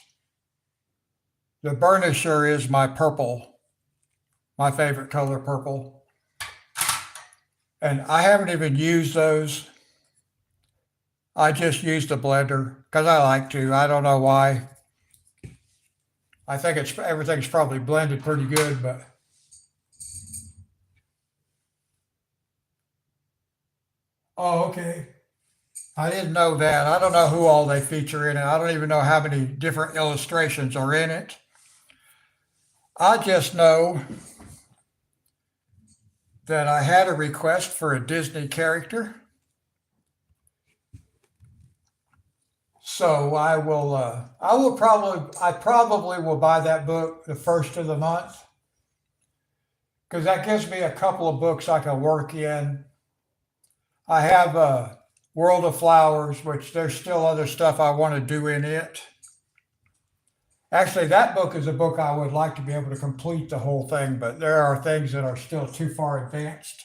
The burnisher is my purple, my favorite color, purple. And I haven't even used those. I just used the blender because I like to. I don't know why. I think everything's probably blended pretty good, but oh, okay. I didn't know that. I don't know who all they feature in it. I don't even know how many different illustrations are in it. I just know that I had a request for a Disney character. So I probably will buy that book the first of the month because that gives me a couple of books I can work in. I have World of Flowers, which there's still other stuff I want to do in it. Actually, that book is a book I would like to be able to complete the whole thing, but there are things that are still too far advanced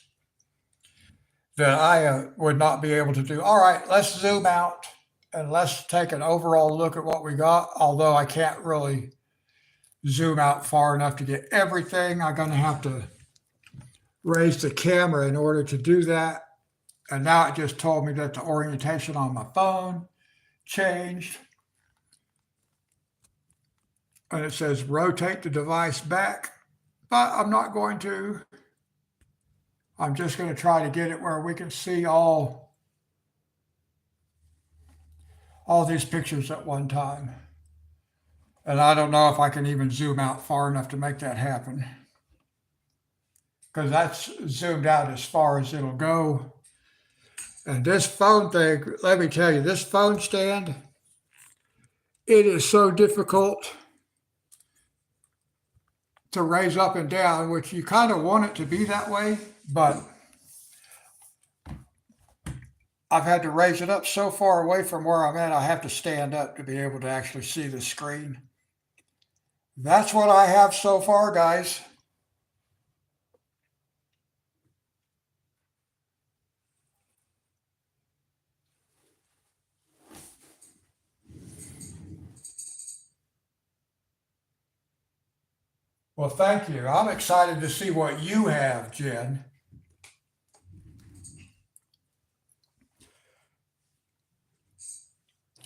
that I would not be able to do. All right, let's zoom out and let's take an overall look at what we got, although I can't really zoom out far enough to get everything. I'm going to have to raise the camera in order to do that. And now it just told me that the orientation on my phone changed. And it says rotate the device back, but I'm not going to. I'm just going to try to get it where we can see all these pictures at one time. And I don't know if I can even zoom out far enough to make that happen. Because that's zoomed out as far as it'll go. And this phone thing, let me tell you, this phone stand, it is so difficult to raise up and down, which you kind of want it to be that way, but I've had to raise it up so far away from where I'm at, I have to stand up to be able to actually see the screen. That's what I have so far, guys. Well, thank you. I'm excited to see what you have, Jen.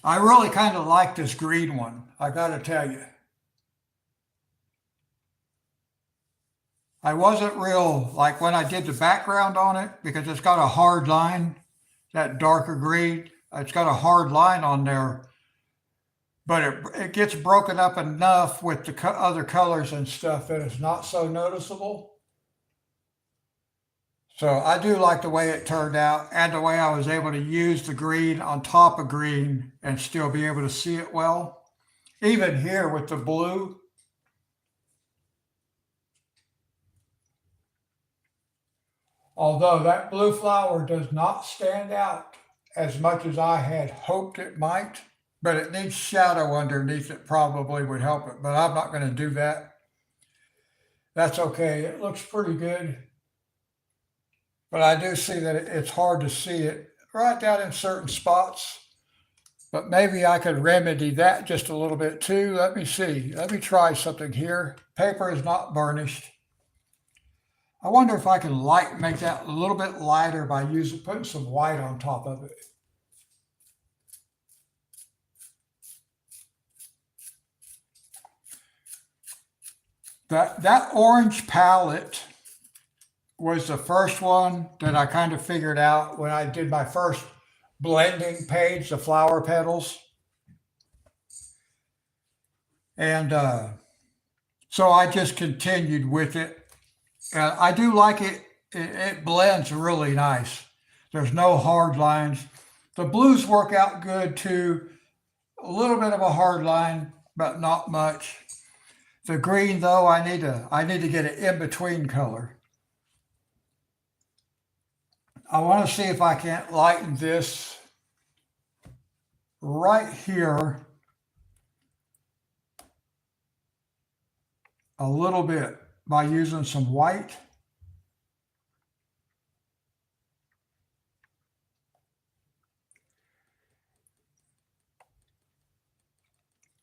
I really kind of like this green one, I got to tell you. I wasn't real, like when I did the background on it, because it's got a hard line, that darker green, it's got a hard line on there, but it gets broken up enough with the other colors and stuff that it's not so noticeable. So I do like the way it turned out and the way I was able to use the green on top of green and still be able to see it well. Even here with the blue, although that blue flower does not stand out as much as I had hoped it might, but it needs shadow underneath it probably would help it, but I'm not going to do that. That's okay. It looks pretty good. But I do see that it's hard to see it right down in certain spots. But maybe I could remedy that just a little bit too. Let me see. Let me try something here. Paper is not burnished. I wonder if I can make that a little bit lighter by putting some white on top of it. That orange palette was the first one that I kind of figured out when I did my first blending page, the flower petals. And so I just continued with it. I do like it. It blends really nice. There's no hard lines. The blues work out good too. A little bit of a hard line, but not much. The green though, I need to get an in-between color. I want to see if I can't lighten this right here a little bit by using some white.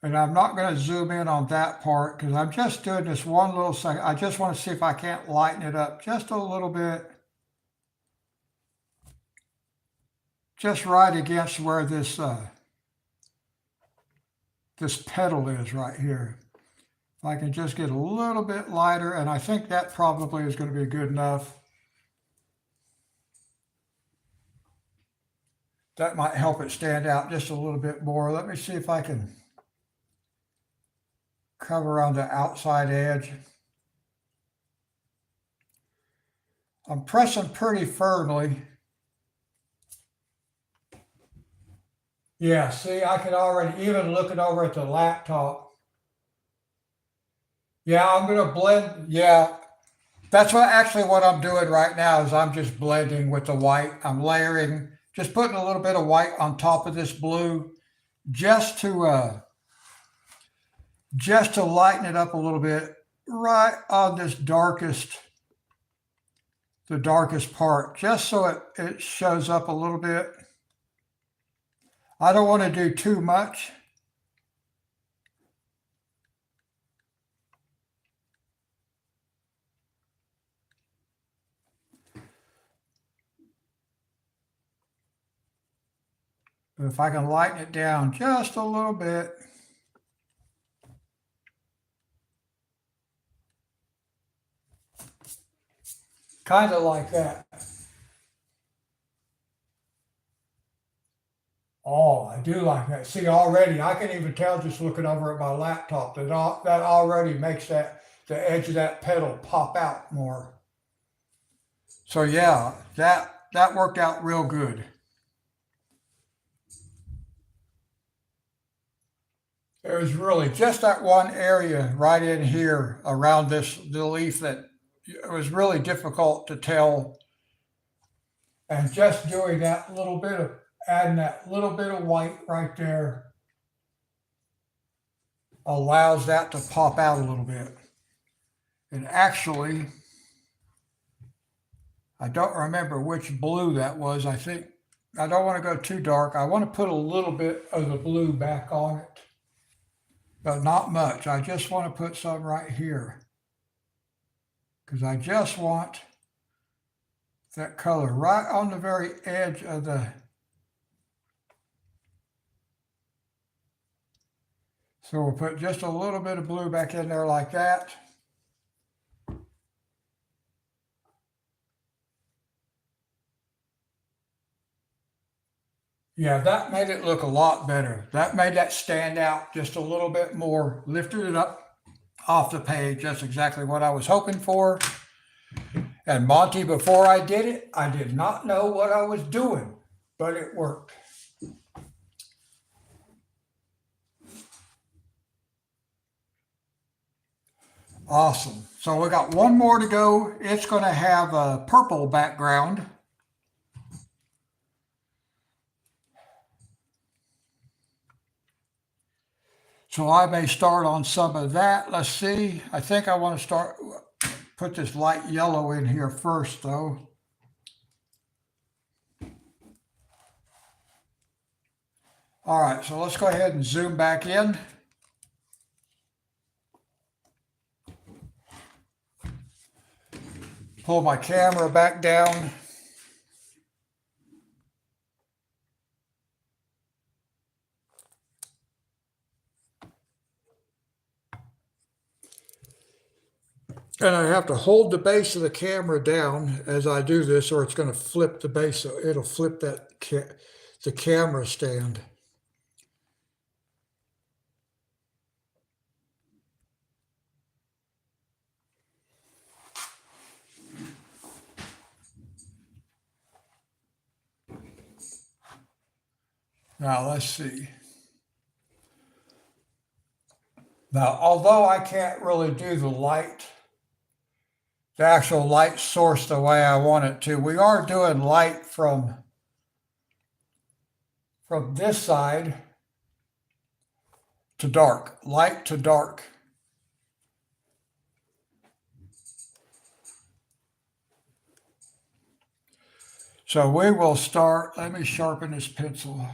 And I'm not going to zoom in on that part because I'm just doing this one little second. I just want to see if I can't lighten it up just a little bit. Just right against where this petal is right here. If I can just get a little bit lighter, and I think that probably is going to be good enough. That might help it stand out just a little bit more. Let me see if I can cover on the outside edge. I'm pressing pretty firmly. Yeah, see, I can already, even looking over at the laptop. Yeah, I'm going to blend. Yeah, that's what I'm doing right now is I'm just blending with the white. I'm layering, just putting a little bit of white on top of this blue just to lighten it up a little bit right on this the darkest part, just so it shows up a little bit. I don't want to do too much. But if I can lighten it down just a little bit. Kind of like that. Oh, I do like that. See, already, I can even tell just looking over at my laptop that already makes the edge of that petal pop out more. So yeah, that worked out real good. There was really just that one area right in here around the leaf that it was really difficult to tell. And just doing that little bit of adding that little bit of white right there allows that to pop out a little bit. And actually, I don't remember which blue that was. I think I don't want to go too dark. I want to put a little bit of the blue back on it, but not much. I just want to put some right here because I just want that color right on the very edge of the. So we'll put just a little bit of blue back in there like that. Yeah, that made it look a lot better. That made that stand out just a little bit more, lifted it up off the page. That's exactly what I was hoping for. And Monty, before I did it, I did not know what I was doing, but it worked. Awesome. So we got one more to go. It's going to have a purple background. So I may start on some of that. Let's see. I think I want to put this light yellow in here first though. All right, so let's go ahead and zoom back in. Pull my camera back down. And I have to hold the base of the camera down as I do this, or it's going to flip the base. So it'll flip the camera stand. Now let's see. Now, although I can't really do the actual light source the way I want it to, we are doing light from this side to dark, light to dark. So we will start, let me sharpen this pencil.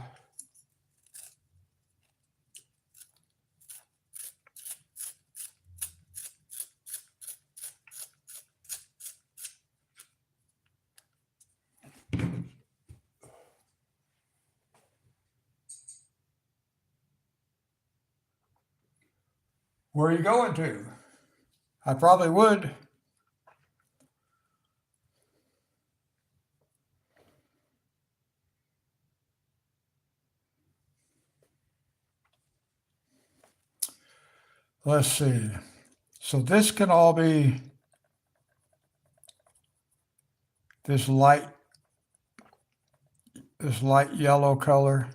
Where are you going to? I probably would. Let's see. So this can all be this light yellow color.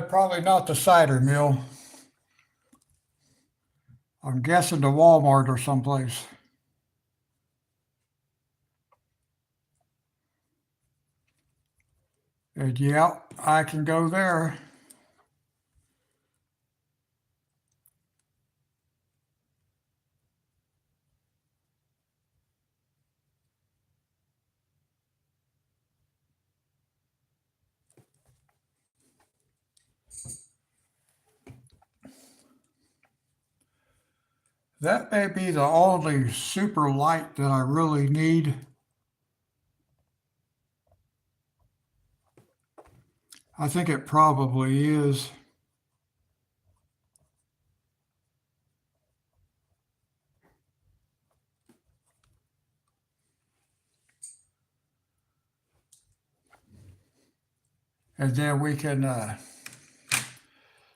Probably not the cider mill. I'm guessing to Walmart or someplace. And yeah, I can go there. That may be the only super light that I really need. I think it probably is. And then we can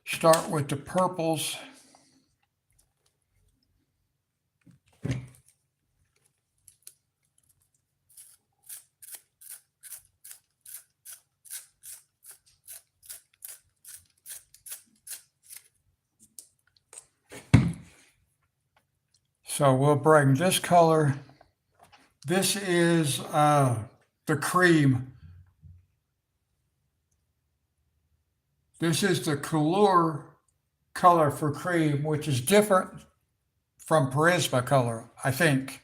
start with the purples. So we'll bring this color. This is the cream. This is the Couleur color for cream, which is different from Prismacolor, I think.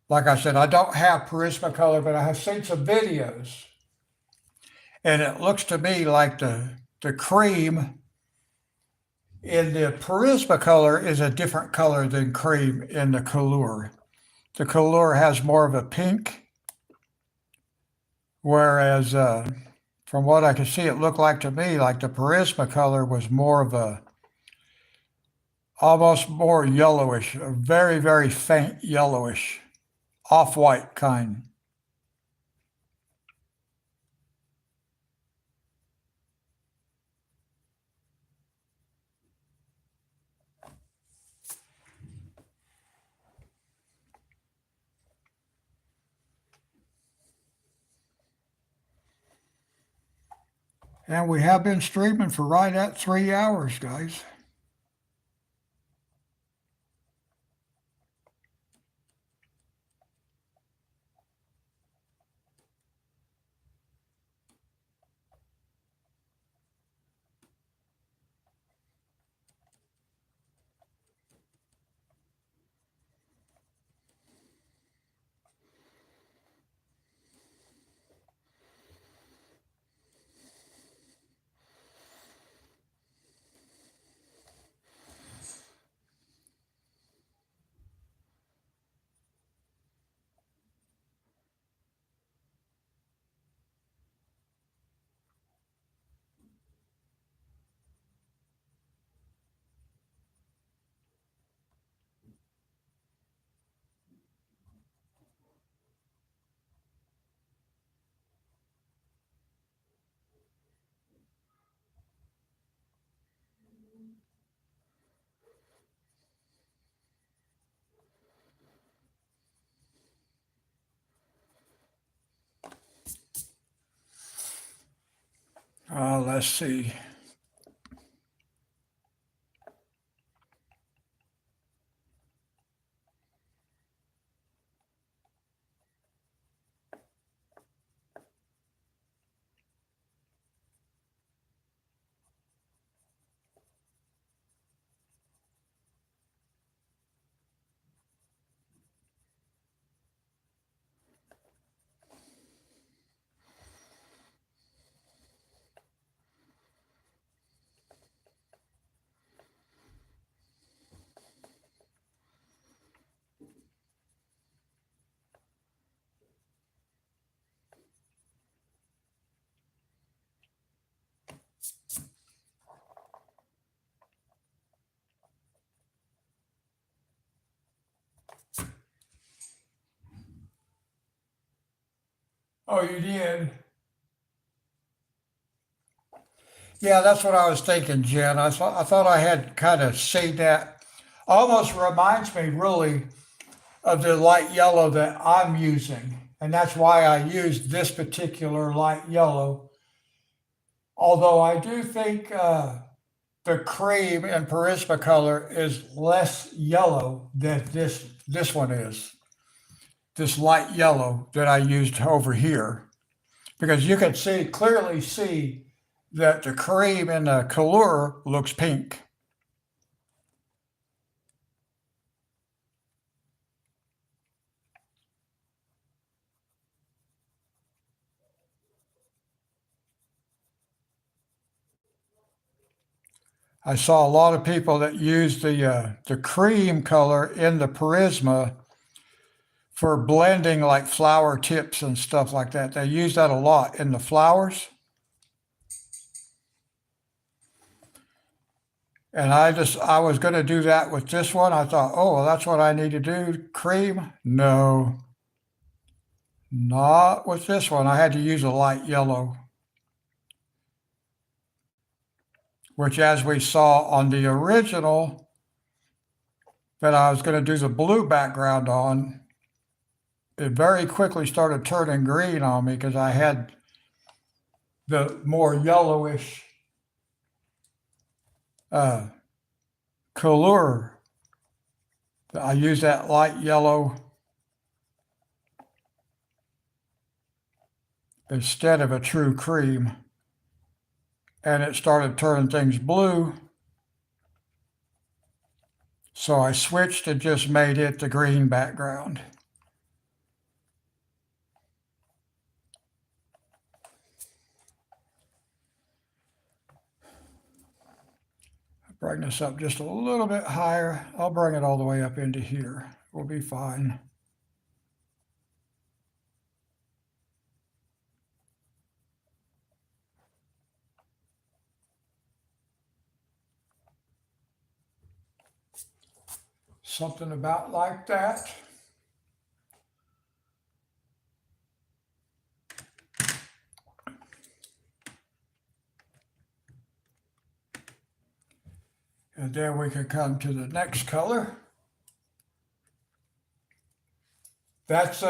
Like I said, I don't have Prismacolor, but I have seen some videos. And it looks to me like the cream in the Prismacolor is a different color than cream in the Couleur. The Couleur has more of a pink, whereas from what I can see, it looked like to me like the Prismacolor was more of a almost more yellowish, a very, very faint yellowish, off-white kind. And we have been streaming for right at 3 hours, guys. Let's see. Oh, you did? Yeah, that's what I was thinking, Jen. I thought I had kind of seen that. Almost reminds me really of the light yellow that I'm using. And that's why I used this particular light yellow. Although I do think the cream and Prismacolor is less yellow than this one is. This light yellow that I used over here. Because you can clearly see that the cream in the color looks pink. I saw a lot of people that use the cream color in the Prisma for blending like flower tips and stuff like that. They use that a lot in the flowers. And I was going to do that with this one. I thought, oh, well, that's what I need to do. Cream? No, not with this one. I had to use a light yellow, which, as we saw on the original that I was going to do the blue background on, it very quickly started turning green on me because I had the more yellowish uh, color. I used that light yellow instead of a true cream, and it started turning things blue. So I switched and just made it the green background. Bring this up just a little bit higher. I'll bring it all the way up into here. We'll be fine. Something about like that. And then we can come to the next color. That's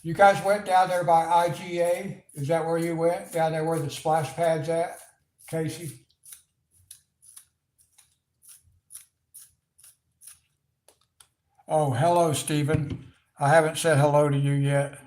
you guys went down there by IGA. Is that where you went? Down there where the splash pad's at, Casey? Oh, hello, Stephen. I haven't said hello to you yet.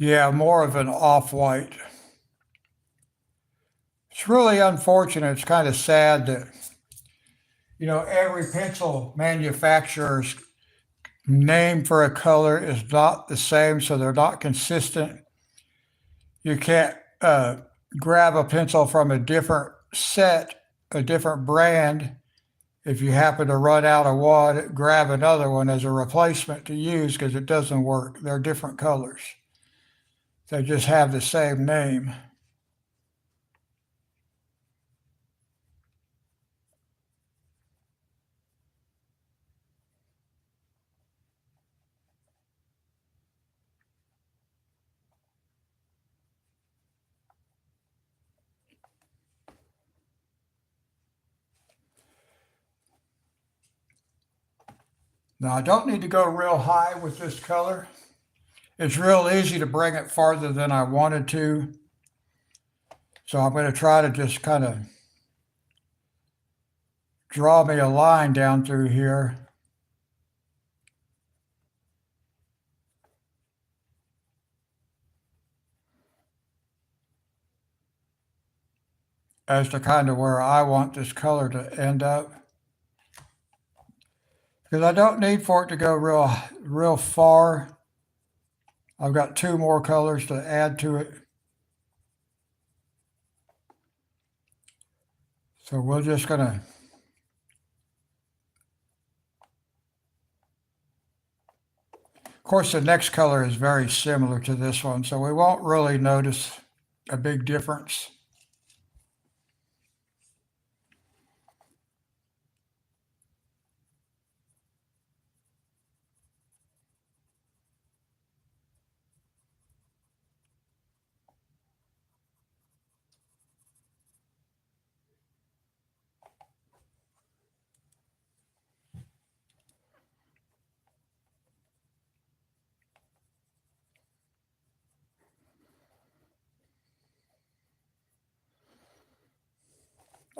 Yeah, more of an off-white. It's really unfortunate. It's kind of sad that, every pencil manufacturer's name for a color is not the same, so they're not consistent. You can't grab a pencil from a different set, a different brand. If you happen to run out of one, grab another one as a replacement to use because it doesn't work. They're different colors. They just have the same name. Now I don't need to go real high with this color. It's real easy to bring it farther than I wanted to. So I'm going to try to just kind of draw me a line down through here. As to kind of where I want this color to end up. Because I don't need for it to go real far. I've got two more colors to add to it. So we're just going to Of course, the next color is very similar to this one, so we won't really notice a big difference.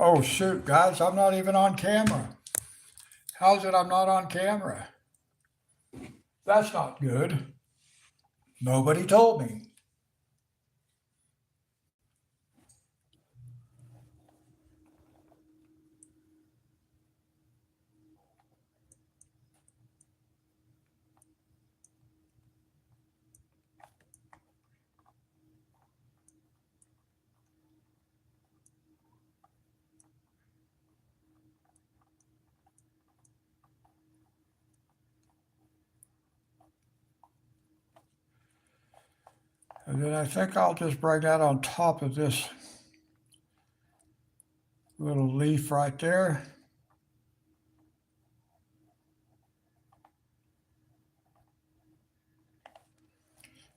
Oh shoot, guys, I'm not even on camera. How's it I'm not on camera? That's not good. Nobody told me. And then I think I'll just bring that on top of this little leaf right there.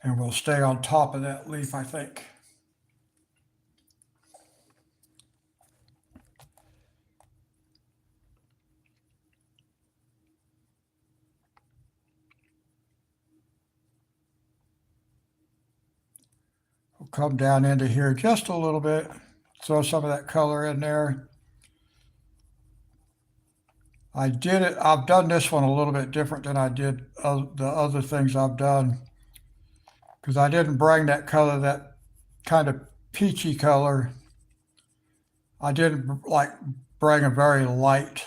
And we'll stay on top of that leaf, I think. We'll come down into here just a little bit, throw some of that color in there. I've done this one a little bit different than I did the other things I've done because I didn't bring that color, that kind of peachy color. I didn't like bring a very light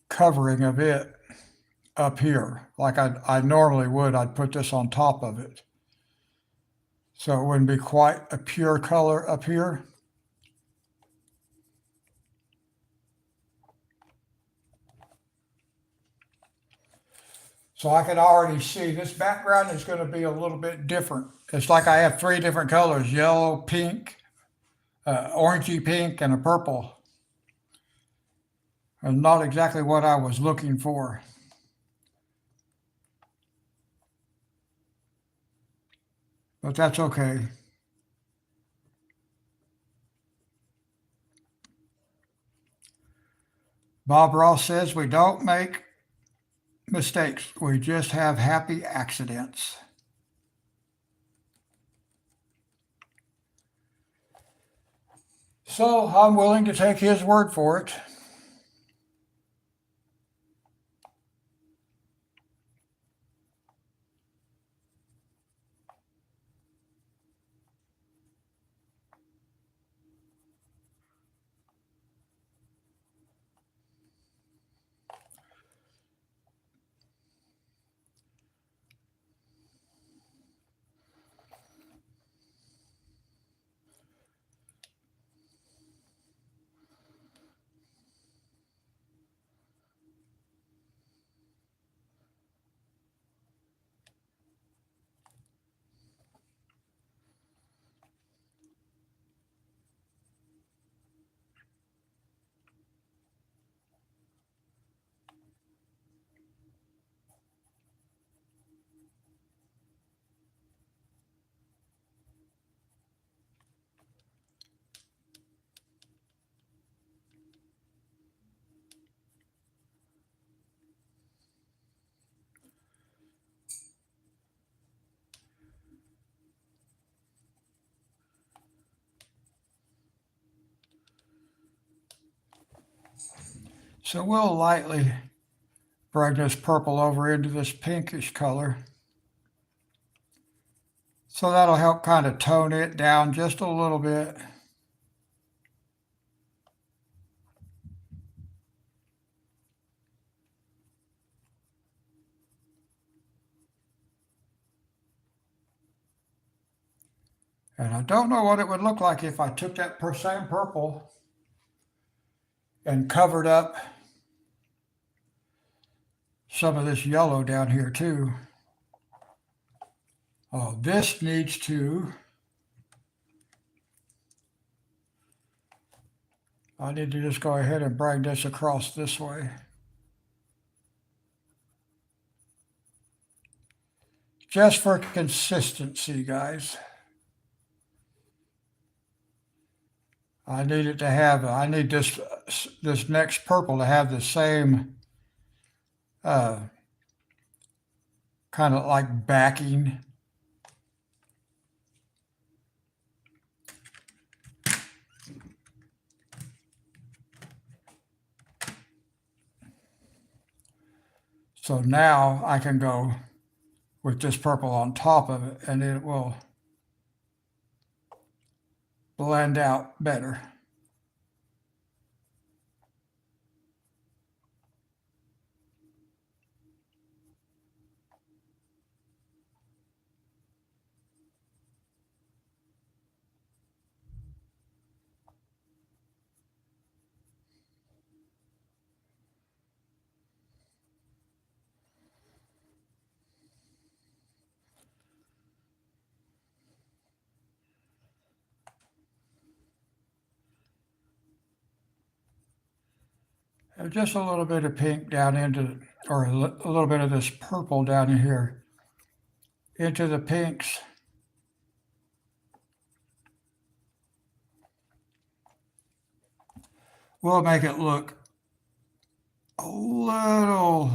covering of it up here like I normally would. I'd put this on top of it. So it wouldn't be quite a pure color up here. So I can already see this background is going to be a little bit different. It's like I have three different colors: yellow, pink, orangey pink, and a purple. And not exactly what I was looking for. But that's okay. Bob Ross says we don't make mistakes, we just have happy accidents. So I'm willing to take his word for it. So we'll lightly bring this purple over into this pinkish color. So that'll help kind of tone it down just a little bit. And I don't know what it would look like if I took that same purple and covered up some of this yellow down here too. Oh, this needs to, I need to just go ahead and bring this across this way. Just for consistency, guys. I need it to have, I need this next purple to have the same kind of like backing. So now I can go with this purple on top of it and it will blend out better. And just a little bit of pink down into, or a little bit of this purple down in here into the pinks. We'll make it look a little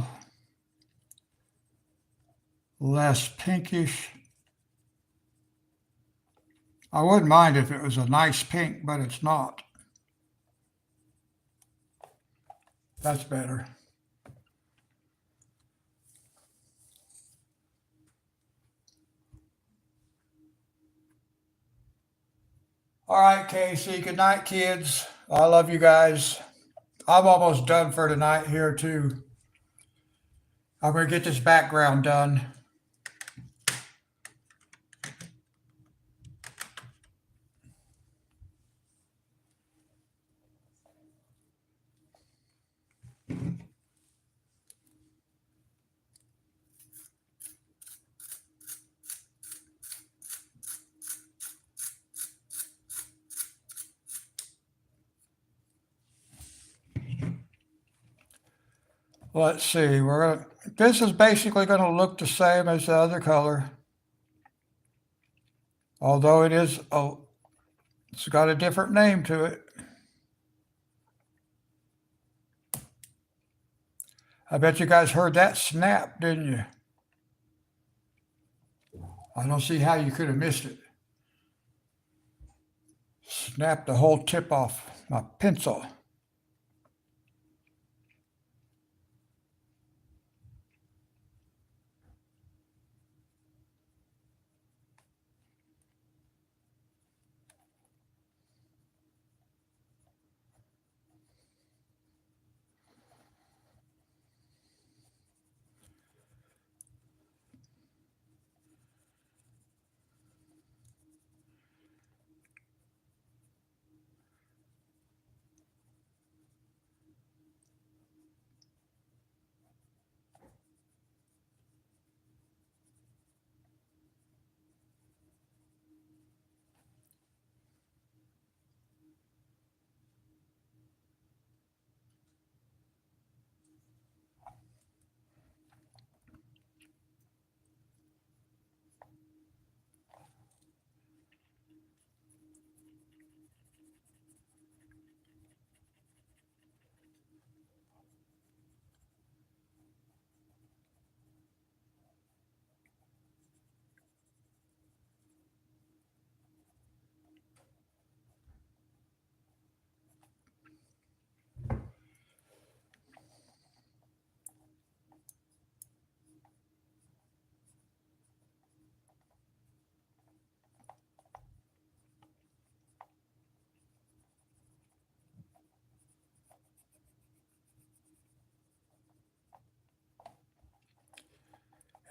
less pinkish. I wouldn't mind if it was a nice pink, but it's not. That's better. All right, Casey. Good night, kids. I love you guys. I'm almost done for tonight here, too. I'm going to get this background done. Let's see. This is basically going to look the same as the other color, although it's got a different name to it. I bet you guys heard that snap, didn't you? I don't see how you could have missed it. Snapped the whole tip off my pencil.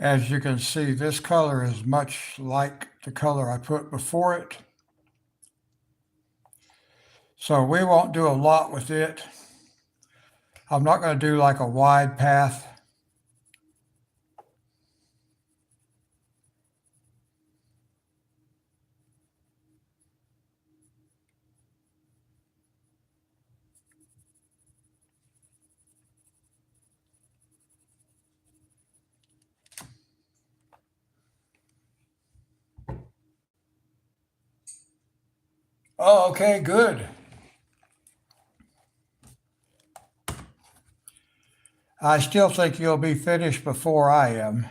As you can see, this color is much like the color I put before it. So we won't do a lot with it. I'm not going to do like a wide path. Oh, okay, good. I still think you'll be finished before I am,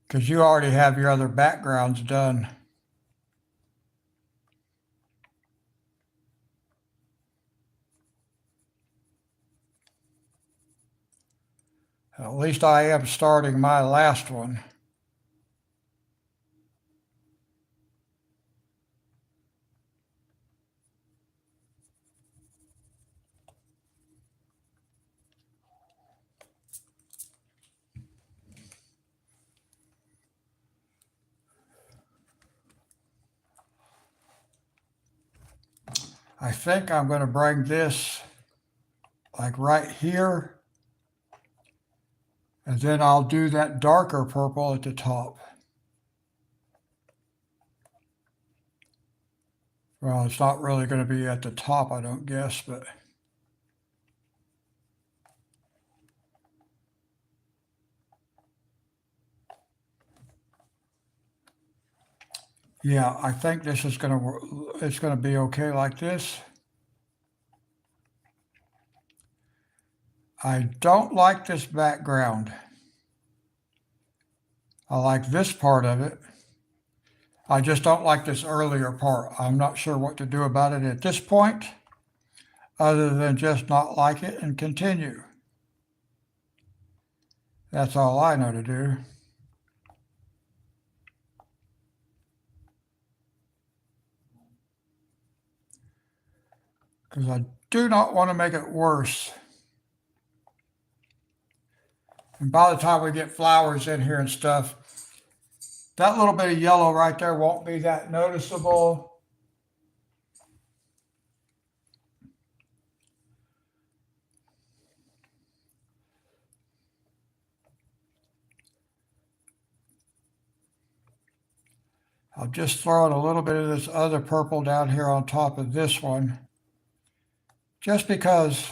because you already have your other backgrounds done. At least I am starting my last one. I think I'm going to bring this like right here, and then I'll do that darker purple at the top. Well, it's not really going to be at the top, I don't guess, but yeah, I think this is going to, it's going to be okay like this. I don't like this background. I like this part of it. I just don't like this earlier part. I'm not sure what to do about it at this point, other than just not like it and continue. That's all I know to do. Because I do not want to make it worse. And by the time we get flowers in here and stuff, that little bit of yellow right there won't be that noticeable. I'll just throw in a little bit of this other purple down here on top of this one, just because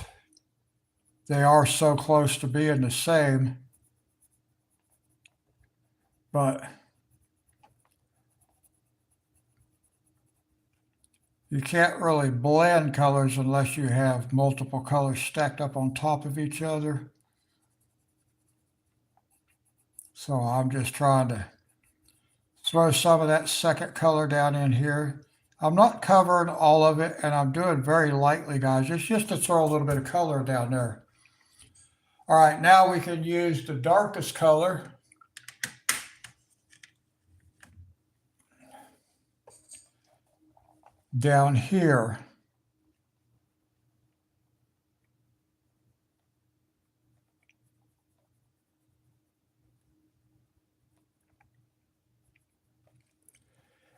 they are so close to being the same. But you can't really blend colors unless you have multiple colors stacked up on top of each other. So I'm just trying to throw some of that second color down in here. I'm not covering all of it, and I'm doing very lightly, guys. It's just to throw a little bit of color down there. All right, now we can use the darkest color. Down here.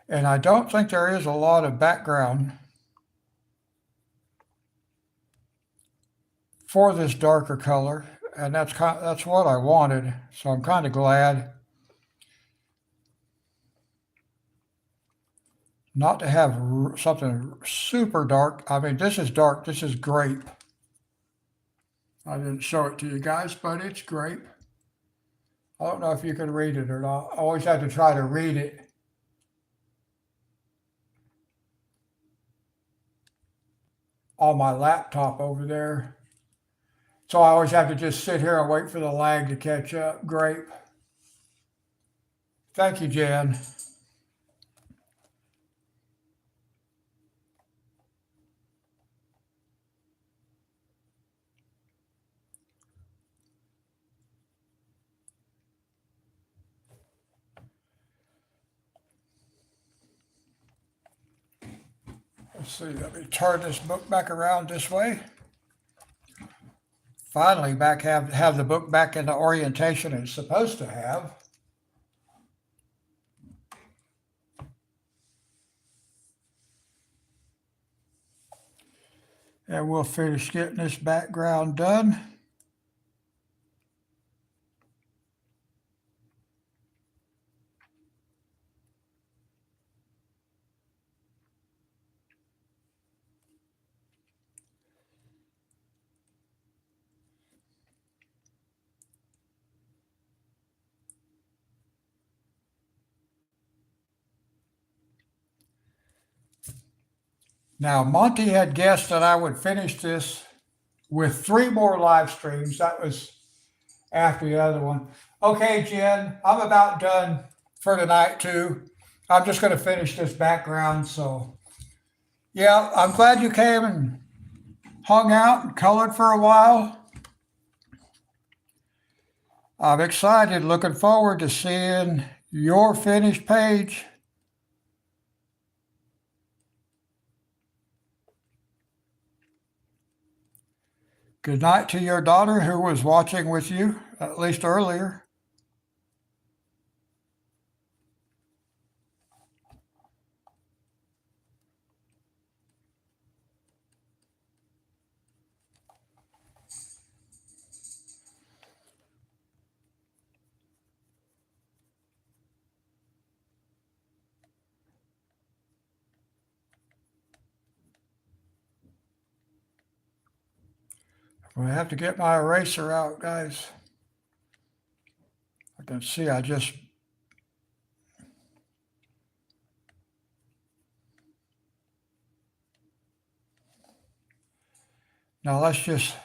And I don't think there is a lot of background for this darker color, and that's what I wanted, so I'm kind of glad not to have something super dark. I mean, this is dark, this is grape. I didn't show it to you guys, but it's grape. I don't know if you can read it or not. I always have to try to read it. On my laptop over there. So I always have to just sit here and wait for the lag to catch up. Grape. Thank you, Jan. Let's see, let me turn this book back around this way. finally back have the book back in the orientation it's supposed to have. And we'll finish getting this background done. Now, Monty had guessed that I would finish this with 3 more live streams. That was after the other one. Okay, Jen, I'm about done for tonight too. I'm just going to finish this background. So, yeah, I'm glad you came and hung out and colored for a while. I'm excited, looking forward to seeing your finished page. Good night to your daughter who was watching with you, at least earlier. I have to get my eraser out, guys. I can see I just now let's just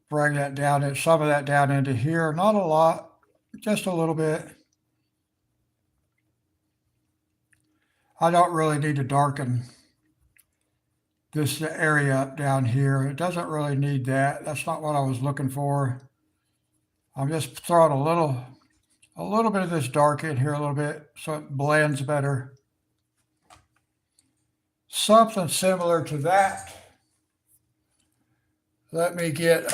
bring that down, some of that down into here. Not a lot, just a little bit. I don't really need to darken this area up down here. It doesn't really need that. That's not what I was looking for. I'm just throwing a little bit of this dark in here a little bit so it blends better. Something similar to that. Let me get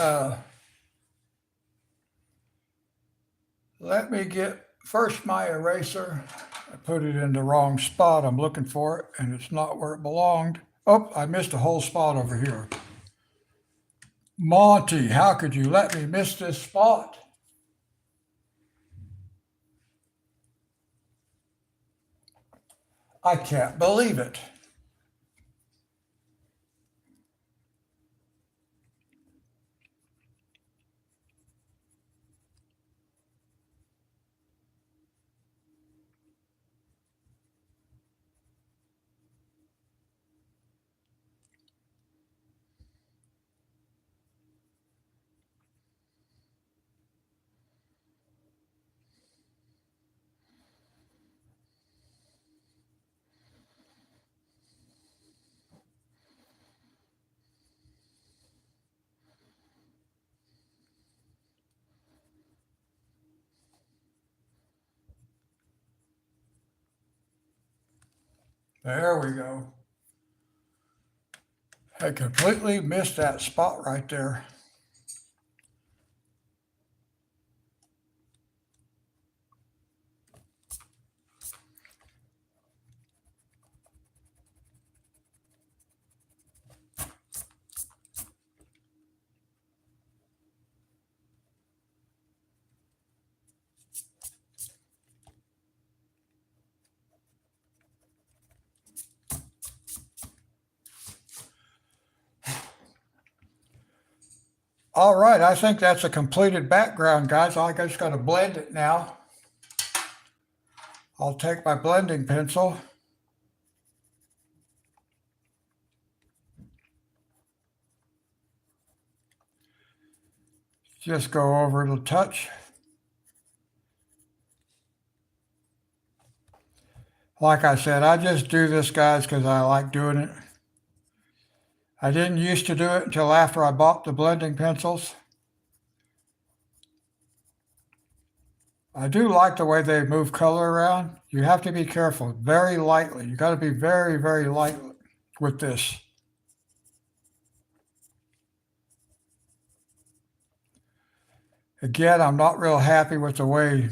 first my eraser. I put it in the wrong spot. I'm looking for it and it's not where it belonged. Oh, I missed a whole spot over here. Monty, how could you let me miss this spot? I can't believe it. There we go. I completely missed that spot right there. All right, I think that's a completed background, guys. I just got to blend it now. I'll take my blending pencil. Just go over it a touch. Like I said, I just do this, guys, because I like doing it. I didn't used to do it until after I bought the blending pencils. I do like the way they move color around. You have to be careful, very lightly. You got to be very, very light with this. Again, I'm not real happy with the way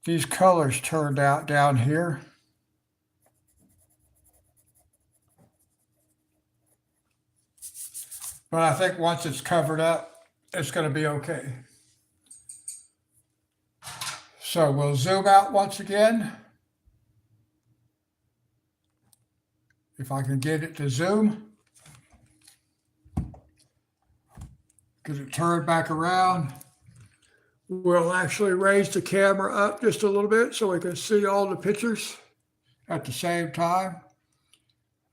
these colors turned out down here. But I think once it's covered up, it's going to be okay. So we'll zoom out once again. If I can get it to zoom. Get it turned back around. We'll actually raise the camera up just a little bit so we can see all the pictures at the same time.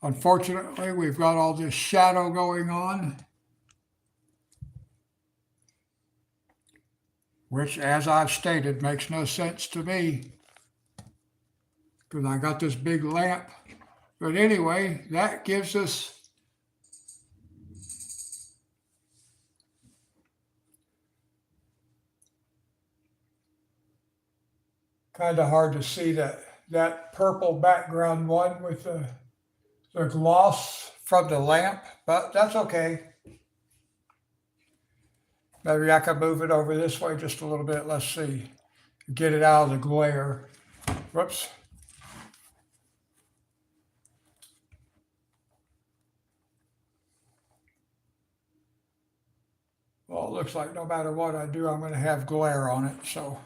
Unfortunately, we've got all this shadow going on, which, as I've stated, makes no sense to me because I got this big lamp. But anyway, that gives us kind of hard to see that purple background one with the gloss from the lamp, but that's okay. Maybe I can move it over this way just a little bit. Let's see. Get it out of the glare. Whoops. Well, it looks like no matter what I do, I'm going to have glare on it, so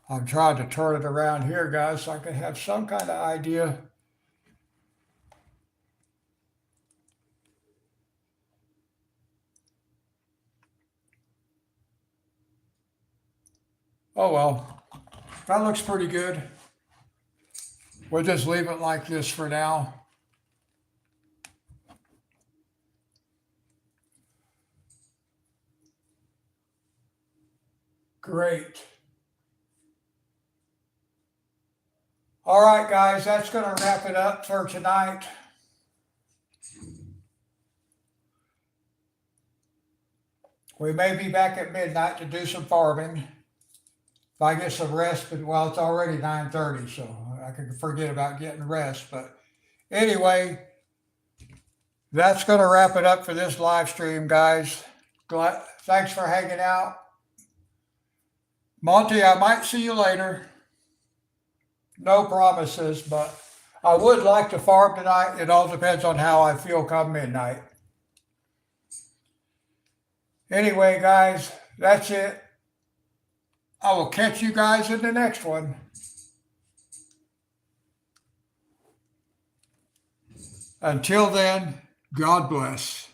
I'm trying to turn it around here, guys, so I can have some kind of idea. Oh well, that looks pretty good. We'll just leave it like this for now. Great. All right, guys, that's going to wrap it up for tonight. We may be back at midnight to do some farming. If I get some rest, but well, it's already 9:30, so I can forget about getting rest. But anyway, that's going to wrap it up for this live stream, guys. Thanks for hanging out. Monty, I might see you later. No promises, but I would like to farm tonight. It all depends on how I feel come midnight. Anyway, guys, that's it. I will catch you guys in the next one. Until then, God bless.